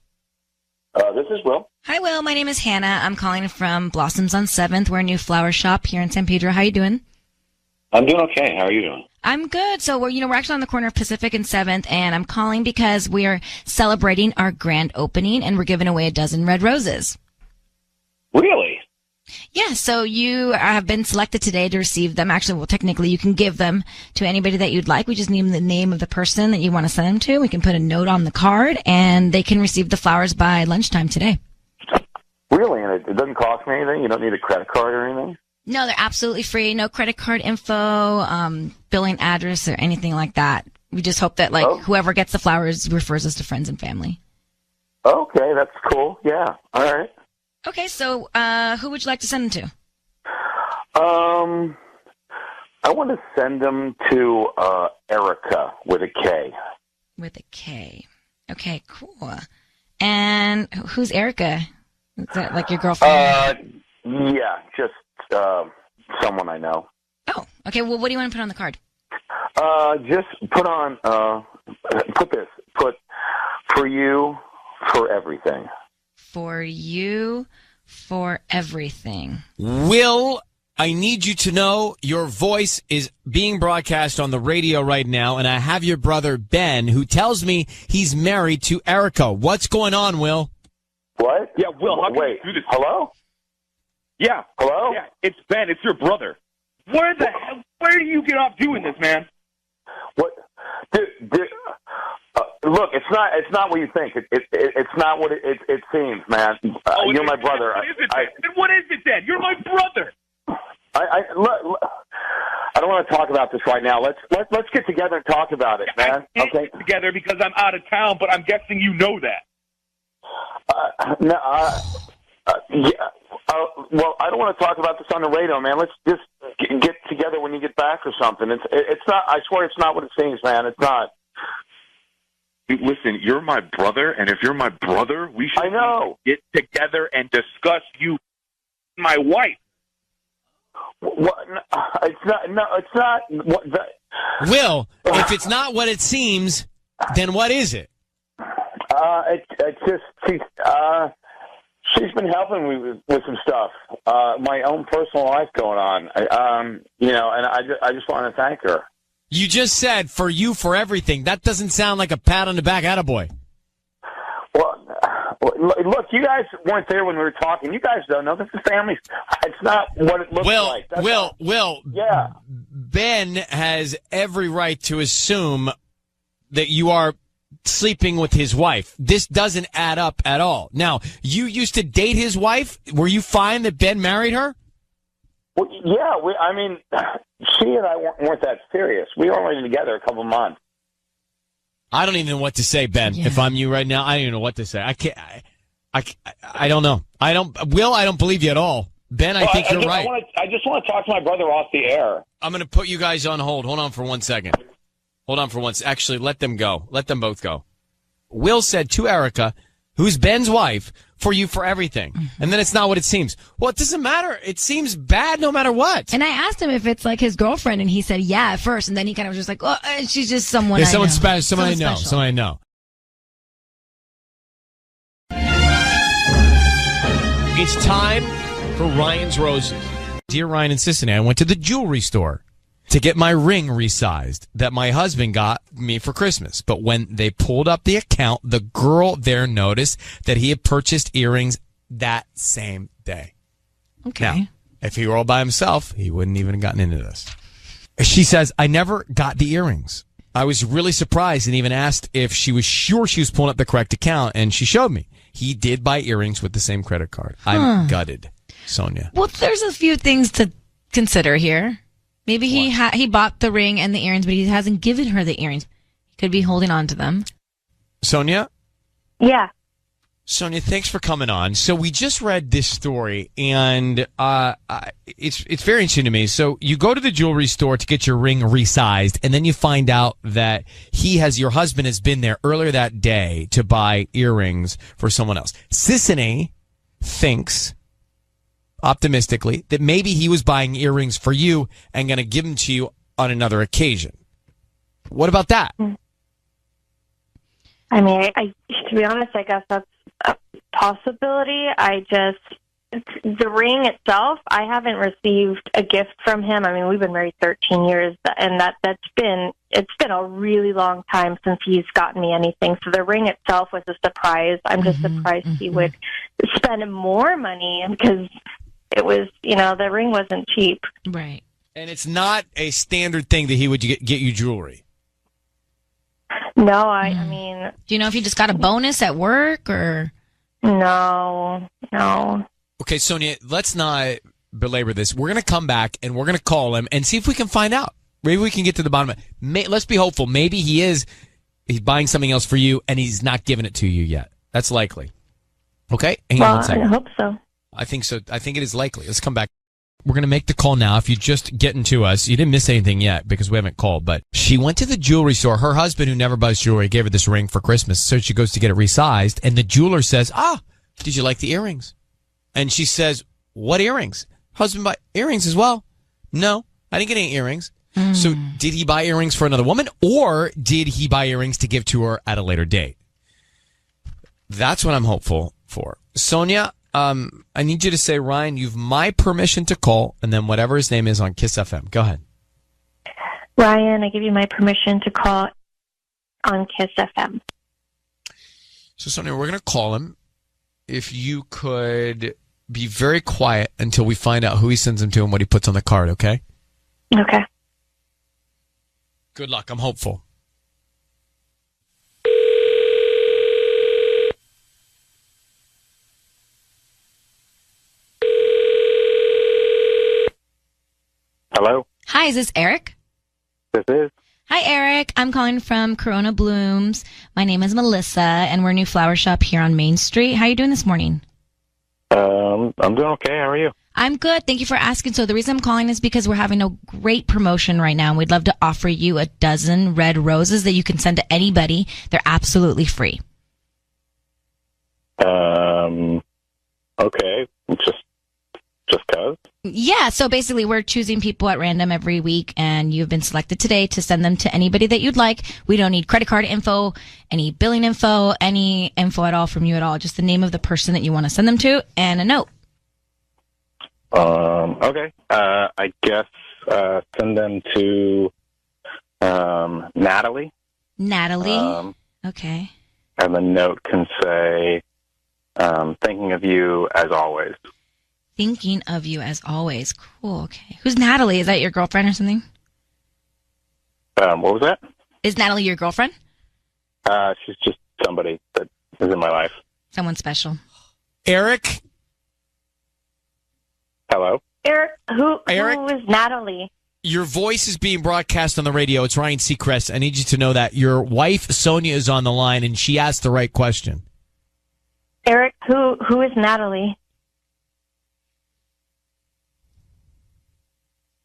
T: This is Will.
M: Hi, Will. My name is Hannah. I'm calling from Blossoms on 7th. We're a new flower shop here in San Pedro. How you doing?
T: I'm doing okay. How are you doing?
M: I'm good. So we're actually on the corner of Pacific and 7th, and I'm calling because we are celebrating our grand opening, and we're giving away a dozen red roses.
T: Really?
M: Yeah, so you have been selected today to receive them. Actually, well, technically, you can give them to anybody that you'd like. We just need the name of the person that you want to send them to. We can put a note on the card, and they can receive the flowers by lunchtime today.
T: Really? And it doesn't cost me anything? You don't need a credit card or anything?
M: No, they're absolutely free. No credit card info, billing address, or anything like that. We just hope that, whoever gets the flowers refers us to friends and family.
T: Okay, that's cool. Yeah. All right.
M: Okay, so who would you like to send them to?
T: I want to send them to Erica with a K.
M: With a K. Okay, cool. And who's Erica? Is that like your girlfriend?
T: Yeah, just someone I know.
M: Oh, okay. Well, what do you want to put on the card?
T: Just put for you, for everything.
M: For you, for everything.
A: Will, I need you to know your voice is being broadcast on the radio right now, and I have your brother Ben, who tells me he's married to Erica. What's going on, Will?
T: What?
G: Yeah, Will, how can
T: Wait,
G: you do this?
T: Hello?
G: Yeah.
T: Hello?
G: Yeah, it's Ben. It's your brother. Where do you get off doing this, man?
T: What? Look, it's not what you think. It's not what it seems, man. You're my brother.
G: What is it then? You're my brother.
T: Look, I don't want to talk about this right now. Let's get together and talk about it, man.
G: I can't get together because I'm out of town, but I'm guessing you know that.
T: Well, I don't want to talk about this on the radio, man. Let's just get together when you get back or something. It's not. I swear, it's not what it seems, man. It's not. Listen, you're my brother, and if you're my brother, we should get together and discuss you, my wife. What? It's not. No, it's not.
A: Will, if it's not what it seems, then what is it?
T: It's just she's been helping me with some stuff, my own personal life going on. And I just want to thank her.
A: You just said for you for everything. That doesn't sound like a pat on the back, attaboy.
T: Well, look, you guys weren't there when we were talking. You guys don't know. This is family. It's not what it looks like.
A: Will. Yeah. Ben has every right to assume that you are sleeping with his wife. This doesn't add up at all. Now, you used to date his wife. Were you fine that Ben married her?
T: Well, yeah. She and I weren't that serious. We were only together a couple months.
A: I don't even know what to say, Ben. Yeah. If I'm you right now, I don't even know what to say. I can't. I don't know. I don't believe you at all. Ben, I think you're right.
T: I just want to talk to my brother off the air.
A: I'm going to put you guys on hold. Hold on for 1 second. Actually, let them go. Let them both go. Will said to Erica, who's Ben's wife, for you for everything. Mm-hmm. And then it's not what it seems. Well, it doesn't matter. It seems bad no matter what.
U: And I asked him if it's like his girlfriend, and he said, yeah, at first. And then he kind of was just like, oh, she's just someone I know.
A: Someone I know. It's time for Ryan's Roses. Dear Ryan and Cincinnati, I went to the jewelry store to get my ring resized that my husband got me for Christmas. But when they pulled up the account, the girl there noticed that he had purchased earrings that same day.
U: Okay.
A: Now, if he were all by himself, he wouldn't even have gotten into this. She says, I never got the earrings. I was really surprised and even asked if she was sure she was pulling up the correct account, and she showed me. He did buy earrings with the same credit card. I'm gutted, Sonia.
U: Well, there's a few things to consider here. Maybe he bought the ring and the earrings, but he hasn't given her the earrings. He could be holding on to them.
A: Sonia?
V: Yeah.
A: Sonia, thanks for coming on. So we just read this story, and it's very interesting to me. So you go to the jewelry store to get your ring resized, and then you find out that your husband has been there earlier that day to buy earrings for someone else. Sissany thinks, optimistically, that maybe he was buying earrings for you and going to give them to you on another occasion. What about that?
V: I mean, to be honest, I guess that's a possibility. The ring itself, I haven't received a gift from him. I mean, we've been married 13 years, and it's been a really long time since he's gotten me anything. So the ring itself was a surprise. I'm just surprised he would spend more money, because it was, the ring wasn't cheap.
U: Right.
A: And it's not a standard thing that he would get you jewelry.
V: No, I mean...
U: Do you know if he just got a bonus at work, or...?
V: No.
A: Okay, Sonia, let's not belabor this. We're going to come back, and we're going to call him and see if we can find out. Maybe we can get to the bottom of it. Let's be hopeful. Maybe he's buying something else for you, and he's not giving it to you yet. That's likely. Okay? Hang on 1 second.
V: I hope so.
A: I think so. I think it is likely. Let's come back. We're going to make the call now. If you're just getting to us, you didn't miss anything yet because we haven't called, but she went to the jewelry store. Her husband, who never buys jewelry, gave her this ring for Christmas. So she goes to get it resized, and the jeweler says, did you like the earrings? And she says, what earrings? Husband buy earrings as well? No, I didn't get any earrings. So did he buy earrings for another woman, or did he buy earrings to give to her at a later date? That's what I'm hopeful for. Sonia, I need you to say, Ryan, you've my permission to call, and then whatever his name is on Kiss FM. Go ahead.
V: Ryan, I give you my permission to call on Kiss FM.
A: So, Sonia, we're going to call him. If you could be very quiet until we find out who he sends them to and what he puts on the card, okay?
V: Okay.
A: Good luck. I'm hopeful.
E: Hello?
U: Hi, is this Eric?
E: This is.
U: Hi, Eric. I'm calling from Corona Blooms. My name is Melissa, and we're a new flower shop here on Main Street. How are you doing this morning?
E: I'm doing okay. How are you?
M: I'm good. Thank you for asking. So the reason I'm calling is because we're having a great promotion right now. And we'd love to offer you a dozen red roses that you can send to anybody. They're absolutely free.
E: Okay. Just cause?
M: Yeah. So basically we're choosing people at random every week, and you've been selected today to send them to anybody that you'd like. We don't need credit card info, any billing info, any info at all from you at all. Just the name of the person that you want to send them to and a note.
E: Okay. I guess, send them to, Natalie.
M: Natalie. Okay.
E: And the note can say, thinking of you as always.
M: Thinking of you as always. Cool. Okay. Who's Natalie? Is that your girlfriend or something?
E: What was that?
M: Is Natalie your girlfriend?
E: She's just somebody that is in my life.
M: Someone special.
A: Eric?
E: Hello?
V: Eric, who
A: Eric?
V: is Natalie?
A: Your voice is being broadcast on the radio. It's Ryan Seacrest. I need you to know that your wife, Sonia, is on the line, and she asked the right question.
V: Eric, who is Natalie?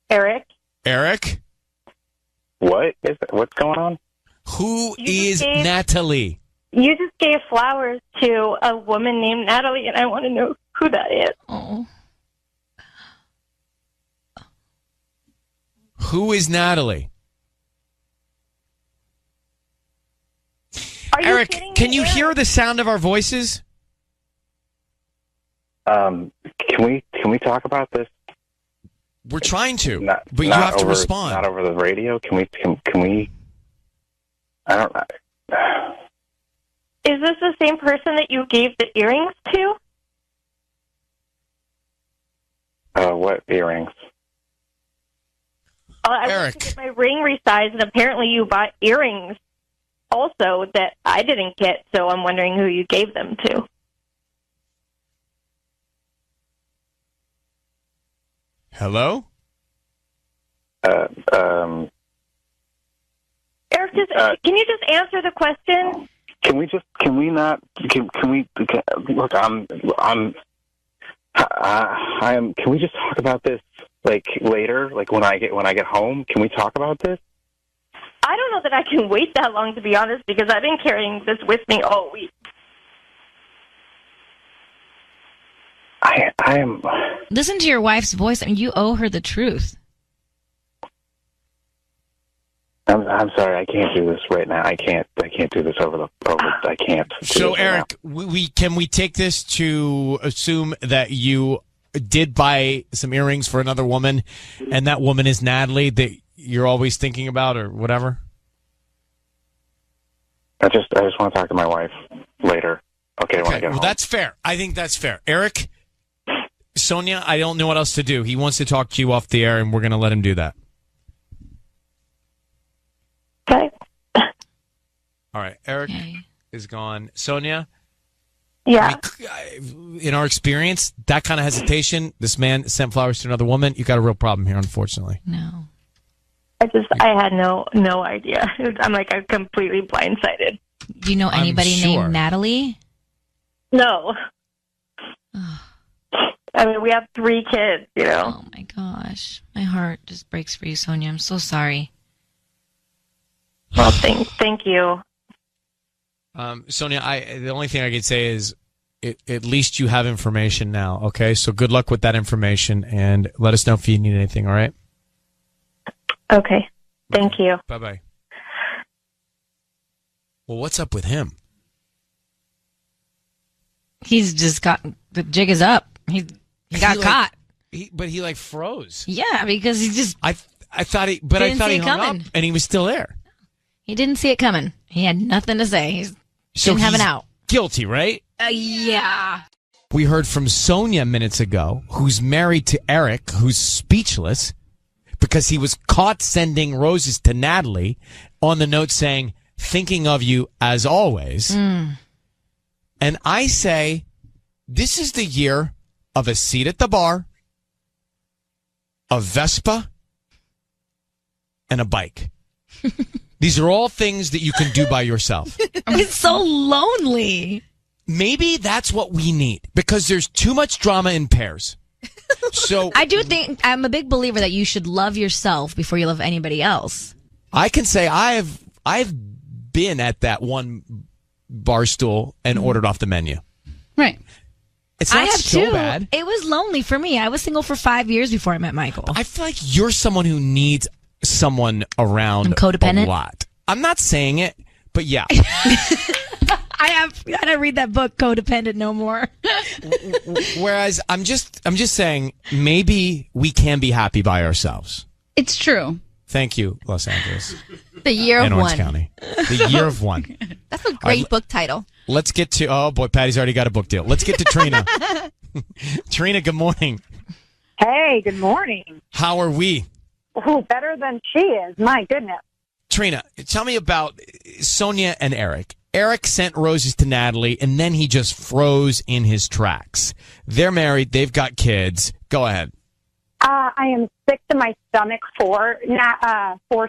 V: Eric?
A: Eric?
E: What is it? What's going on?
A: Who is Natalie?
V: You just gave flowers to a woman named Natalie, and I want to know who that is.
M: Oh.
A: Who is Natalie?
V: Eric,
A: can you hear the sound of our voices?
E: Can we talk about this?
A: We're trying to,
E: but
A: you have to respond.
E: Not over the radio. Can we? I don't know.
V: Is this the same person that you gave the earrings to?
E: What earrings?
V: I went to get my ring resized, and apparently you bought earrings also that I didn't get, so I'm wondering who you gave them to.
A: Hello?
V: Eric, can you just answer the question?
E: Can we look, can we just talk about this like later, like when I get home? Can we talk about this?
V: I don't know that I can wait that long, to be honest, because I've been carrying this with me all week.
E: I am.
M: Listen to your wife's voice. I mean, you owe her the truth.
E: I'm sorry. I can't do this right now. I can't do this over. I can't.
A: So, Eric, can we take this to assume that you did buy some earrings for another woman, and that woman is Natalie that you're always thinking about, or whatever?
E: I just want to talk to my wife later. Okay, when I get home.
A: Well, that's fair. I think that's fair. Eric, Sonia, I don't know what else to do. He wants to talk to you off the air, and we're going to let him do that.
V: Okay.
A: All right. Eric is gone. Sonia?
V: Yeah.
A: In our experience, that kind of hesitation, this man sent flowers to another woman, you got a real problem here, unfortunately.
M: No.
V: I had no idea. I'm completely blindsided.
M: Do you know anybody named Natalie?
V: No. I mean, we have 3 kids, you know.
M: Oh my gosh. My heart just breaks for you, Sonia. I'm so sorry.
V: Well, thank you.
A: Sonia, the only thing I could say is at least you have information now, okay? So good luck with that information, and let us know if you need anything, all right?
V: Okay. Thank you.
A: Bye-bye. Well, what's up with him?
M: He's just the jig is up. He got caught.
A: But he froze.
M: Yeah, because he just...
A: I thought he hung up, and he was still there.
M: He didn't see it coming. He had nothing to say. He didn't have an out.
A: Guilty, right?
M: Yeah.
A: We heard from Sonia minutes ago, who's married to Eric, who's speechless because he was caught sending roses to Natalie on the note saying, thinking of you as always. And I say, this is the year of a seat at the bar, a Vespa, and a bike. These are all things that you can do by yourself.
M: It's so lonely.
A: maybe that's what we need because there's too much drama in pairs. So
U: I do think I'm a big believer that you should love yourself before you love anybody else.
A: I can say I've been at that one bar stool and ordered off the menu.
I: Right.
A: It's not
U: I have
A: so
U: too.
A: bad.
U: It was lonely for me. I was single for 5 years before I met Michael.
A: I feel like you're someone who needs someone around
U: I'm codependent?
A: a lot. I'm not saying it, but yeah.
U: I gotta read that book, Codependent No More.
A: Whereas I'm just saying maybe we can be happy by ourselves.
I: It's true.
A: Thank you, Los Angeles.
H: The year
A: and
H: of
A: Orange
H: one.
A: County. The year of one.
H: That's a great book title.
A: Let's get to, oh boy, Patty's already got a book deal. Let's get to Trina. Trina, good morning.
N: Hey, good morning.
A: How are we?
N: Oh, better than she is. My goodness.
A: Trina, tell me about Sonia and Eric. Eric sent roses to Natalie, and then he just froze in his tracks. They're married. They've got kids. Go ahead.
N: I am sick to my stomach for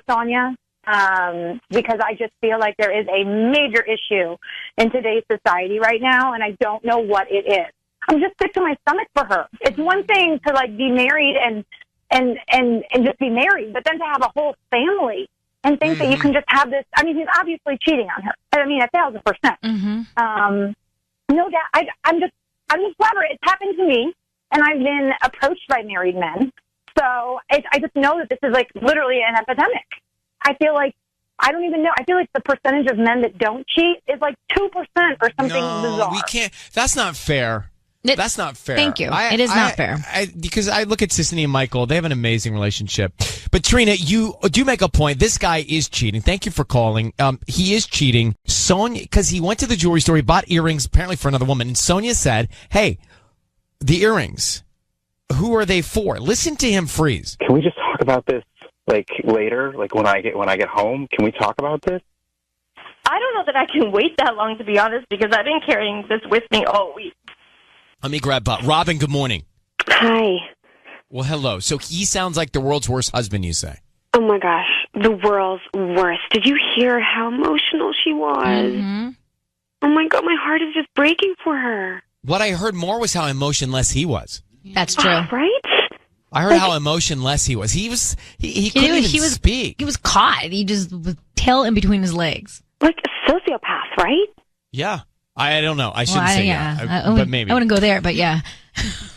N: Sonia because I just feel like there is a major issue in today's society right now, and I don't know what it is. I'm just sick to my stomach for her. It's one thing to like be married and just be married, but then to have a whole family and think that you can just have this. I mean, he's obviously cheating on her. I mean, 1,000%. No doubt. I'm just flabbergasted. It's happened to me, and I've been approached by married men. So I just know that this is like literally an epidemic. I feel like I don't even know. I feel like the percentage of men that don't cheat is like 2% or something bizarre.
A: We can't. That's not fair. That's not fair.
U: Thank you. It is not fair.
A: Because I look at Sissany and Michael. They have an amazing relationship. But Trina, you do make a point. This guy is cheating. Thank you for calling. He is cheating. Sonia, because he went to the jewelry store, he bought earrings apparently for another woman. And Sonia said, hey, the earrings, who are they for? Listen to him freeze.
E: Can we just talk about this like later? Like when I get home? Can we talk about this?
W: I don't know that I can wait that long, to be honest, because I've been carrying this with me all week.
A: Let me grab Robin, good morning.
X: Hi.
A: Well, hello. So he sounds like the world's worst husband, you say?
X: Oh, my gosh. The world's worst. Did you hear how emotional she was?
U: Mm-hmm.
X: Oh, my God. My heart is just breaking for her.
A: What I heard more was how emotionless he was.
U: That's true.
X: Right?
A: I heard how emotionless he was. He couldn't even speak.
U: He was caught. He just was tail in between his legs.
X: Like a sociopath, right?
A: Yeah. I don't know. I shouldn't say but maybe.
U: I wouldn't go there, but yeah.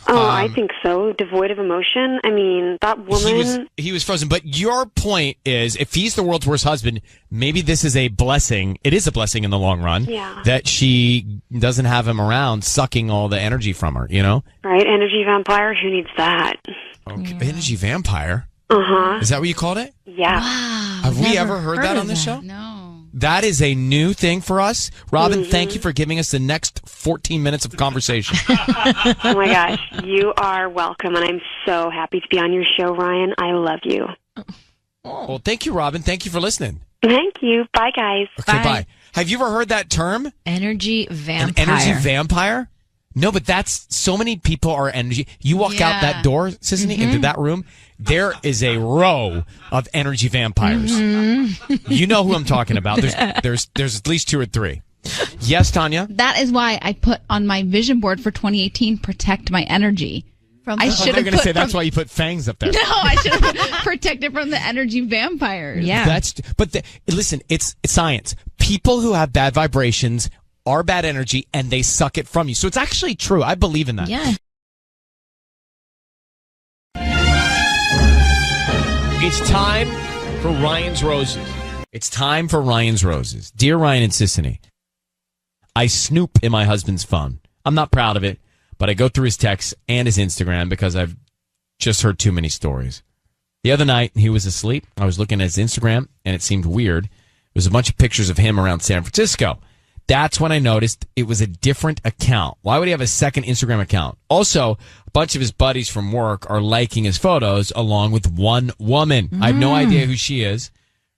X: Oh, I think so. Devoid of emotion. I mean, that woman.
A: He was frozen. But your point is, if he's the world's worst husband, maybe this is a blessing. It is a blessing in the long run.
X: Yeah.
A: That she doesn't have him around, sucking all the energy from her, you know?
X: Right? Energy vampire. Who needs that?
A: Okay. Yeah. Energy vampire?
X: Uh-huh.
A: Is that what you called it?
X: Yeah.
U: Wow.
A: Have we ever heard that on this show?
I: No.
A: That is a new thing for us. Robin, thank you for giving us the next 14 minutes of conversation.
X: Oh, my gosh. You are welcome, and I'm so happy to be on your show, Ryan. I love you.
A: Well, thank you, Robin. Thank you for listening.
X: Thank you. Bye, guys.
A: Okay, bye. Have you ever heard that term?
U: Energy vampire.
A: An energy vampire? No, but that's so many people are energy. You walk out that door, Sissany, into that room, there is a row of energy vampires. You know who I'm talking about. There's at least 2 or 3. Yes, Tanya?
I: That is why I put on my vision board for 2018, protect my energy. I should have
A: going to say that's why you put fangs up there.
I: No, I should have protected from the energy vampires.
U: Yeah.
A: Listen, it's science. People who have bad vibrations are bad energy and they suck it from you. So it's actually true. I believe in that.
U: Yeah.
A: It's time for Ryan's Roses. It's time for Ryan's Roses. Dear Ryan and Sissany, I snoop in my husband's phone. I'm not proud of it, but I go through his texts and his Instagram because I've just heard too many stories. The other night, he was asleep. I was looking at his Instagram, and it seemed weird. There was a bunch of pictures of him around San Francisco. That's when I noticed it was a different account. Why would he have a second Instagram account? Also, a bunch of his buddies from work are liking his photos along with one woman. I have no idea who she is.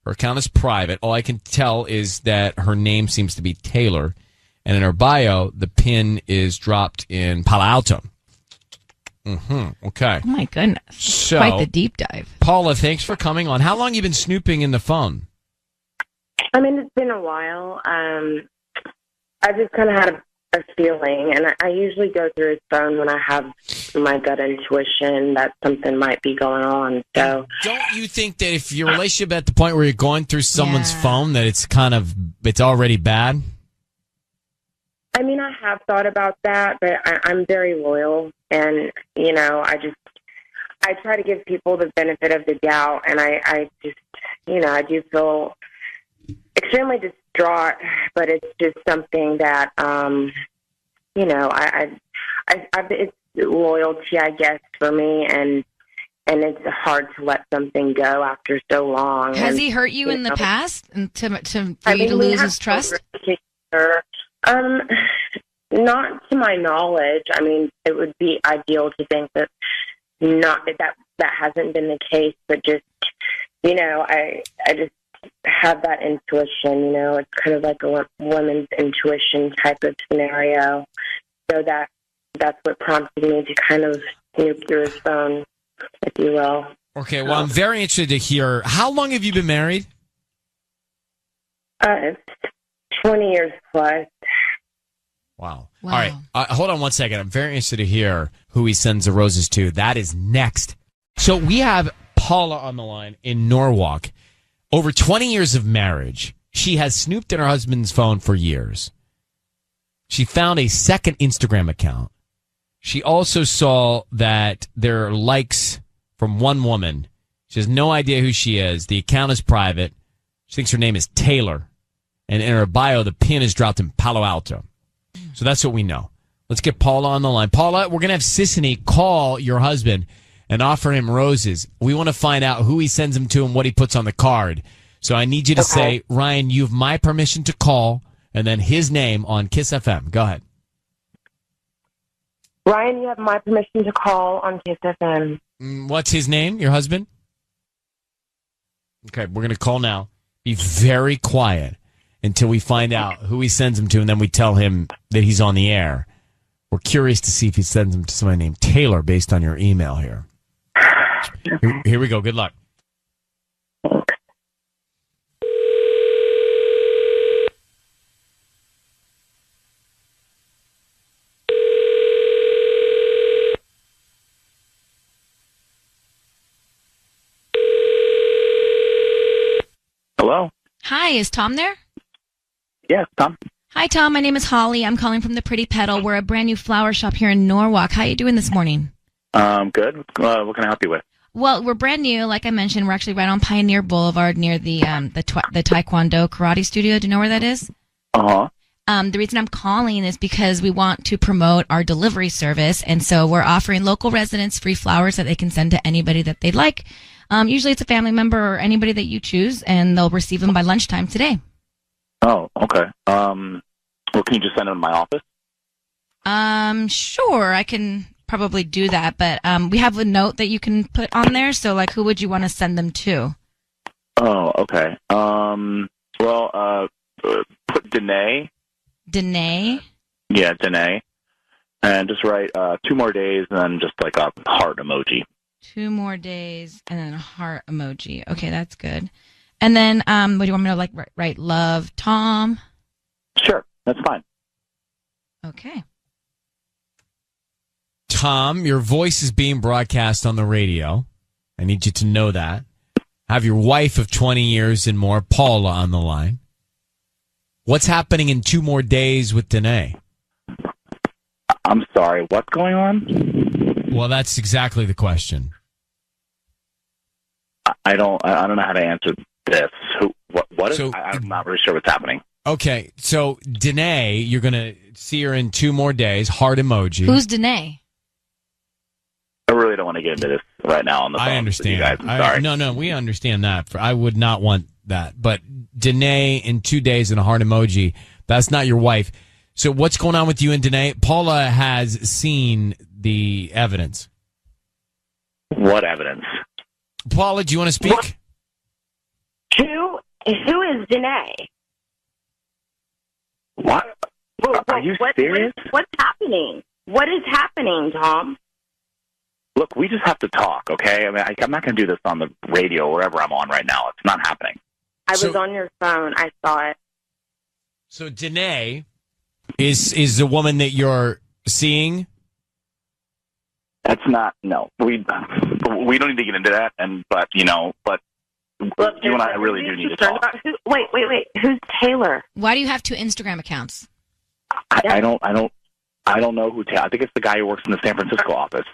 A: Her account is private. All I can tell is that her name seems to be Taylor. And in her bio, the pin is dropped in Palo Alto. Okay.
U: Oh, my goodness.
A: So,
U: quite the deep dive.
A: Paula, thanks for coming on. How long have you been snooping in the phone?
Y: I mean, it's been a while. I just kind of had
C: a feeling, and I usually go through his phone when I have my gut intuition that something might be going on. So,
A: don't you think that if your relationship at the point where you're going through someone's phone, that it's already bad?
C: I mean, I have thought about that, but I'm very loyal, and I try to give people the benefit of the doubt, and I just, I do feel extremely distraught, but it's just something that, it's loyalty, I guess, for me, and it's hard to let something go after so long.
U: Has he hurt you in the past, and for you to lose his trust?
C: Not to my knowledge. I mean, it would be ideal to think that that hasn't been the case, but just, I just have that intuition, it's kind of like a woman's intuition type of scenario. So that's what prompted me to kind of snoop through his phone, if you will.
A: Okay, well, I'm very interested to hear, how long have you been married?
C: It's 20 years plus.
A: Wow. All right. Hold on one second. I'm very interested to hear who he sends the roses to. That is next. So we have Paula on the line in Norwalk. Over 20 years of marriage. She has snooped in her husband's phone for years. She found a second Instagram account. She also saw that there are likes from one woman. She has no idea who she is. The account is private. She thinks her name is Taylor. And in her bio, the pin is dropped in Palo Alto. So that's what we know. Let's get Paula on the line. Paula, we're going to have Sissany call your husband and offer him roses. We want to find out who he sends them to and what he puts on the card. So I need you to say, Ryan, you have my permission to call, and then his name on Kiss FM. Go ahead.
C: Ryan, you have my permission to call on Kiss FM.
A: What's his name, your husband? Okay, we're going to call now. Be very quiet until we find out who he sends them to, and then we tell him that he's on the air. We're curious to see if he sends them to somebody named Taylor based on your email here. Here we go. Good luck.
F: Hello?
U: Hi, is Tom there?
F: Yes, Tom.
U: Hi, Tom. My name is Holly. I'm calling from the Pretty Petal. We're a brand new flower shop here in Norwalk. How are you doing this morning?
F: Good. What can I help you with?
U: Well, we're brand new. Like I mentioned, we're actually right on Pioneer Boulevard near the Taekwondo Karate Studio. Do you know where that is?
F: Uh-huh.
U: The reason I'm calling is because we want to promote our delivery service, and so we're offering local residents free flowers that they can send to anybody that they'd like. Usually it's a family member or anybody that you choose, and they'll receive them by lunchtime today.
F: Oh, okay. Well, can you just send them to my office?
U: Sure, I can probably do that, but we have a note that you can put on there, so, like, who would you want to send them to?
F: Oh, okay. Put Danae.
U: Danae?
F: Yeah, Danae. And just write 2 more days and then just like a heart emoji.
U: 2 more days and then a heart emoji. Okay, that's good. And then, what do you want me to write? Love, Tom?
F: Sure, that's fine.
U: Okay.
A: Tom, your voice is being broadcast on the radio. I need you to know that. Have your wife of 20 years and more, Paula, on the line. What's happening in 2 more days with Danae?
F: I'm sorry, what's going on?
A: Well, that's exactly the question.
F: I don't know how to answer this. What is? I'm not really sure what's happening.
A: Okay, so Danae, you're going to see her in 2 more days. Heart emoji.
U: Who's Danae?
F: I really don't want to get into this right now on the phone.
A: I understand.
F: You guys. I'm sorry.
A: No, we understand that. I would not want that. But Danae in 2 days and a heart emoji, that's not your wife. So what's going on with you and Danae? Paula has seen the evidence.
F: What evidence?
A: Paula, do you want to speak?
C: Who is Danae?
F: What? Are you serious?
C: What's happening? What is happening, Tom?
F: Look, we just have to talk, okay? I mean, I'm not going to do this on the radio or wherever I'm on right now. It's not happening.
C: I was on your phone. I saw it.
A: So Danae Is the woman that you're seeing?
F: That's not. No, we don't need to get into that. But you and I really do need to talk.
W: Wait. Who's Taylor?
U: Why do you have two Instagram accounts?
F: I don't know who Taylor. I think it's the guy who works in the San Francisco office.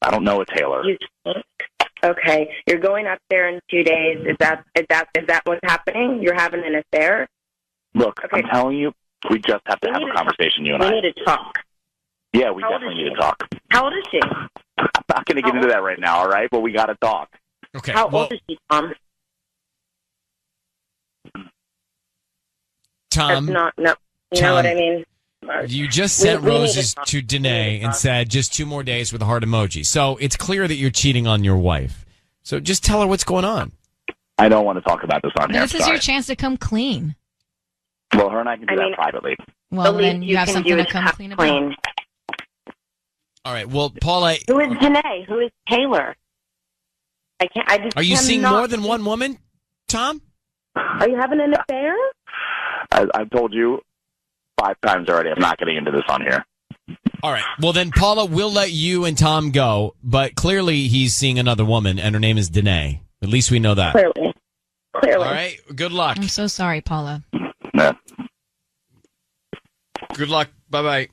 F: I don't know a Taylor.
C: Okay, you're going up there in 2 days. Is that what's happening? You're having an affair?
F: Look, okay. I'm telling you, we just have to have a conversation, you and I.
C: We need to talk.
F: Yeah, we definitely need to talk.
C: How old is she?
F: I'm not going to get into that right now, all right? But we got to talk.
A: Okay.
C: How old is she, Tom?
A: Tom.
C: That's not, no. You know what I mean?
A: You just sent roses to Danae and said just 2 more days with a heart emoji. So it's clear that you're cheating on your wife. So just tell her what's going on.
F: I don't want to talk about this on here.
U: This is your chance to come clean.
F: Well, her and I can do that privately.
U: Well, then you have something to come clean about.
A: All right. Well, Paula.
W: Who is Danae? Who is Taylor?
A: Are you seeing more than one woman, Tom?
W: Are you having an affair?
F: I've told you 5 times already. I'm not getting into this on here.
A: All right. Well, then, Paula, we'll let you and Tom go. But clearly, he's seeing another woman, and her name is Danae. At least we know that.
W: Clearly.
A: All right. Good luck.
U: I'm so sorry, Paula.
F: Yeah.
A: Good luck. Bye-bye.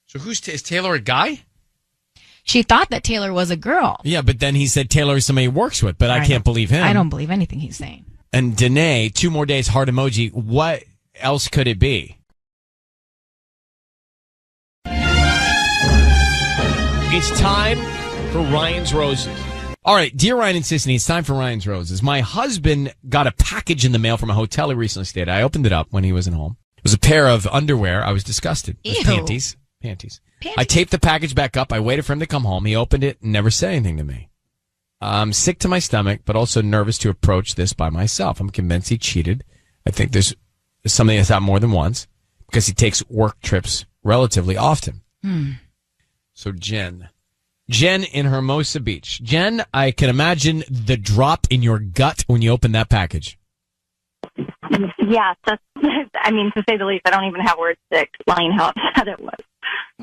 A: So is Taylor a guy?
U: She thought that Taylor was a girl.
A: Yeah, but then he said Taylor is somebody he works with, but I can't believe him.
U: I don't believe anything he's saying.
A: And Danae, 2 more days, heart emoji. What else could it be? It's time for Ryan's Roses. All right, dear Ryan and Sissany, it's time for Ryan's Roses. My husband got a package in the mail from a hotel he recently stayed at. I opened it up when he wasn't home. It was a pair of underwear. I was disgusted. It was panties. Panties. I taped the package back up. I waited for him to come home. He opened it and never said anything to me. I'm sick to my stomach, but also nervous to approach this by myself. I'm convinced he cheated. I think there's something that's happened more than once because he takes work trips relatively often. So Jen in Hermosa Beach. Jen, I can imagine the drop in your gut when you open that package.
W: Yes, to say the least. I don't even have words to explain how upset it was.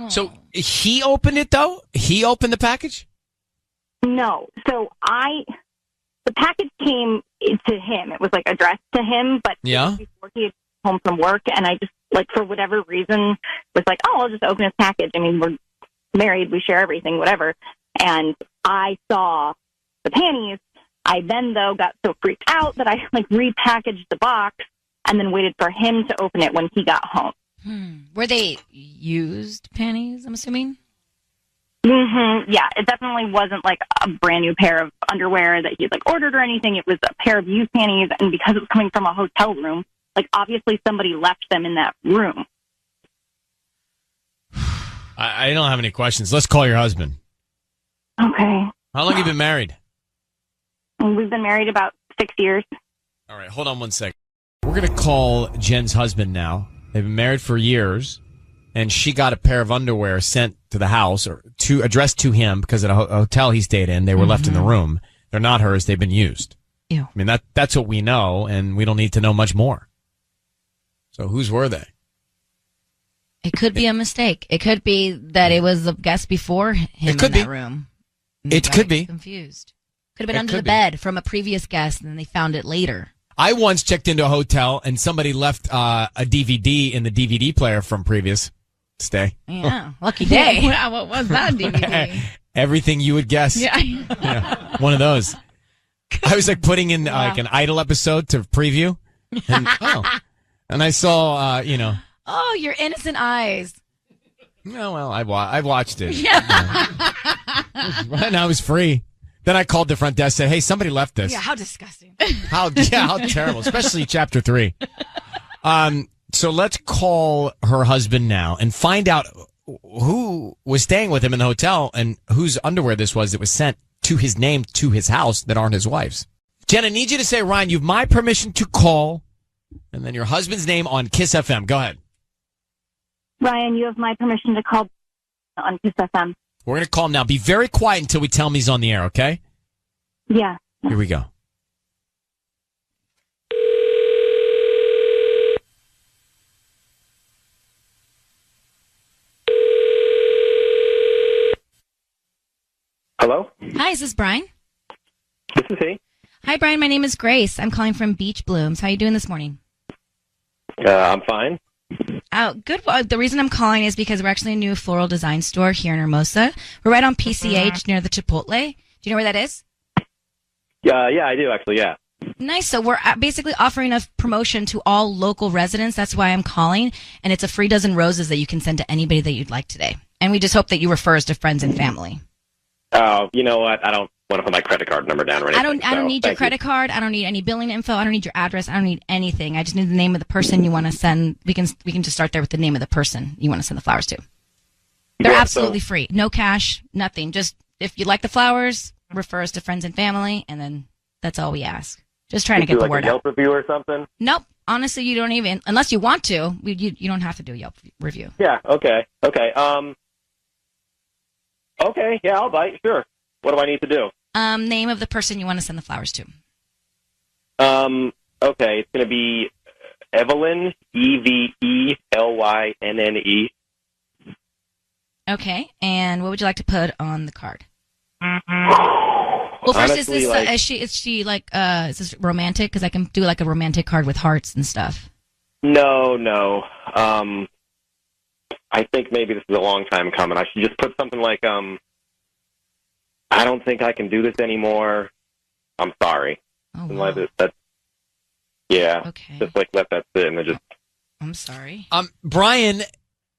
A: So he opened it, though? He opened the package?
W: No. So the package came to him. It was addressed to him, but before he had come home from work, and I just for whatever reason was I'll just open his package. I mean, we're married, we share everything, whatever. And I saw the panties. I then though got so freaked out that I repackaged the box and then waited for him to open it when he got home.
U: Were they used panties, I'm assuming?
W: Mm-hmm. Yeah, it definitely wasn't a brand new pair of underwear that he had ordered or anything. It was a pair of used panties, and because it was coming from a hotel room, obviously somebody left them in that room.
A: I don't have any questions. Let's call your husband.
W: Okay.
A: How long have you been married?
W: We've been married about 6 years.
A: All right, hold on 1 second. We're going to call Jen's husband now. They've been married for years, and she got a pair of underwear sent to the house or addressed to him because at a hotel he stayed in, they were left in the room. They're not hers. They've been used.
U: Ew.
A: I mean, that's what we know, and we don't need to know much more. So whose were they?
U: It could be a mistake. It could be that it was a guest before him in that room.
A: It could be.
U: Confused. Could have been under the bed from a previous guest, and then they found it later.
A: I once checked into a hotel, and somebody left a DVD in the DVD player from previous stay.
U: Yeah, lucky day.
I: Wow, what was that DVD?
A: Everything you would guess.
I: Yeah.
A: One of those. I was putting in an Idol episode to preview, and I saw,
U: Oh, your innocent eyes.
A: No, well, I watched it.
U: Yeah.
A: Right now, it was free. Then I called the front desk, said, "Hey, somebody left this."
U: Yeah, how disgusting.
A: How terrible, especially chapter 3. So let's call her husband now and find out who was staying with him in the hotel and whose underwear this was that was sent to his name to his house that aren't his wife's. Jen, I need you to say, Ryan, you've my permission to call, and then your husband's name on Kiss FM. Go ahead.
W: Ryan, you have my permission to call on Kiss FM.
A: We're going to call him now. Be very quiet until we tell him he's on the air, okay?
W: Yeah.
A: Here we go.
U: Hi, is this Brian?
D: This is he.
U: Hi, Brian. My name is Grace. I'm calling from Beach Blooms. How are you doing this morning?
D: I'm fine.
U: Oh, good. Well, the reason I'm calling is because we're actually a new floral design store here in Hermosa. We're right on PCH near the Chipotle. Do you know where that is?
D: Yeah, I do actually. Yeah.
U: Nice. So we're basically offering a promotion to all local residents. That's why I'm calling. And it's a free dozen roses that you can send to anybody that you'd like today. And we just hope that you refer us to friends and family.
D: Oh, you know what? I don't want to put my credit card number down or anything.
U: I don't need your credit card. I don't need any billing info. I don't need your address. I don't need anything. I just need the name of the person you want to send. We can just start there with the name of the person you want to send the flowers to. They're absolutely free. No cash, nothing. Just if you like the flowers, refer us to friends and family, and then that's all we ask. Just trying to get the word out.
D: A Yelp review or something?
U: Nope. Honestly, you don't even, unless you want to, you don't have to do a Yelp review.
D: Yeah, okay. Okay, yeah, I'll bite, sure. What do I need to do?
U: Name of the person you want to send the flowers to.
D: Okay, it's going to be Evelyn, Evelynne.
U: Okay, and what would you like to put on the card? Well, first,
D: Honestly,
U: is she is this romantic? Because I can do like a romantic card with hearts and stuff.
D: No. I think maybe this is a long time coming. I should just put something like, I don't think I can do this anymore. I'm sorry.
U: Oh,
D: wow. Yeah.
U: Okay.
D: Just like let that sit and then just.
U: I'm sorry.
A: Brian,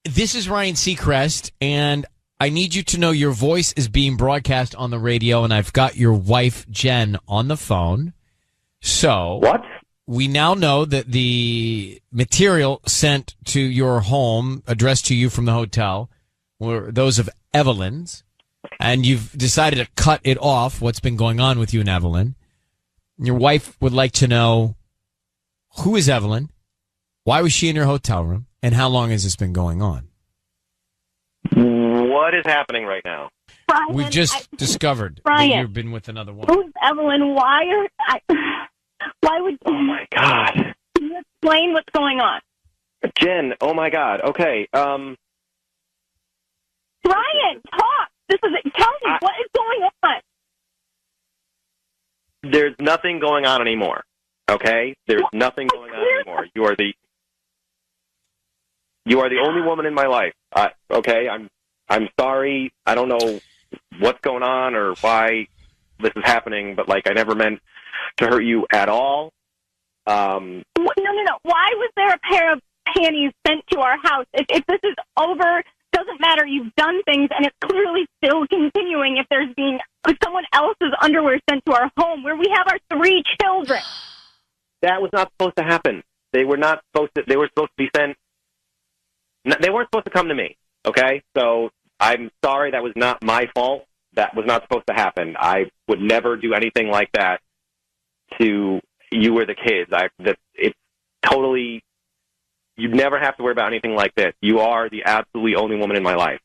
A: this is Ryan Seacrest, and I need you to know your voice is being broadcast on the radio, and I've got your wife, Jen, on the phone. So
D: what?
A: We now know that the material sent to your home, addressed to you from the hotel, were those of Evelyn's, and you've decided to cut it off, what's been going on with you and Evelyn. Your wife would like to know, who is Evelyn? Why was she in your hotel room? And how long has this been going on?
D: What is happening right now?
V: Brian,
A: We've just discovered that you've been with another woman.
V: Who's Evelyn? Why would?
D: Oh my God!
V: Can you explain what's going on?
D: Jen, oh my God. Okay.
V: Brian, talk. Tell me what is going on.
D: There's nothing going on anymore. Okay? There's nothing going on anymore. You are the only woman in my life. Okay? I'm sorry. I don't know what's going on or why this is happening, but I never meant to hurt you at all.
V: No. Why was there a pair of panties sent to our house? If this is over, doesn't matter. You've done things, and it's clearly still continuing. If there's being someone else's underwear sent to our home, where we have our 3 children.
D: That was not supposed to happen. They were not supposed to. They were supposed to be sent. They weren't supposed to come to me. Okay, so I'm sorry. That was not my fault. That was not supposed to happen. I would never do anything like that to you or the kids. It's totally. You'd never have to worry about anything like this. You are the absolutely only woman in my life.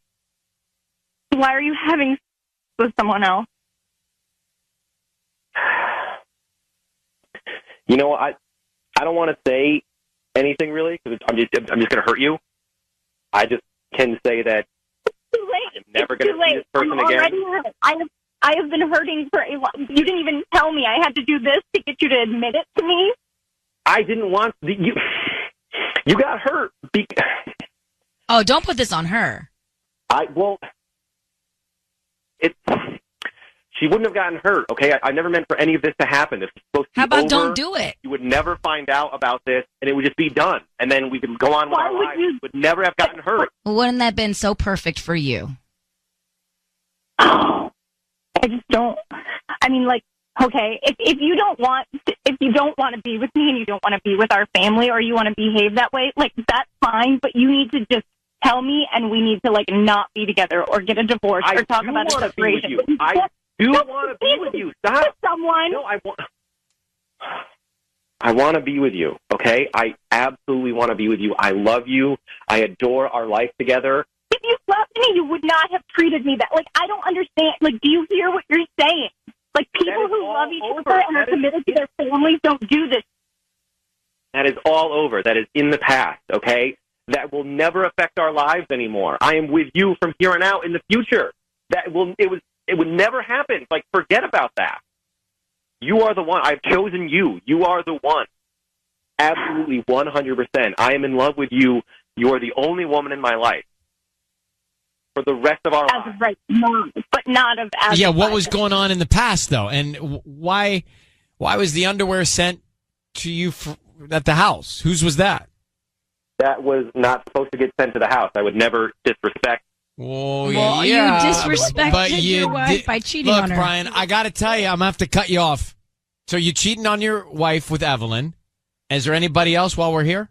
V: Why are you having sex with someone else?
D: You know, I don't want to say anything really because I'm just going to hurt you. I just can say that I'm never going to see this person again.
V: I have been hurting for a while. You didn't even tell me I had to do this to get you to admit it to me.
D: I didn't want you. You got hurt.
U: Oh, don't put this on her.
D: She wouldn't have gotten hurt, okay? I never meant for any of this to happen. This was supposed to be
U: How about
D: over.
U: don't do it?
D: You would never find out about this, and it would just be done. And then we could go on with our lives. You would never have gotten hurt.
U: Well, wouldn't that have been so perfect for you?
V: I just don't. I mean, okay, if you don't want to be with me and you don't want to be with our family or you want to behave that way, that's fine. But you need to just tell me, and we need to not be together or get a divorce or talk about a separation.
D: I do want to be with you. Stop.
V: Someone.
D: No, I want to be with you, okay? I absolutely want to be with you. I love you. I adore our life together.
V: If you loved me, you would not have treated me that. I don't understand. Do you hear what you're saying? People who love each other and are committed to their families don't do this.
D: That is all over. That is in the past, okay? That will never affect our lives anymore. I am with you from here on out in the future. It was It would never happen. Like, forget about that. You are the one. I've chosen you. You are the one. Absolutely 100%. I am in love with you. You are the only woman in my life for the rest of our lives.
W: As of right now, but not of as
A: Yeah,
W: of
A: what
W: right
A: was
W: now.
A: going on in the past, though? And why was the underwear sent to you at the house? Whose was that?
D: That was not supposed to get sent to the house. I would never disrespect.
A: Oh,
U: Well,
A: yeah.
U: you disrespected your wife by cheating
A: Look,
U: on her.
A: Brian, I got to tell you, I'm going to have to cut you off. So you cheating on your wife with Evelyn. Is there anybody else while we're here?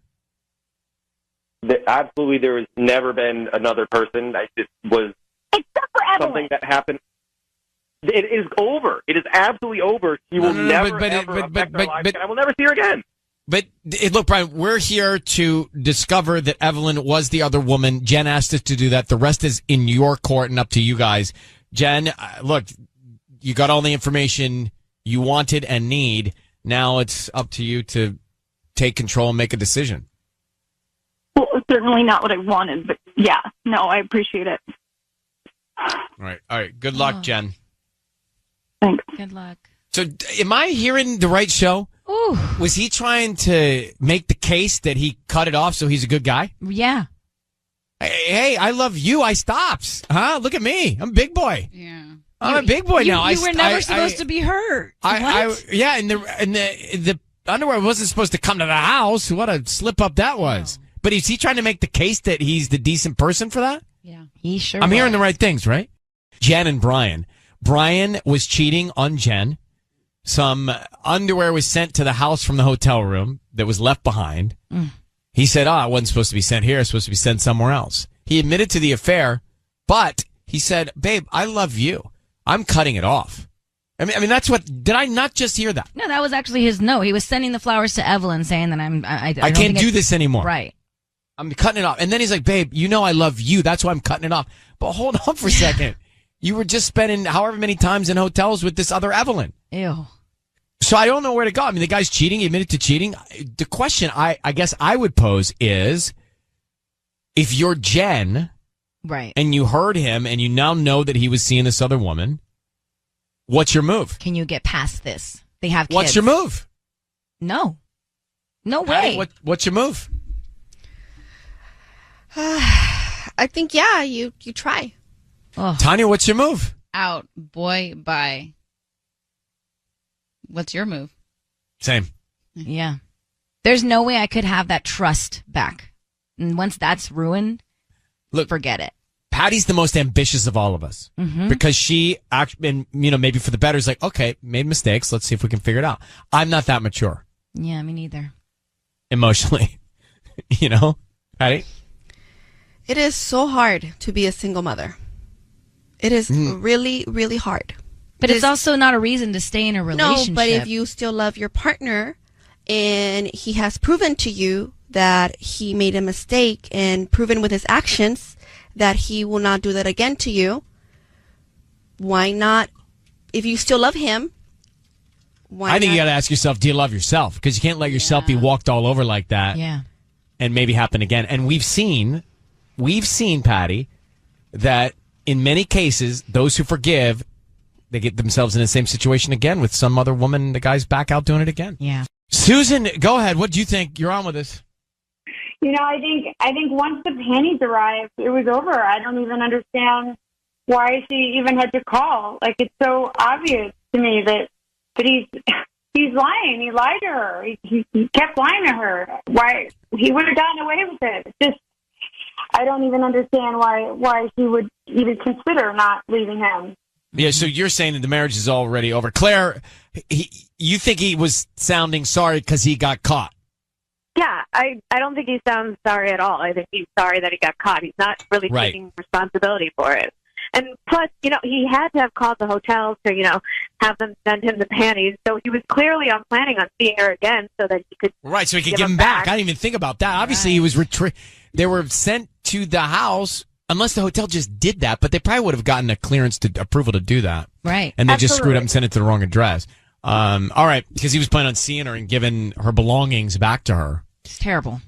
D: Absolutely, there has never been another person. It was something that happened. It is over. It is absolutely over. She will never, ever affect our lives again. I will never see her again.
A: But look, Brian, we're here to discover that Evelyn was the other woman. Jen asked us to do that. The rest is in your court and up to you guys. Jen, look, you got all the information you wanted and need. Now it's up to you to take control and make a decision.
W: Well, it's certainly not what I wanted, but yeah, no, I appreciate it.
A: All right. Good luck, Jen.
W: Thanks.
U: Good luck.
A: So, am I hearing the right show?
U: Ooh.
A: Was he trying to make the case that he cut it off so he's a good guy?
U: Yeah.
A: Hey, I love you. I stops. Huh? Look at me. I'm a big boy.
U: Yeah.
A: I'm a big boy now.
U: You were never supposed to be hurt.
A: Yeah, and the underwear wasn't supposed to come to the house. What a slip up that was. But is he trying to make the case that he's the decent person for that?
U: Yeah, he sure
A: I'm
U: was.
A: hearing the right things, right? Jen and Brian. Brian was cheating on Jen. Some underwear was sent to the house from the hotel room that was left behind. He said, it wasn't supposed to be sent here. It's supposed to be sent somewhere else. He admitted to the affair, but he said, babe, I love you. I'm cutting it off. I mean, that's what, did I not just hear that?
U: No, that was actually his note. He was sending the flowers to Evelyn saying that I
A: can't do this anymore.
U: Right.
A: I'm cutting it off. And then he's like, babe, you know I love you. That's why I'm cutting it off. But hold on for a second. You were just spending however many times in hotels with this other Evelyn.
U: Ew.
A: So I don't know where to go. I mean, the guy's cheating. He admitted to cheating. The question I guess I would pose is, if you're Jen,
U: right,
A: and you heard him and you now know that he was seeing this other woman, what's your move?
U: Can you get past this? They have kids.
A: What's your move?
U: No way.
A: What's your move?
H: I think, yeah, you try.
A: Tanya, what's your move?
I: Out, boy, bye. What's your move?
A: Same.
U: Yeah. There's no way I could have that trust back. And once that's ruined, forget it.
A: Patty's the most ambitious of all of us because she, and maybe for the better, is like, okay, made mistakes. Let's see if we can figure it out. I'm not that mature.
U: Yeah, me neither.
A: Emotionally, Patty?
H: It is so hard to be a single mother. It is really, really hard.
U: But it's also not a reason to stay in a relationship.
H: No, but if you still love your partner and he has proven to you that he made a mistake and proven with his actions that he will not do that again to you, why not? If you still love him,
A: I think you got to ask yourself, do you love yourself? Because you can't let yourself be walked all over like that.
U: Yeah.
A: And maybe happen again. And we've seen, Patty, that in many cases, those who forgive, they get themselves in the same situation again with some other woman. The guy's back out doing it again.
U: Yeah.
A: Susan, go ahead. What do you think? You're on with us.
N: I think once the panties arrived, it was over. I don't even understand why she even had to call. Like, it's so obvious to me that he's lying. He lied to her. He kept lying to her. Why he would have gotten away with it? It's just, I don't even understand why she would even consider not leaving him.
A: Yeah, so you're saying that the marriage is already over. Claire, you think he was sounding sorry because he got caught?
Q: Yeah, I don't think he sounds sorry at all. I think he's sorry that he got caught. He's not really taking responsibility for it. And plus, he had to have called the hotel to, have them send him the panties. So he was clearly planning on seeing her again so that he could
A: so he could give them back. I didn't even think about that. Obviously, he was they were sent to the house, unless the hotel just did that, but they probably would have gotten a clearance to approval to do that.
U: Right.
A: And they just screwed up and sent it to the wrong address. All right, because he was planning on seeing her and giving her belongings back to her.
U: It's terrible.